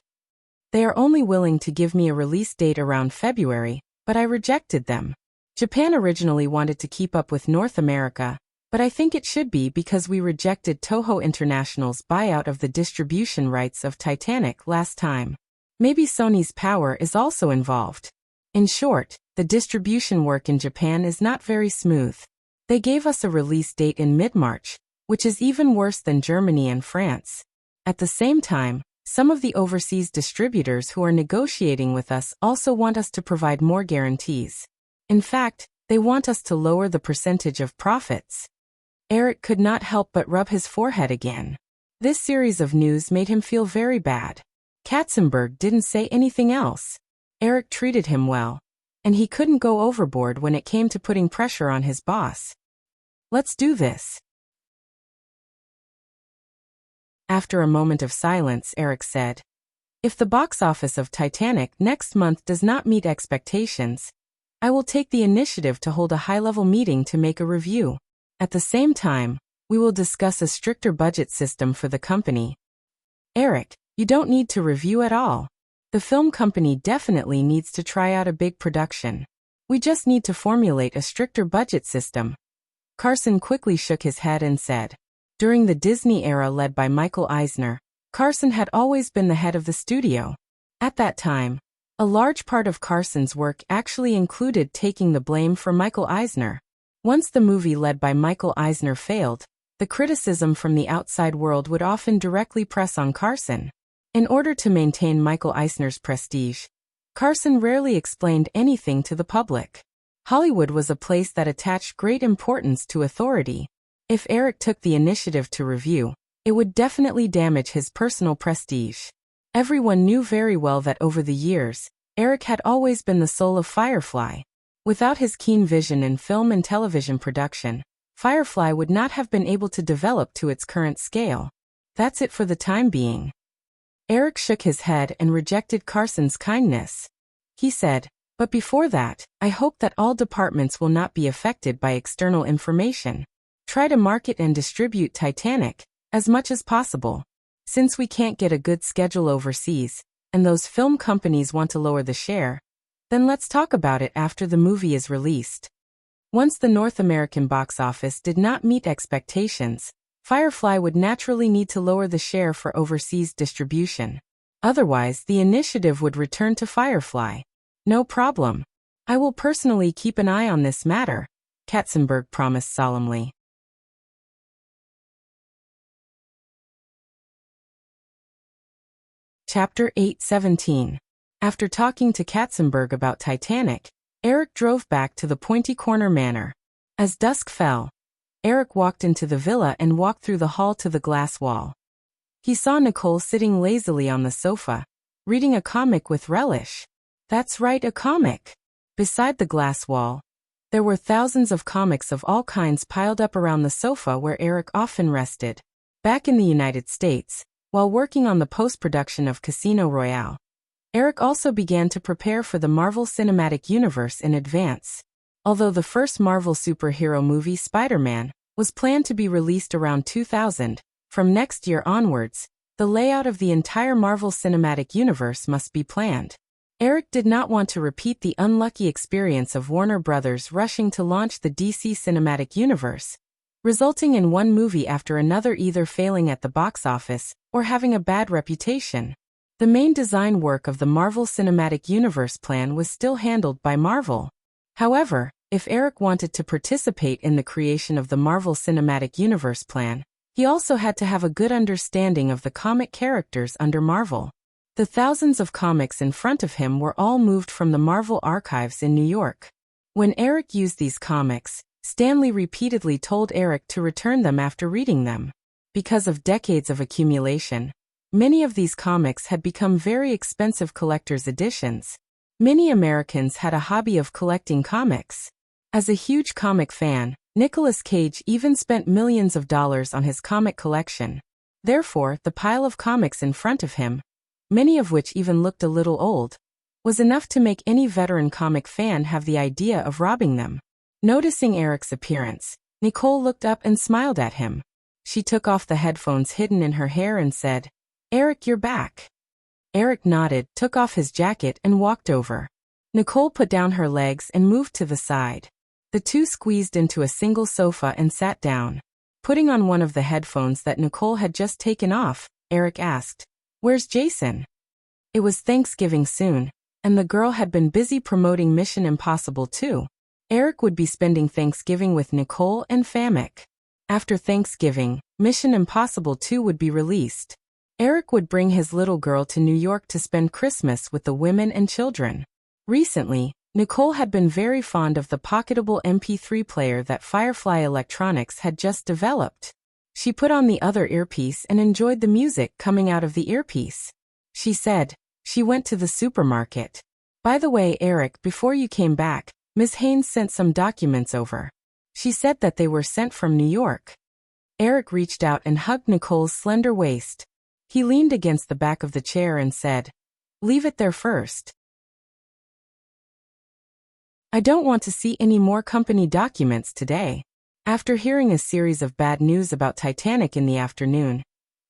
Speaker 1: They are only willing to give me a release date around February, but I rejected them. Japan originally wanted to keep up with North America, but I think it should be because we rejected Toho International's buyout of the distribution rights of Titanic last time. Maybe Sony's power is also involved. In short, the distribution work in Japan is not very smooth. They gave us a release date in mid-March, which is even worse than Germany and France. At the same time, some of the overseas distributors who are negotiating with us also want us to provide more guarantees. In fact, they want us to lower the percentage of profits." Eric could not help but rub his forehead again. This series of news made him feel very bad. Katzenberg didn't say anything else. Eric treated him well, and he couldn't go overboard when it came to putting pressure on his boss. "Let's do this." After a moment of silence, Eric said, "If the box office of Titanic next month does not meet expectations, I will take the initiative to hold a high-level meeting to make a review. At the same time, we will discuss a stricter budget system for the company. Eric, you don't need to review at all. The film company definitely needs to try out a big production. We just need to formulate a stricter budget system. Carson quickly shook his head and said. During the Disney era led by Michael Eisner, Carson had always been the head of the studio. At that time, a large part of Carson's work actually included taking the blame for Michael Eisner. Once the movie led by Michael Eisner failed, the criticism from the outside world would often directly press on Carson. In order to maintain Michael Eisner's prestige, Carson rarely explained anything to the public. Hollywood was a place that attached great importance to authority. If Eric took the initiative to review, it would definitely damage his personal prestige. Everyone knew very well that over the years, Eric had always been the soul of Firefly. Without his keen vision in film and television production, Firefly would not have been able to develop to its current scale. That's it for the time being. Eric shook his head and rejected Carson's kindness. He said, but before that, I hope that all departments will not be affected by external information. Try to market and distribute Titanic as much as possible. Since we can't get a good schedule overseas, and those film companies want to lower the share, then let's talk about it after the movie is released. Once the North American box office did not meet expectations, Firefly would naturally need to lower the share for overseas distribution. Otherwise, the initiative would return to Firefly. No problem. I will personally keep an eye on this matter, Katzenberg promised solemnly. Chapter 8:17. After talking to Katzenberg about Titanic, Eric drove back to the Pointy Corner Manor. As dusk fell, Eric walked into the villa and walked through the hall to the glass wall. He saw Nicole sitting lazily on the sofa, reading a comic with relish. That's right, a comic. Beside the glass wall, there were thousands of comics of all kinds piled up around the sofa where Eric often rested. Back in the United States, while working on the post-production of Casino Royale, Eric also began to prepare for the Marvel Cinematic Universe in advance. Although the first Marvel superhero movie, Spider-Man, was planned to be released around 2000, from next year onwards, the layout of the entire Marvel Cinematic Universe must be planned. Eric did not want to repeat the unlucky experience of Warner Brothers rushing to launch the DC Cinematic Universe, resulting in one movie after another either failing at the box office or having a bad reputation. The main design work of the Marvel Cinematic Universe plan was still handled by Marvel. However, if Eric wanted to participate in the creation of the Marvel Cinematic Universe plan, he also had to have a good understanding of the comic characters under Marvel. The thousands of comics in front of him were all moved from the Marvel archives in New York. When Eric used these comics, Stanley repeatedly told Eric to return them after reading them. Because of decades of accumulation, many of these comics had become very expensive collector's editions. Many Americans had a hobby of collecting comics. As a huge comic fan, Nicolas Cage even spent millions of dollars on his comic collection. Therefore, the pile of comics in front of him, many of which even looked a little old, was enough to make any veteran comic fan have the idea of robbing them. Noticing Eric's appearance, Nicole looked up and smiled at him. She took off the headphones hidden in her hair and said, "Eric, you're back." Eric nodded, took off his jacket and walked over. Nicole put down her legs and moved to the side. The two squeezed into a single sofa and sat down. Putting on one of the headphones that Nicole had just taken off, Eric asked, "Where's Jason?" It was Thanksgiving soon, and the girl had been busy promoting Mission Impossible 2. Eric would be spending Thanksgiving with Nicole and Famek. After Thanksgiving, Mission Impossible 2 would be released. Eric would bring his little girl to New York to spend Christmas with the women and children. Recently, Nicole had been very fond of the pocketable MP3 player that Firefly Electronics had just developed. She put on the other earpiece and enjoyed the music coming out of the earpiece. She said, "She went to the supermarket. By the way, Eric, before you came back, Ms. Haynes sent some documents over. She said that they were sent from New York." Eric reached out and hugged Nicole's slender waist. He leaned against the back of the chair and said, "Leave it there first." I don't want to see any more company documents today. After hearing a series of bad news about Titanic in the afternoon,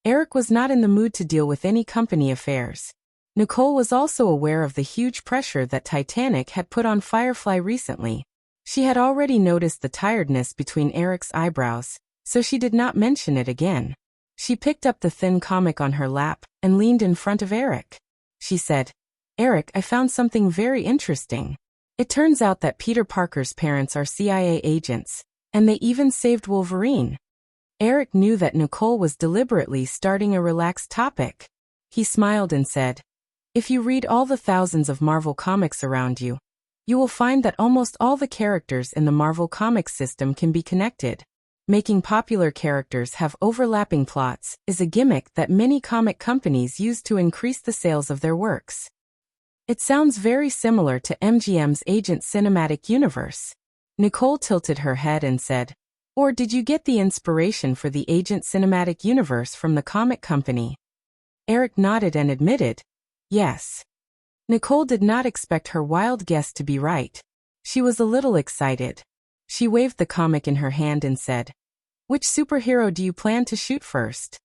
Speaker 1: Eric was not in the mood to deal with any company affairs. Nicole was also aware of the huge pressure that Titanic had put on Firefly recently. She had already noticed the tiredness between Eric's eyebrows, so she did not mention it again. She picked up the thin comic on her lap and leaned in front of Eric. She said, "Eric, I found something very interesting. It turns out that Peter Parker's parents are CIA agents, and they even saved Wolverine." Eric knew that Nicole was deliberately starting a relaxed topic. He smiled and said, "If you read all the thousands of Marvel comics around you, you will find that almost all the characters in the Marvel Comics system can be connected. Making popular characters have overlapping plots is a gimmick that many comic companies use to increase the sales of their works. It sounds very similar to MGM's Agent Cinematic Universe." Nicole tilted her head and said, "Or did you get the inspiration for the Agent Cinematic Universe from the comic company?" Eric nodded and admitted, "Yes." Nicole did not expect her wild guess to be right. She was a little excited. She waved the comic in her hand and said, "Which superhero do you plan to shoot first?"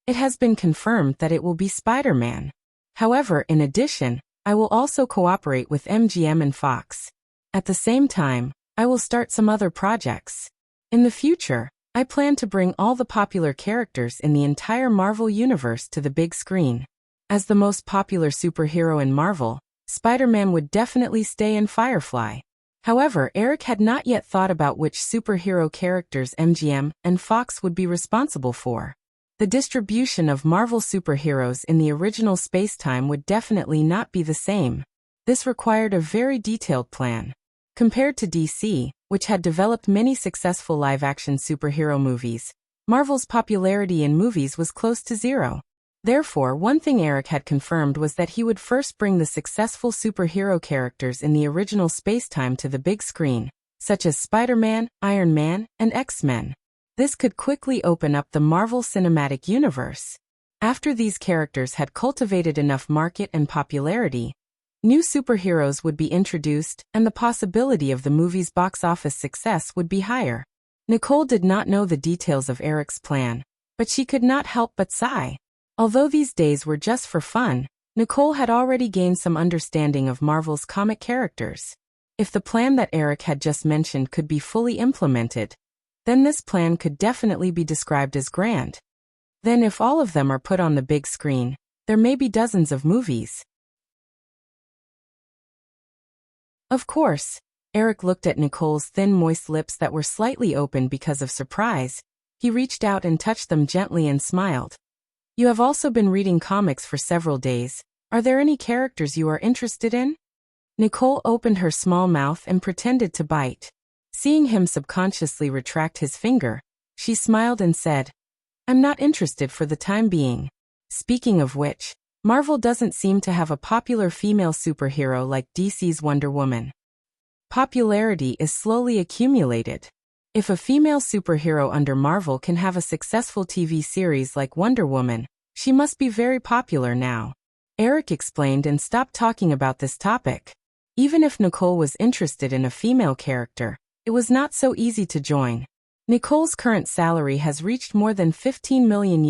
Speaker 1: "It has been confirmed that it will be Spider-Man. However, in addition, I will also cooperate with MGM and Fox. At the same time, I will start some other projects. In the future, I plan to bring all the popular characters in the entire Marvel universe to the big screen. As the most popular superhero in Marvel, Spider-Man would definitely stay in Firefly." However, Eric had not yet thought about which superhero characters MGM and Fox would be responsible for. The distribution of Marvel superheroes in the original space-time would definitely not be the same. This required a very detailed plan. Compared to DC, which had developed many successful live-action superhero movies, Marvel's popularity in movies was close to zero. Therefore, one thing Eric had confirmed was that he would first bring the successful superhero characters in the original space-time to the big screen, such as Spider-Man, Iron Man, and X-Men. This could quickly open up the Marvel Cinematic Universe. After these characters had cultivated enough market and popularity, new superheroes would be introduced, and the possibility of the movie's box office success would be higher. Nicole did not know the details of Eric's plan, but she could not help but sigh. Although these days were just for fun, Nicole had already gained some understanding of Marvel's comic characters. If the plan that Eric had just mentioned could be fully implemented, then this plan could definitely be described as grand. Then if all of them are put on the big screen, there may be dozens of movies. Of course. Eric looked at Nicole's thin, moist lips that were slightly open because of surprise. He reached out and touched them gently and smiled. "You have also been reading comics for several days. Are there any characters you are interested in?" Nicole opened her small mouth and pretended to bite. Seeing him subconsciously retract his finger, she smiled and said, "I'm not interested for the time being. Speaking of which, Marvel doesn't seem to have a popular female superhero like DC's Wonder Woman. Popularity is slowly accumulated. If a female superhero under Marvel can have a successful TV series like Wonder Woman, she must be very popular now." Eric explained and stopped talking about this topic. Even if Nicole was interested in a female character, it was not so easy to join. Nicole's current salary has reached more than $15 million,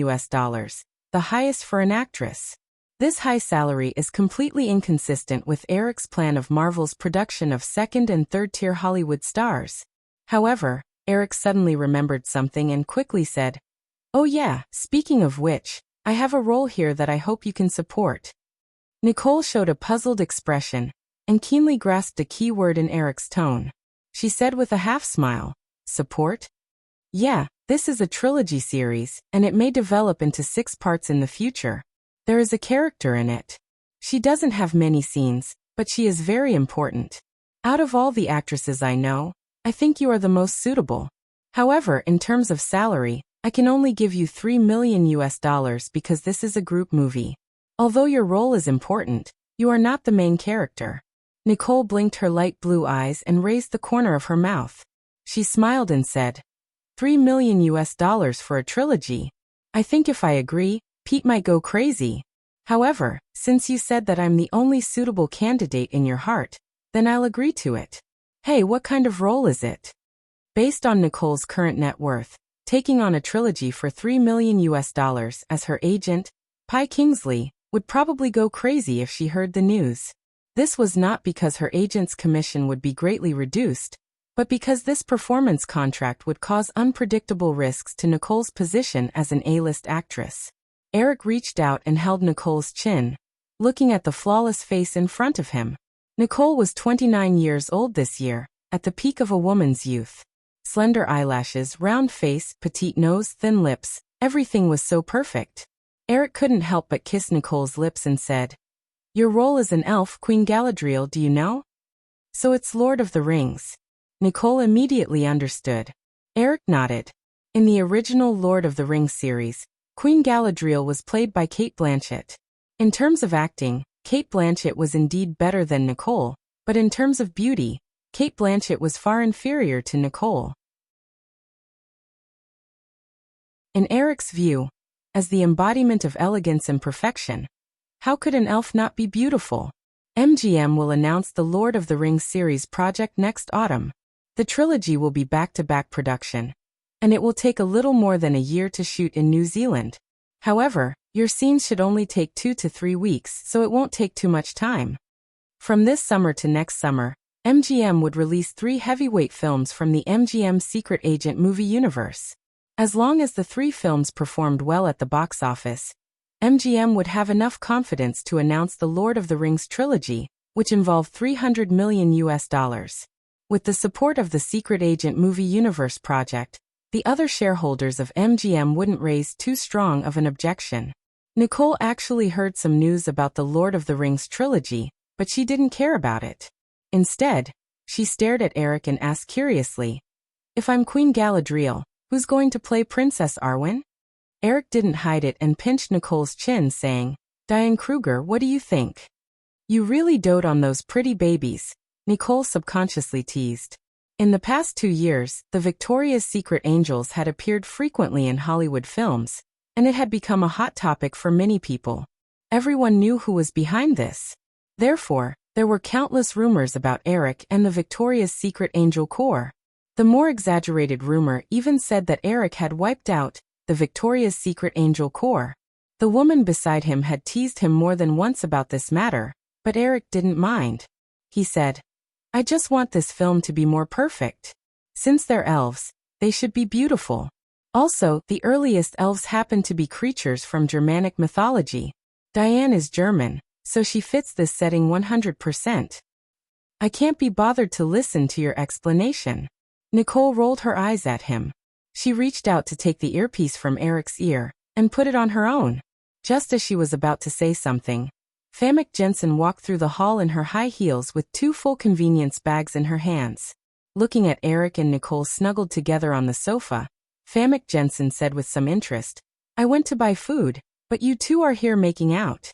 Speaker 1: the highest for an actress. This high salary is completely inconsistent with Eric's plan of Marvel's production of second- and third-tier Hollywood stars. However, Eric suddenly remembered something and quickly said, "Oh yeah, speaking of which, I have a role here that I hope you can support." Nicole showed a puzzled expression and keenly grasped a key word in Eric's tone. She said with a half-smile, "Support?" "Yeah, this is a trilogy series, and it may develop into 6 parts in the future. There is a character in it. She doesn't have many scenes, but she is very important. Out of all the actresses I know, I think you are the most suitable. However, in terms of salary, I can only give you $3 million because this is a group movie. Although your role is important, you are not the main character." Nicole blinked her light blue eyes and raised the corner of her mouth. She smiled and said, $3 million for a trilogy. I think if I agree, Pete might go crazy. However, since you said that I'm the only suitable candidate in your heart, then I'll agree to it. Hey, what kind of role is it? Based on Nicole's current net worth, taking on a trilogy for $3 million as her agent, Pi Kingsley, would probably go crazy if she heard the news. This was not because her agent's commission would be greatly reduced, but because this performance contract would cause unpredictable risks to Nicole's position as an A-list actress. Eric reached out and held Nicole's chin, looking at the flawless face in front of him. Nicole was 29 years old this year, at the peak of a woman's youth. Slender eyelashes, round face, petite nose, thin lips, everything was so perfect. Eric couldn't help but kiss Nicole's lips and said, "Your role as an elf, Queen Galadriel, do you know? So it's Lord of the Rings." Nicole immediately understood. Eric nodded. In the original Lord of the Rings series, Queen Galadriel was played by Cate Blanchett. In terms of acting, Cate Blanchett was indeed better than Nicole, but in terms of beauty, Cate Blanchett was far inferior to Nicole. In Eric's view, as the embodiment of elegance and perfection, how could an elf not be beautiful? MGM will announce the Lord of the Rings series project next autumn. The trilogy will be back-to-back production, and it will take a little more than a year to shoot in New Zealand. However, your scenes should only take 2 to 3 weeks, so it won't take too much time. From this summer to next summer, MGM would release 3 heavyweight films from the MGM Secret Agent movie universe. As long as the 3 films performed well at the box office, MGM would have enough confidence to announce the Lord of the Rings trilogy, which involved $300 million. With the support of the Secret Agent movie universe project, the other shareholders of MGM wouldn't raise too strong of an objection. Nicole actually heard some news about the Lord of the Rings trilogy, but she didn't care about it. Instead, she stared at Eric and asked curiously, "If I'm Queen Galadriel, who's going to play Princess Arwen?" Eric didn't hide it and pinched Nicole's chin, saying, "Diane Kruger, what do you think?" "You really dote on those pretty babies," Nicole subconsciously teased. In the past 2 years, the Victoria's Secret Angels had appeared frequently in Hollywood films, and it had become a hot topic for many people. Everyone knew who was behind this. Therefore, there were countless rumors about Eric and the Victoria's Secret Angel Corps. The more exaggerated rumor even said that Eric had wiped out the Victoria's Secret Angel Corps. The woman beside him had teased him more than once about this matter, but Eric didn't mind. He said, "I just want this film to be more perfect. Since they're elves, they should be beautiful. Also, the earliest elves happen to be creatures from Germanic mythology. Diane is German, so she fits this setting 100%. I can't be bothered to listen to your explanation." Nicole rolled her eyes at him. She reached out to take the earpiece from Eric's ear and put it on her own. Just as she was about to say something, Famke Janssen walked through the hall in her high heels with 2 full convenience bags in her hands. Looking at Eric and Nicole snuggled together on the sofa, Famke Janssen said with some interest, "I went to buy food, but you 2 are here making out."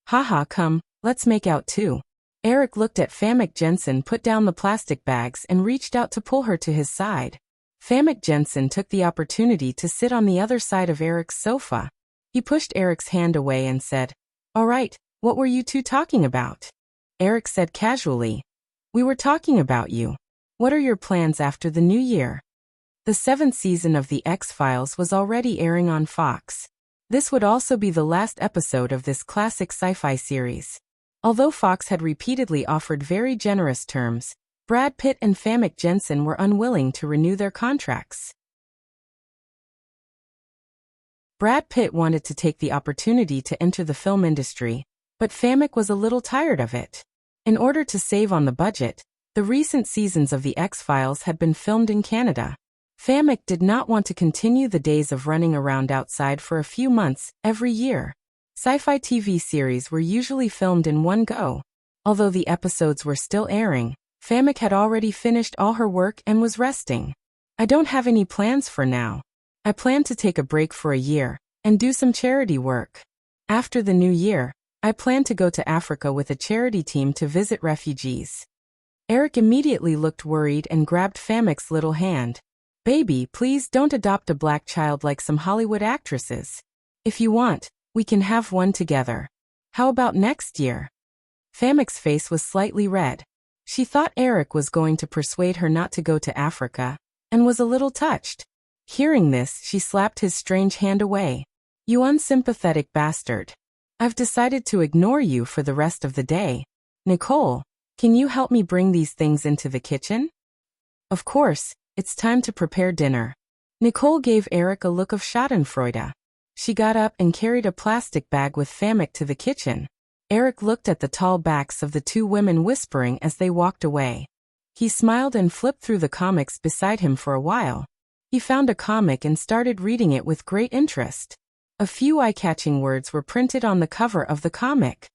Speaker 1: "Haha, come, let's make out too." Eric looked at Famke Janssen put down the plastic bags and reached out to pull her to his side. Famke Janssen took the opportunity to sit on the other side of Eric's sofa. He pushed Eric's hand away and said, "All right, what were you 2 talking about?" Eric said casually, "We were talking about you. What are your plans after the new year?" The 7th season of The X-Files was already airing on Fox. This would also be the last episode of this classic sci-fi series. Although Fox had repeatedly offered very generous terms, Brad Pitt and Famke Janssen were unwilling to renew their contracts. Brad Pitt wanted to take the opportunity to enter the film industry, but Famke was a little tired of it. In order to save on the budget, the recent seasons of The X-Files had been filmed in Canada. Famke did not want to continue the days of running around outside for a few months every year. Sci-fi TV series were usually filmed in one go. Although the episodes were still airing, Famke had already finished all her work and was resting. "I don't have any plans for now. I plan to take a break for a year and do some charity work. After the new year, I plan to go to Africa with a charity team to visit refugees." Eric immediately looked worried and grabbed Famke's little hand. "Baby, please don't adopt a black child like some Hollywood actresses. If you want, we can have one together. How about next year?" Famke's face was slightly red. She thought Eric was going to persuade her not to go to Africa, and was a little touched. Hearing this, she slapped his strange hand away. "You unsympathetic bastard. I've decided to ignore you for the rest of the day. Nicole, can you help me bring these things into the kitchen?" "Of course, it's time to prepare dinner." Nicole gave Eric a look of schadenfreude. She got up and carried a plastic bag with Famek to the kitchen. Eric looked at the tall backs of the two women whispering as they walked away. He smiled and flipped through the comics beside him for a while. He found a comic and started reading it with great interest. A few eye-catching words were printed on the cover of the comic.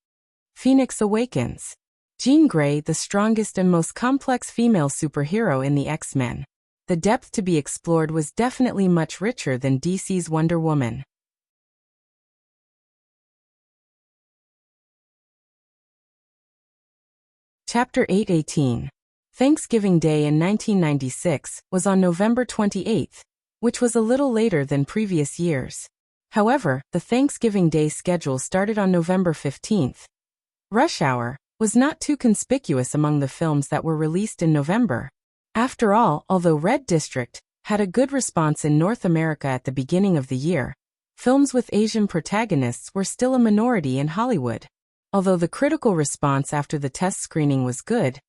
Speaker 1: Phoenix Awakens. Jean Grey, the strongest and most complex female superhero in the X-Men. The depth to be explored was definitely much richer than DC's Wonder Woman. Chapter 8:18. Thanksgiving Day in 1996 was on November 28, which was a little later than previous years. However, the Thanksgiving Day schedule started on November 15. Rush Hour was not too conspicuous among the films that were released in November. After all, although Red District had a good response in North America at the beginning of the year, films with Asian protagonists were still a minority in Hollywood. Although the critical response after the test screening was good,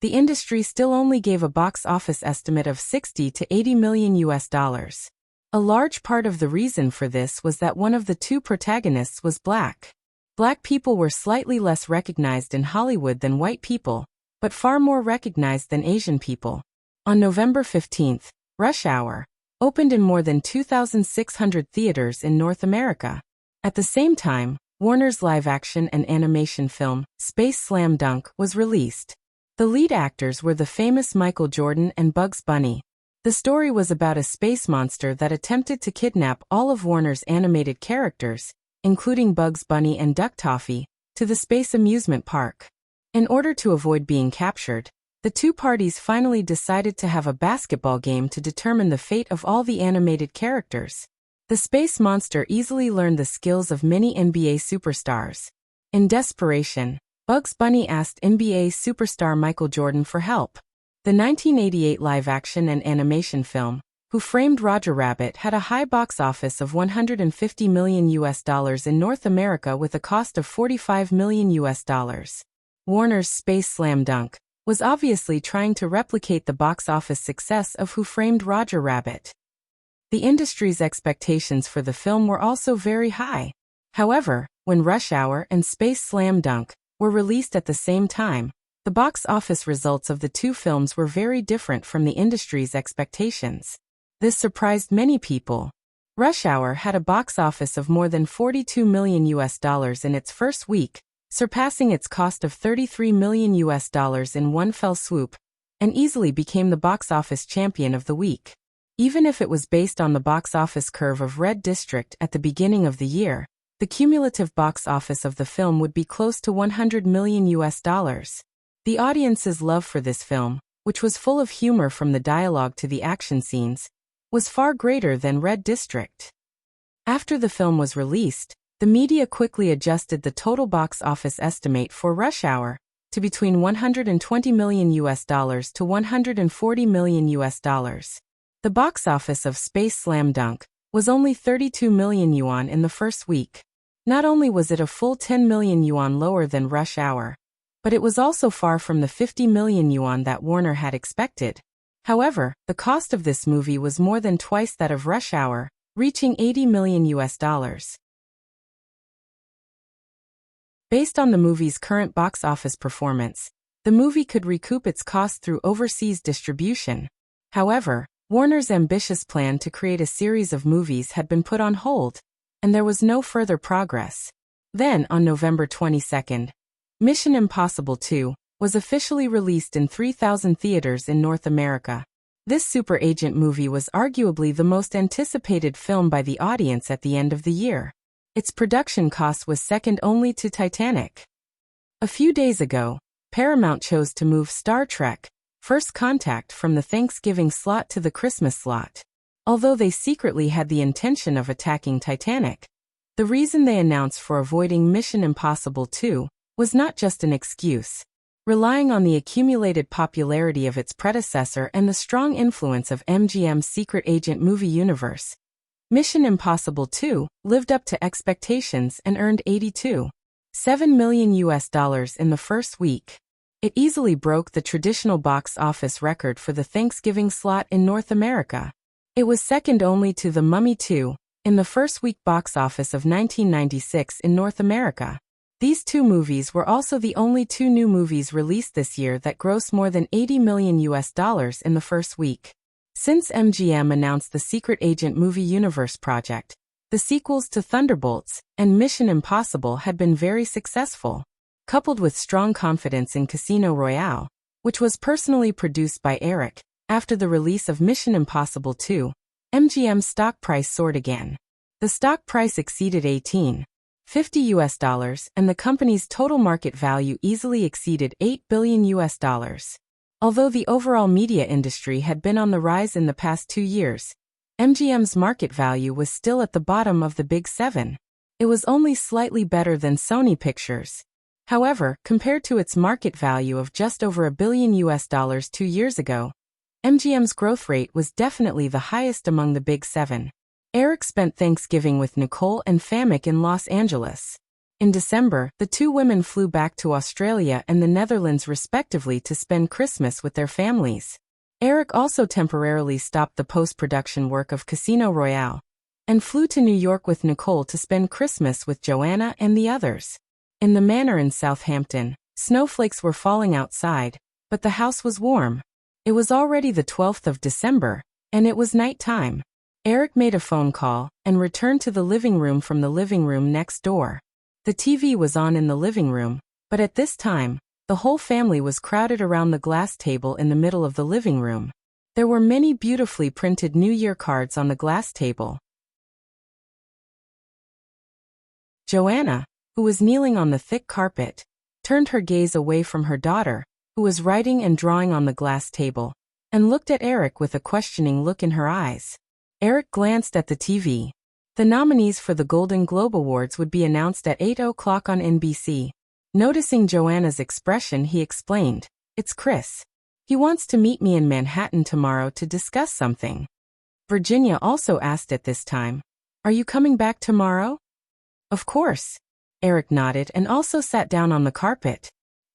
Speaker 1: the industry still only gave a box office estimate of $60 to $80 million. A large part of the reason for this was that one of the two protagonists was black. Black people were slightly less recognized in Hollywood than white people, but far more recognized than Asian people. On November 15, Rush Hour opened in more than 2,600 theaters in North America. At the same time, Warner's live-action and animation film, Space Slam Dunk, was released. The lead actors were the famous Michael Jordan and Bugs Bunny. The story was about a space monster that attempted to kidnap all of Warner's animated characters, including Bugs Bunny and Duck Toffee, to the space amusement park. In order to avoid being captured, the two parties finally decided to have a basketball game to determine the fate of all the animated characters. The space monster easily learned the skills of many NBA superstars. In desperation, Bugs Bunny asked NBA superstar Michael Jordan for help. The 1988 live-action and animation film, Who Framed Roger Rabbit, had a high box office of $150 million in North America with a cost of $45 million. Warner's Space Slam Dunk was obviously trying to replicate the box office success of Who Framed Roger Rabbit. The industry's expectations for the film were also very high. However, when Rush Hour and Space Slam Dunk were released at the same time, the box office results of the two films were very different from the industry's expectations. This surprised many people. Rush Hour had a box office of more than $42 million in its first week, surpassing its cost of $33 million in one fell swoop, and easily became the box office champion of the week. Even if it was based on the box office curve of Red District at the beginning of the year, the cumulative box office of the film would be close to $100 million. The audience's love for this film, which was full of humor from the dialogue to the action scenes, was far greater than Red District. After the film was released, the media quickly adjusted the total box office estimate for Rush Hour to between $120 million to $140 million. The box office of Space Slam Dunk was only 32 million yuan in the first week. Not only was it a full 10 million yuan lower than Rush Hour, but it was also far from the 50 million yuan that Warner had expected. However, the cost of this movie was more than twice that of Rush Hour, reaching $80 million. Based on the movie's current box office performance, the movie could recoup its cost through overseas distribution. However, Warner's ambitious plan to create a series of movies had been put on hold, and there was no further progress. Then, on November 22, Mission Impossible 2 was officially released in 3,000 theaters in North America. This super agent movie was arguably the most anticipated film by the audience at the end of the year. Its production cost was second only to Titanic. A few days ago, Paramount chose to move Star Trek First Contact from the Thanksgiving slot to the Christmas slot. Although they secretly had the intention of attacking Titanic, the reason they announced for avoiding Mission Impossible 2 was not just an excuse. relying on the accumulated popularity of its predecessor and the strong influence of MGM's secret agent movie universe. Mission Impossible 2 lived up to expectations and earned $82.7 million in the first week. It easily broke the traditional box office record for the Thanksgiving slot in North America. It was second only to The Mummy 2 in the first week box office of 1996 in North America. These two movies were also the only two new movies released this year that grossed more than $80 million in the first week. Since MGM announced the Secret Agent Movie Universe project, the sequels to Thunderbolts and Mission Impossible had been very successful. Coupled with strong confidence in Casino Royale, which was personally produced by Eric, after the release of Mission Impossible 2, MGM's stock price soared again. The stock price exceeded $18.50 and the company's total market value easily exceeded $8 billion. Although the overall media industry had been on the rise in the past 2 years, MGM's market value was still at the bottom of the Big Seven. It was only slightly better than Sony Pictures. However, compared to its market value of just over $1 billion 2 years ago, MGM's growth rate was definitely the highest among the Big Seven. Eric spent Thanksgiving with Nicole and Famek in Los Angeles. In December, the two women flew back to Australia and the Netherlands respectively to spend Christmas with their families. Eric also temporarily stopped the post-production work of Casino Royale and flew to New York with Nicole to spend Christmas with Joanna and the others. In the manor in Southampton, snowflakes were falling outside, but the house was warm. It was already the 12th of December, and it was night time. Eric made a phone call and returned to the living room from the living room next door. The TV was on in the living room, but at this time, the whole family was crowded around the glass table in the middle of the living room. There were many beautifully printed New Year cards on the glass table. Joanna, who was kneeling on the thick carpet, turned her gaze away from her daughter, who was writing and drawing on the glass table, and looked at Eric with a questioning look in her eyes. Eric glanced at the TV. The nominees for the Golden Globe Awards would be announced at 8 o'clock on NBC. Noticing Joanna's expression, he explained, "It's Chris. He wants to meet me in Manhattan tomorrow to discuss something." Virginia also asked at this time, "Are you coming back tomorrow?" "Of course." Eric nodded and also sat down on the carpet.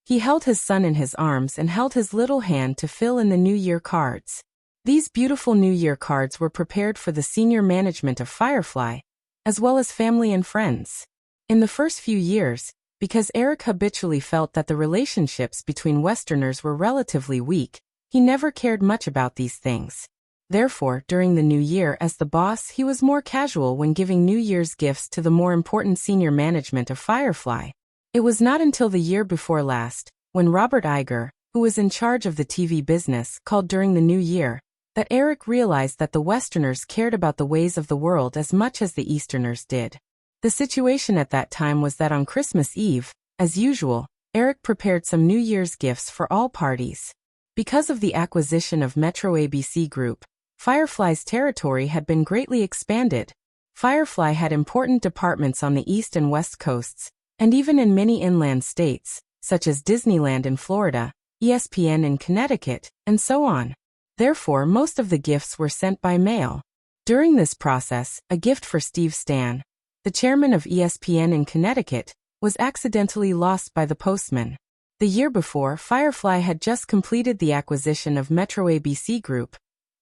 Speaker 1: He held his son in his arms and held his little hand to fill in the New Year cards. These beautiful New Year cards were prepared for the senior management of Firefly, as well as family and friends. In the first few years, because Eric habitually felt that the relationships between Westerners were relatively weak, he never cared much about these things. Therefore, during the new year as the boss, he was more casual when giving New Year's gifts to the more important senior management of Firefly. It was not until the year before last, when Robert Iger, who was in charge of the TV business, called during the new year, that Eric realized that the Westerners cared about the ways of the world as much as the Easterners did. The situation at that time was that on Christmas Eve, as usual, Eric prepared some New Year's gifts for all parties. Because of the acquisition of Metro ABC Group, Firefly's territory had been greatly expanded. Firefly had important departments on the East and West coasts, and even in many inland states, such as Disneyland in Florida, ESPN in Connecticut, and so on. Therefore, most of the gifts were sent by mail. During this process, a gift for Steve Stan, the chairman of ESPN in Connecticut, was accidentally lost by the postman. The year before, Firefly had just completed the acquisition of Metro ABC Group,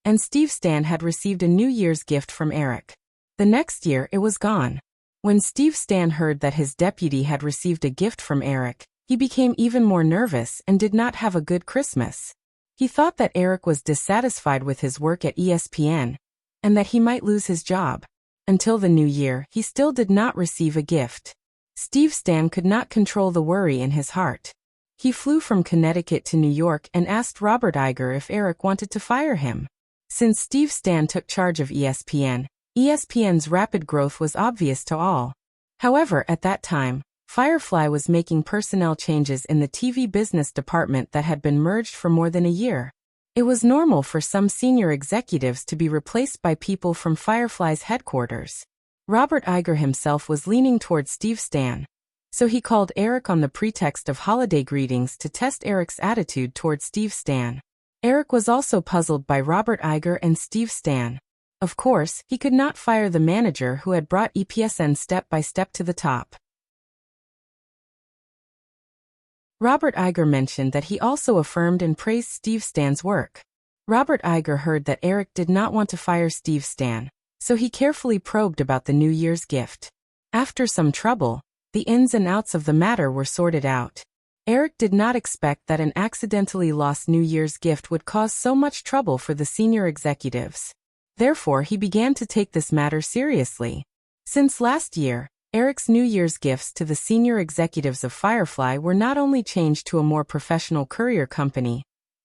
Speaker 1: and Steve Stan had received a New Year's gift from Eric. The next year, it was gone. When Steve Stan heard that his deputy had received a gift from Eric, he became even more nervous and did not have a good Christmas. He thought that Eric was dissatisfied with his work at ESPN, and that he might lose his job. Until the new year, he still did not receive a gift. Steve Stan could not control the worry in his heart. He flew from Connecticut to New York and asked Robert Iger if Eric wanted to fire him. Since Steve Stan took charge of ESPN, ESPN's rapid growth was obvious to all. However, at that time, Firefly was making personnel changes in the TV business department that had been merged for more than a year. It was normal for some senior executives to be replaced by people from Firefly's headquarters. Robert Iger himself was leaning towards Steve Stan. So he called Eric on the pretext of holiday greetings to test Eric's attitude toward Steve Stan. Eric was also puzzled by Robert Iger and Steve Stan. Of course, he could not fire the manager who had brought EPSN step by step to the top. Robert Iger mentioned that he also affirmed and praised Steve Stan's work. Robert Iger heard that Eric did not want to fire Steve Stan, so he carefully probed about the New Year's gift. After some trouble, the ins and outs of the matter were sorted out. Eric did not expect that an accidentally lost New Year's gift would cause so much trouble for the senior executives. Therefore, he began to take this matter seriously. Since last year, Eric's New Year's gifts to the senior executives of Firefly were not only changed to a more professional courier company,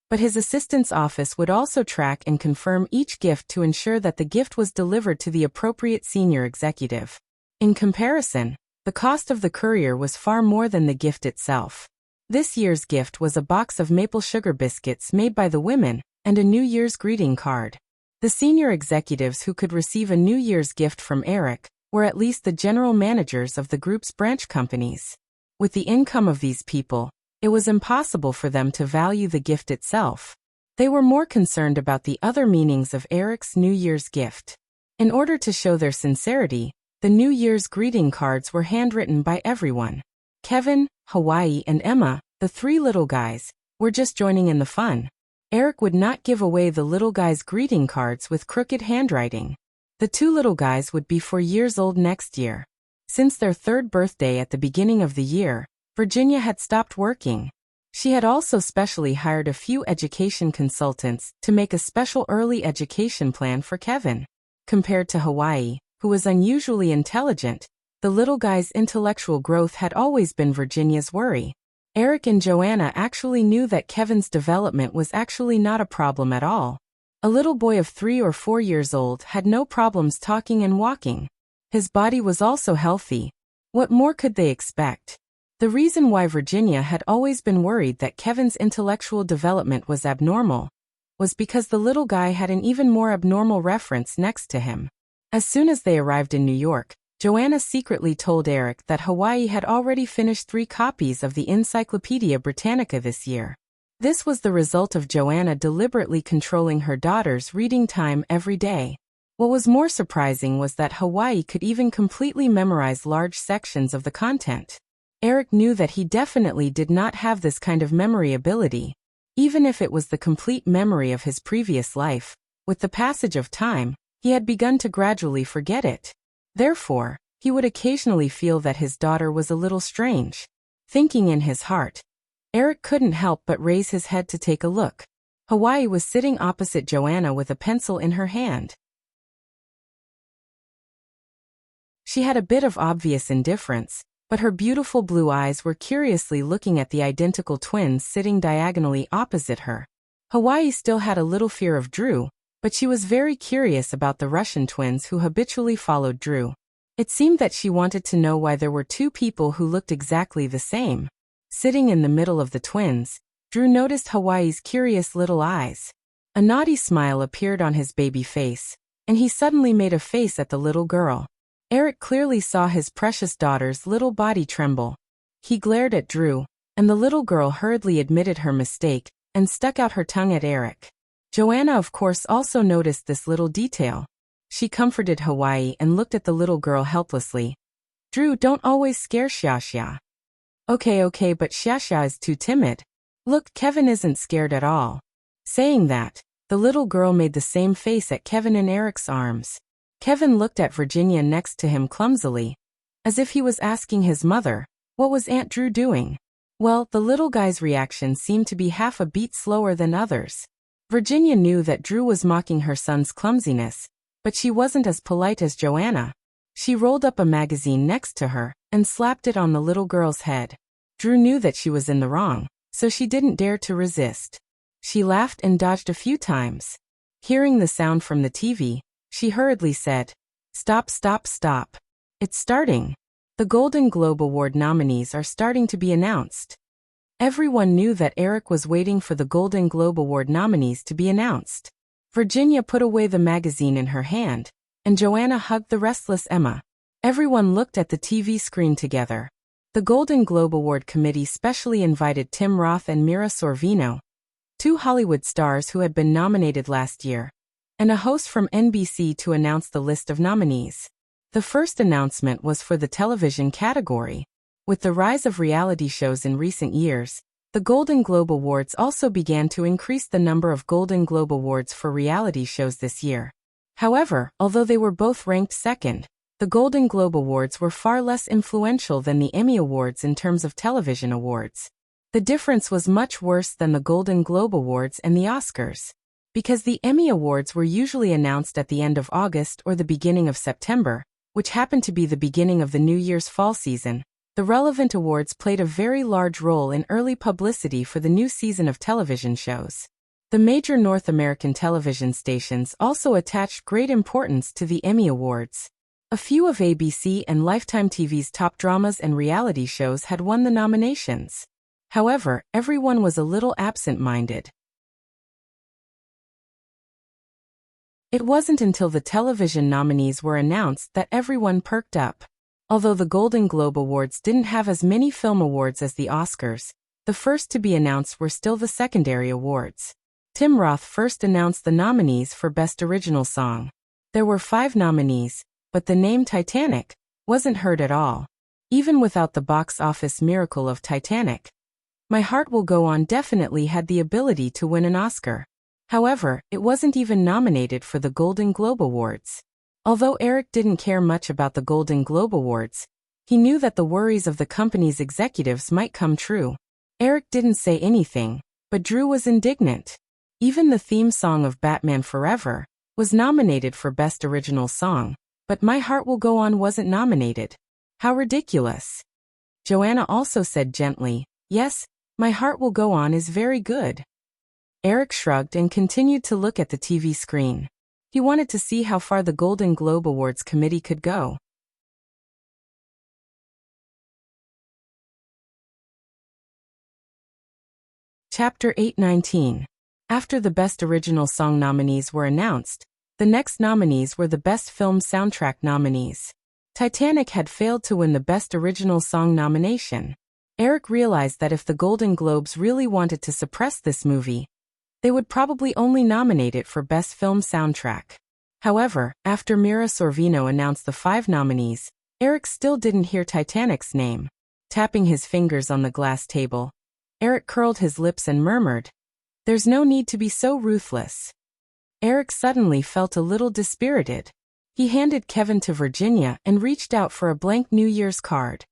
Speaker 1: but his assistant's office would also track and confirm each gift to ensure that the gift was delivered to the appropriate senior executive. In comparison, the cost of the courier was far more than the gift itself. This year's gift was a box of maple sugar biscuits made by the women and a New Year's greeting card. The senior executives who could receive a New Year's gift from Eric were at least the general managers of the group's branch companies. With the income of these people, it was impossible for them to value the gift itself. They were more concerned about the other meanings of Eric's New Year's gift. In order to show their sincerity, the New Year's greeting cards were handwritten by everyone. Kevin, Hawaii, and Emma, the three little guys, were just joining in the fun. Eric would not give away the little guys' greeting cards with crooked handwriting. The two little guys would be 4 years old next year. Since their third birthday at the beginning of the year, Virginia had stopped working. She had also specially hired a few education consultants to make a special early education plan for Kevin. Compared to Hawaii, who was unusually intelligent, the little guy's intellectual growth had always been Virginia's worry. Eric and Joanna actually knew that Kevin's development was actually not a problem at all. A little boy of 3 or 4 years old had no problems talking and walking. His body was also healthy. What more could they expect? The reason why Virginia had always been worried that Kevin's intellectual development was abnormal was because the little guy had an even more abnormal reference next to him. As soon as they arrived in New York, Joanna secretly told Eric that Hawaii had already finished 3 copies of the Encyclopedia Britannica this year. This was the result of Joanna deliberately controlling her daughter's reading time every day. What was more surprising was that Hawaii could even completely memorize large sections of the content. Eric knew that he definitely did not have this kind of memory ability. Even if it was the complete memory of his previous life, with the passage of time, he had begun to gradually forget it. Therefore, he would occasionally feel that his daughter was a little strange. Thinking in his heart, Eric couldn't help but raise his head to take a look. Hawaii was sitting opposite Joanna with a pencil in her hand. She had a bit of obvious indifference, but her beautiful blue eyes were curiously looking at the identical twins sitting diagonally opposite her. Hawaii still had a little fear of Drew, but she was very curious about the Russian twins who habitually followed Drew. It seemed that she wanted to know why there were 2 people who looked exactly the same. Sitting in the middle of the twins, Drew noticed Hawaii's curious little eyes. A naughty smile appeared on his baby face, and he suddenly made a face at the little girl. Eric clearly saw his precious daughter's little body tremble. He glared at Drew, and the little girl hurriedly admitted her mistake and stuck out her tongue at Eric. Joanna of course also noticed this little detail. She comforted Hawaii and looked at the little girl helplessly. Drew, don't always scare Xiaxia. Okay, but Xiaxia is too timid. Look, Kevin isn't scared at all. Saying that, the little girl made the same face at Kevin in Eric's arms. Kevin looked at Virginia next to him clumsily, as if he was asking his mother, what was Aunt Drew doing? Well, the little guy's reaction seemed to be half a beat slower than others. Virginia knew that Drew was mocking her son's clumsiness, but she wasn't as polite as Joanna. She rolled up a magazine next to her and slapped it on the little girl's head. Drew knew that she was in the wrong, so she didn't dare to resist. She laughed and dodged a few times. Hearing the sound from the TV, she hurriedly said, Stop. It's starting. The Golden Globe Award nominees are starting to be announced. Everyone knew that Eric was waiting for the Golden Globe Award nominees to be announced. Virginia put away the magazine in her hand, and Joanna hugged the restless Emma. Everyone looked at the TV screen together. The Golden Globe Award Committee specially invited Tim Roth and Mira Sorvino, two Hollywood stars who had been nominated last year, and a host from NBC to announce the list of nominees. The first announcement was for the television category. With the rise of reality shows in recent years, the Golden Globe Awards also began to increase the number of Golden Globe Awards for reality shows this year. However, although they were both ranked second, the Golden Globe Awards were far less influential than the Emmy Awards in terms of television awards. The difference was much worse than the Golden Globe Awards and the Oscars. Because the Emmy Awards were usually announced at the end of August or the beginning of September, which happened to be the beginning of the New Year's fall season, the relevant awards played a very large role in early publicity for the new season of television shows. The major North American television stations also attached great importance to the Emmy Awards. A few of ABC and Lifetime TV's top dramas and reality shows had won the nominations. However, everyone was a little absent-minded. It wasn't until the television nominees were announced that everyone perked up. Although the Golden Globe Awards didn't have as many film awards as the Oscars, the first to be announced were still the secondary awards. Tim Roth first announced the nominees for Best Original Song. There were 5 nominees, but the name Titanic wasn't heard at all. Even without the box office miracle of Titanic, My Heart Will Go On definitely had the ability to win an Oscar. However, it wasn't even nominated for the Golden Globe Awards. Although Eric didn't care much about the Golden Globe Awards, he knew that the worries of the company's executives might come true. Eric didn't say anything, but Drew was indignant. Even the theme song of Batman Forever was nominated for Best Original Song, but My Heart Will Go On wasn't nominated. How ridiculous. Joanna also said gently, "Yes, My Heart Will Go On is very good." Eric shrugged and continued to look at the TV screen. He wanted to see how far the Golden Globe Awards committee could go. Chapter 819. After the Best Original Song nominees were announced, the next nominees were the Best Film Soundtrack nominees. Titanic had failed to win the Best Original Song nomination. Eric realized that if the Golden Globes really wanted to suppress this movie, they would probably only nominate it for Best Film Soundtrack. However, after Mira Sorvino announced the 5 nominees, Eric still didn't hear Titanic's name. Tapping his fingers on the glass table, Eric curled his lips and murmured, "There's no need to be so ruthless." Eric suddenly felt a little dispirited. He handed Kevin to Virginia and reached out for a blank New Year's card.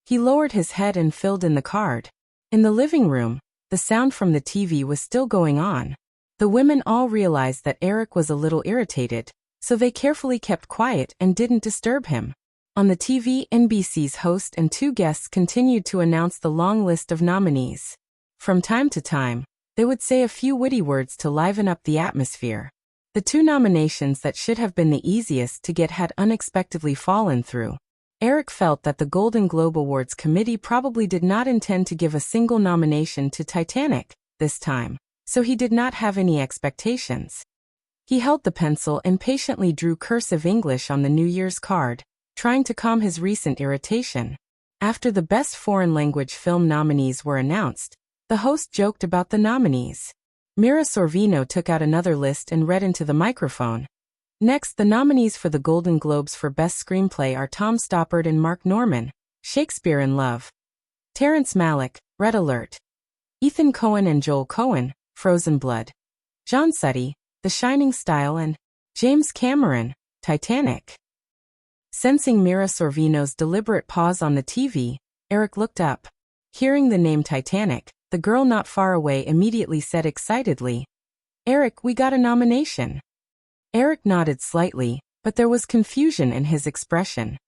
Speaker 1: He lowered his head and filled in the card. In the living room, the sound from the TV was still going on. The women all realized that Eric was a little irritated, so they carefully kept quiet and didn't disturb him. On the TV, NBC's host and 2 guests continued to announce the long list of nominees. From time to time, they would say a few witty words to liven up the atmosphere. The 2 nominations that should have been the easiest to get had unexpectedly fallen through. Eric felt that the Golden Globe Awards committee probably did not intend to give a single nomination to Titanic this time, so he did not have any expectations. He held the pencil and patiently drew cursive English on the New Year's card, trying to calm his recent irritation. After the Best Foreign Language Film nominees were announced, the host joked about the nominees. Mira Sorvino took out another list and read into the microphone. Next, the nominees for the Golden Globes for Best Screenplay are Tom Stoppard and Mark Norman, Shakespeare in Love; Terrence Malick, Red Alert; Ethan Coen and Joel Coen, Frozen Blood; John Suttie, The Shining Style; and James Cameron, Titanic. Sensing Mira Sorvino's deliberate pause on the TV, Eric looked up. Hearing the name Titanic, the girl not far away immediately said excitedly, "Eric, we got a nomination." Eric nodded slightly, but there was confusion in his expression.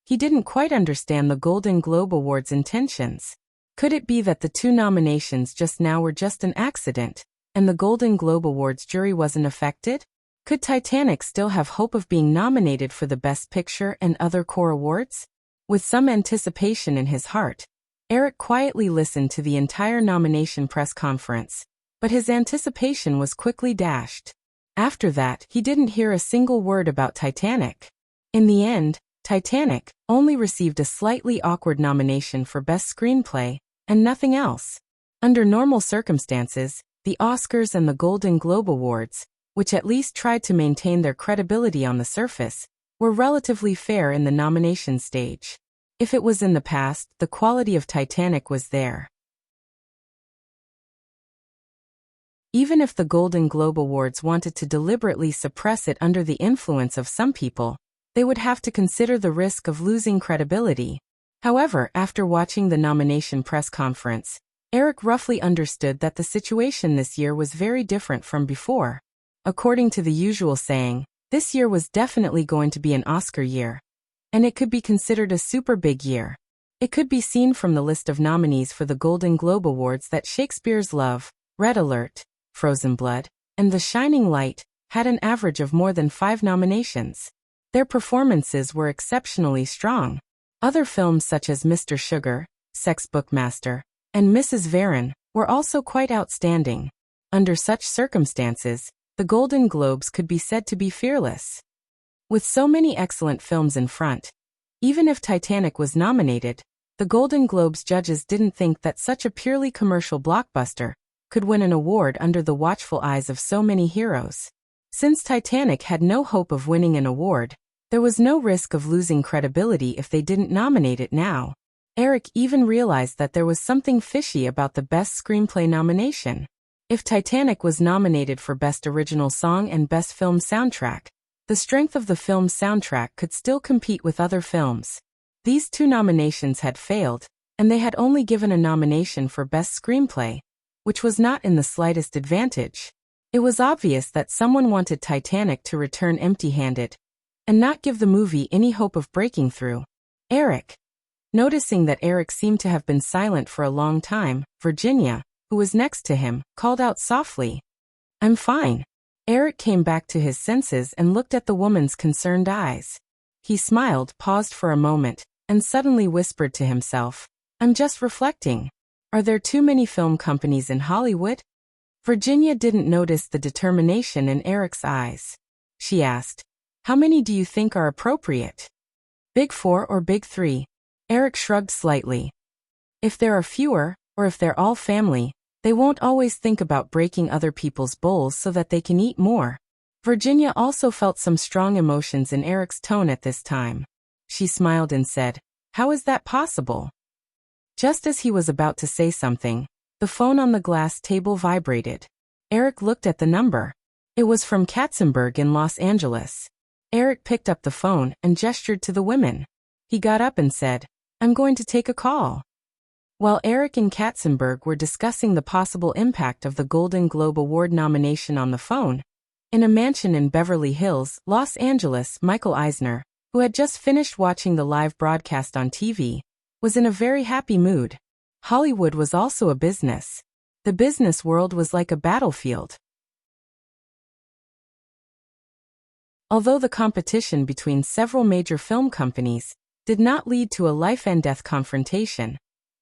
Speaker 1: He didn't quite understand the Golden Globe Awards' intentions. Could it be that the 2 nominations just now were just an accident, and the Golden Globe Awards jury wasn't affected? Could Titanic still have hope of being nominated for the Best Picture and other core awards? With some anticipation in his heart, Eric quietly listened to the entire nomination press conference, but his anticipation was quickly dashed. After that, he didn't hear a single word about Titanic. In the end, Titanic only received a slightly awkward nomination for Best Screenplay, and nothing else. Under normal circumstances, the Oscars and the Golden Globe Awards, which at least tried to maintain their credibility on the surface, were relatively fair in the nomination stage. If it was in the past, the quality of Titanic was there. Even if the Golden Globe Awards wanted to deliberately suppress it under the influence of some people, they would have to consider the risk of losing credibility. However, after watching the nomination press conference, Eric roughly understood that the situation this year was very different from before. According to the usual saying, this year was definitely going to be an Oscar year. And it could be considered a super big year. It could be seen from the list of nominees for the Golden Globe Awards that Shakespeare's Love, Red Alert, Frozen Blood, and The Shining Light had an average of more than 5 nominations. Their performances were exceptionally strong. Other films such as Mr. Sugar, Sex Bookmaster, and Mrs. Varon were also quite outstanding. Under such circumstances, the Golden Globes could be said to be fearless. With so many excellent films in front, even if Titanic was nominated, the Golden Globes judges didn't think that such a purely commercial blockbuster could win an award under the watchful eyes of so many heroes. Since Titanic had no hope of winning an award, there was no risk of losing credibility if they didn't nominate it now. Eric even realized that there was something fishy about the Best Screenplay nomination. If Titanic was nominated for Best Original Song and Best Film Soundtrack, the strength of the film's soundtrack could still compete with other films. These 2 nominations had failed, and they had only given a nomination for Best Screenplay, which was not in the slightest advantage. It was obvious that someone wanted Titanic to return empty-handed, and not give the movie any hope of breaking through. Eric. Noticing that Eric seemed to have been silent for a long time, Virginia, who was next to him, called out softly, "I'm fine." Eric came back to his senses and looked at the woman's concerned eyes. He smiled, paused for a moment, and suddenly whispered to himself, "I'm just reflecting. Are there too many film companies in Hollywood?" Virginia didn't notice the determination in Eric's eyes. She asked, "How many do you think are appropriate? Big 4 or Big 3? Eric shrugged slightly. If there are fewer, or if they're all family, they won't always think about breaking other people's bowls so that they can eat more. Virginia also felt some strong emotions in Eric's tone at this time. She smiled and said, "How is that possible?" Just as he was about to say something, the phone on the glass table vibrated. Eric looked at the number. It was from Katzenberg in Los Angeles. Eric picked up the phone and gestured to the women. He got up and said, "I'm going to take a call." While Eric and Katzenberg were discussing the possible impact of the Golden Globe Award nomination on the phone, in a mansion in Beverly Hills, Los Angeles, Michael Eisner, who had just finished watching the live broadcast on TV, was in a very happy mood. Hollywood was also a business. The business world was like a battlefield. Although the competition between several major film companies did not lead to a life-and-death confrontation,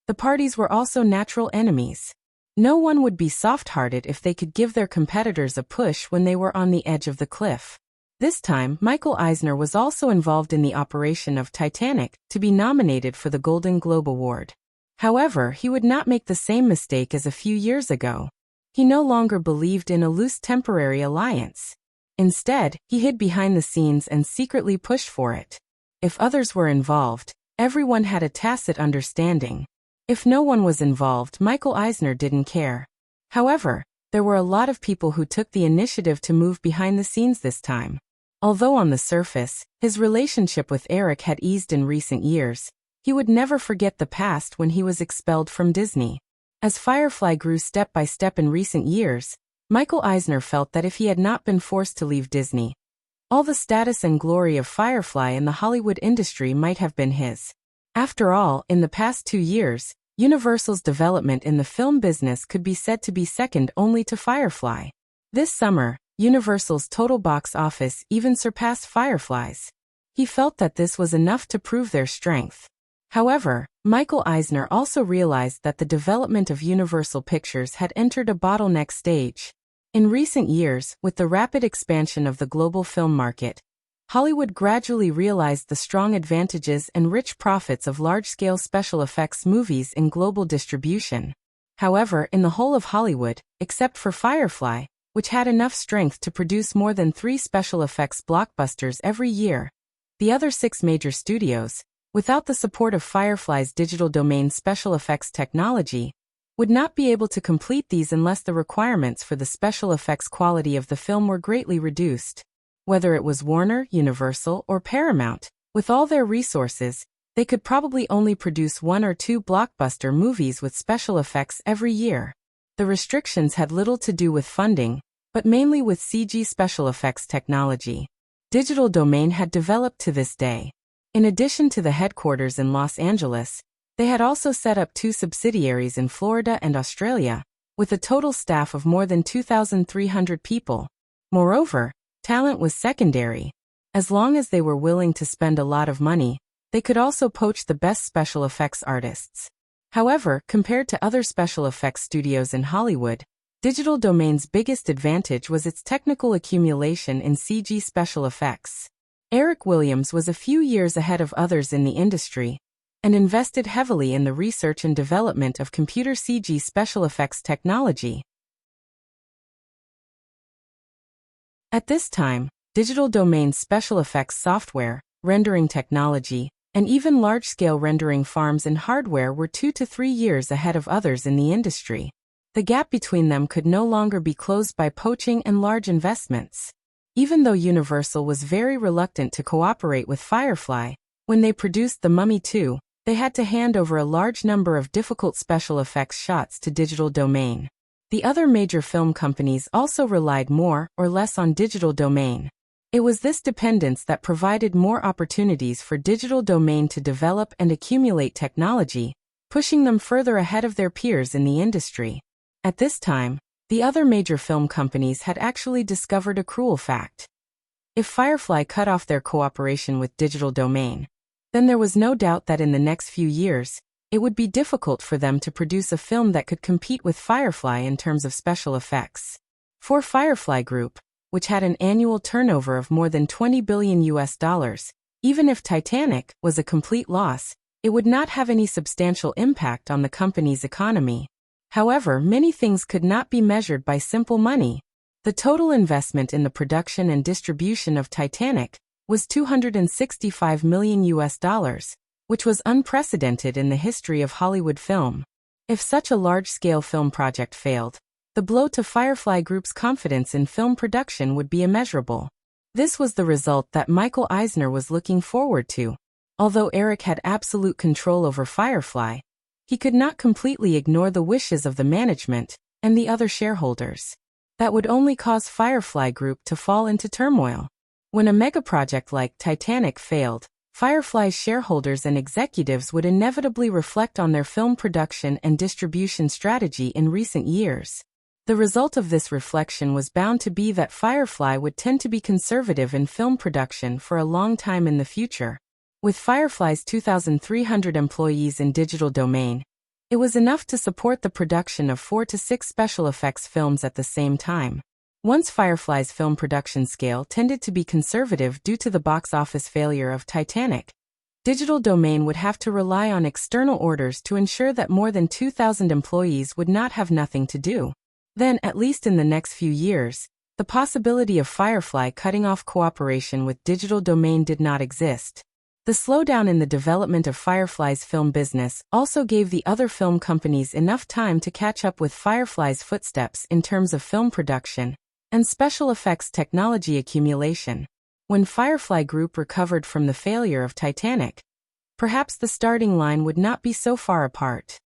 Speaker 1: the parties were also natural enemies. No one would be soft-hearted if they could give their competitors a push when they were on the edge of the cliff. This time, Michael Eisner was also involved in the operation of Titanic to be nominated for the Golden Globe Award. However, he would not make the same mistake as a few years ago. He no longer believed in a loose temporary alliance. Instead, he hid behind the scenes and secretly pushed for it. If others were involved, everyone had a tacit understanding. If no one was involved, Michael Eisner didn't care. However, there were a lot of people who took the initiative to move behind the scenes this time. Although on the surface, his relationship with Eric had eased in recent years, he would never forget the past when he was expelled from Disney. As Firefly grew step by step in recent years, Michael Eisner felt that if he had not been forced to leave Disney, all the status and glory of Firefly in the Hollywood industry might have been his. After all, in the past 2 years, Universal's development in the film business could be said to be second only to Firefly. This summer, Universal's total box office even surpassed Firefly's. He felt that this was enough to prove their strength. However, Michael Eisner also realized that the development of Universal Pictures had entered a bottleneck stage. In recent years, with the rapid expansion of the global film market, Hollywood gradually realized the strong advantages and rich profits of large-scale special effects movies in global distribution. However, in the whole of Hollywood, except for Firefly, which had enough strength to produce more than 3 special effects blockbusters every year, the other 6 major studios, without the support of Firefly's digital domain special effects technology, would not be able to complete these unless the requirements for the special effects quality of the film were greatly reduced. Whether it was Warner, Universal, or Paramount, with all their resources, they could probably only produce 1 or 2 blockbuster movies with special effects every year. The restrictions had little to do with funding, but mainly with CG special effects technology. Digital Domain had developed to this day. In addition to the headquarters in Los Angeles, they had also set up 2 subsidiaries in Florida and Australia, with a total staff of more than 2,300 people. Moreover, talent was secondary. As long as they were willing to spend a lot of money, they could also poach the best special effects artists. However, compared to other special effects studios in Hollywood, Digital Domain's biggest advantage was its technical accumulation in CG special effects. Eric Williams was a few years ahead of others in the industry, and invested heavily in the research and development of computer CG special effects technology. At this time, Digital Domain's special effects software, rendering technology, and even large-scale rendering farms and hardware were 2 to 3 years ahead of others in the industry. The gap between them could no longer be closed by poaching and large investments. Even though Universal was very reluctant to cooperate with Firefly, when they produced The Mummy 2, they had to hand over a large number of difficult special effects shots to Digital Domain. The other major film companies also relied more or less on Digital Domain. It was this dependence that provided more opportunities for Digital Domain to develop and accumulate technology, pushing them further ahead of their peers in the industry. At this time, the other major film companies had actually discovered a cruel fact. If Firefly cut off their cooperation with Digital Domain, then there was no doubt that in the next few years, it would be difficult for them to produce a film that could compete with Firefly in terms of special effects. For Firefly Group, which had an annual turnover of more than $20 billion, even if Titanic was a complete loss, it would not have any substantial impact on the company's economy. However, many things could not be measured by simple money. The total investment in the production and distribution of Titanic was $265 million, which was unprecedented in the history of Hollywood film. If such a large-scale film project failed, the blow to Firefly Group's confidence in film production would be immeasurable. This was the result that Michael Eisner was looking forward to. Although Eric had absolute control over Firefly, he could not completely ignore the wishes of the management and the other shareholders. That would only cause Firefly Group to fall into turmoil. When a megaproject like Titanic failed, Firefly's shareholders and executives would inevitably reflect on their film production and distribution strategy in recent years. The result of this reflection was bound to be that Firefly would tend to be conservative in film production for a long time in the future. With Firefly's 2,300 employees in Digital Domain, it was enough to support the production of 4 to 6 special effects films at the same time. Once Firefly's film production scale tended to be conservative due to the box office failure of Titanic, Digital Domain would have to rely on external orders to ensure that more than 2,000 employees would not have nothing to do. Then, at least in the next few years, the possibility of Firefly cutting off cooperation with Digital Domain did not exist. The slowdown in the development of Firefly's film business also gave the other film companies enough time to catch up with Firefly's footsteps in terms of film production and special effects technology accumulation. When Firefly Group recovered from the failure of Titanic, perhaps the starting line would not be so far apart.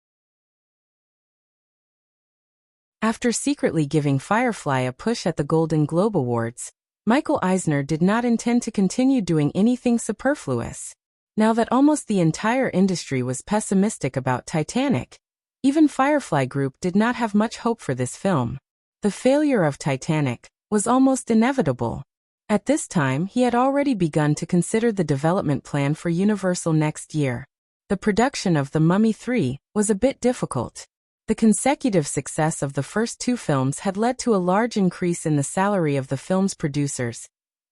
Speaker 1: After secretly giving Firefly a push at the Golden Globe Awards, Michael Eisner did not intend to continue doing anything superfluous. Now that almost the entire industry was pessimistic about Titanic, even Firefly Group did not have much hope for this film. The failure of Titanic was almost inevitable. At this time, he had already begun to consider the development plan for Universal next year. The production of The Mummy 3 was a bit difficult. The consecutive success of the first 2 films had led to a large increase in the salary of the film's producers,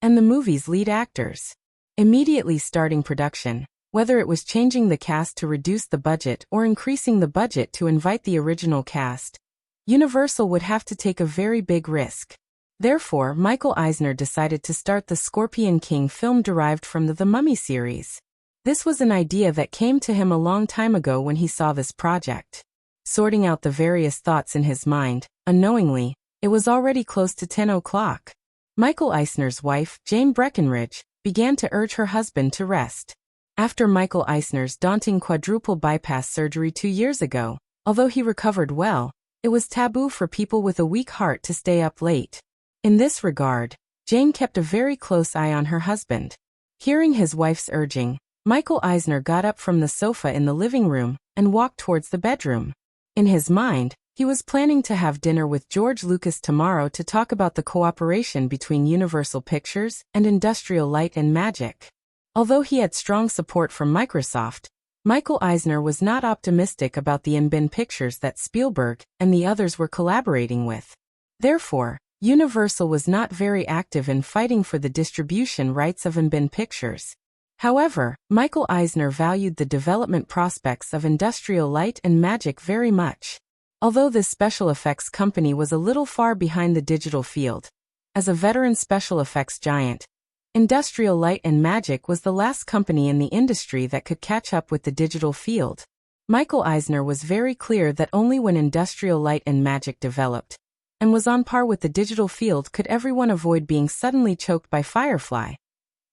Speaker 1: and the movie's lead actors. Immediately starting production, whether it was changing the cast to reduce the budget or increasing the budget to invite the original cast, Universal would have to take a very big risk. Therefore, Michael Eisner decided to start the Scorpion King film derived from the Mummy series. This was an idea that came to him a long time ago when he saw this project. Sorting out the various thoughts in his mind, unknowingly, it was already close to 10 o'clock. Michael Eisner's wife, Jane Breckenridge, began to urge her husband to rest. After Michael Eisner's daunting quadruple bypass surgery 2 years ago, although he recovered well, it was taboo for people with a weak heart to stay up late. In this regard, Jane kept a very close eye on her husband. Hearing his wife's urging, Michael Eisner got up from the sofa in the living room and walked towards the bedroom. In his mind, he was planning to have dinner with George Lucas tomorrow to talk about the cooperation between Universal Pictures and Industrial Light and Magic. Although he had strong support from Microsoft, Michael Eisner was not optimistic about the in-bin pictures that Spielberg and the others were collaborating with. Therefore, Universal was not very active in fighting for the distribution rights of in-bin pictures. However, Michael Eisner valued the development prospects of Industrial Light and Magic very much. Although this special effects company was a little far behind the digital field, as a veteran special effects giant, Industrial Light and Magic was the last company in the industry that could catch up with the digital field. Michael Eisner was very clear that only when Industrial Light and Magic developed and was on par with the digital field could everyone avoid being suddenly choked by Firefly.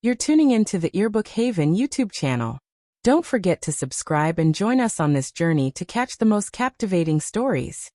Speaker 1: You're tuning into the Earbook Haven YouTube channel. Don't forget to subscribe and join us on this journey to catch the most captivating stories.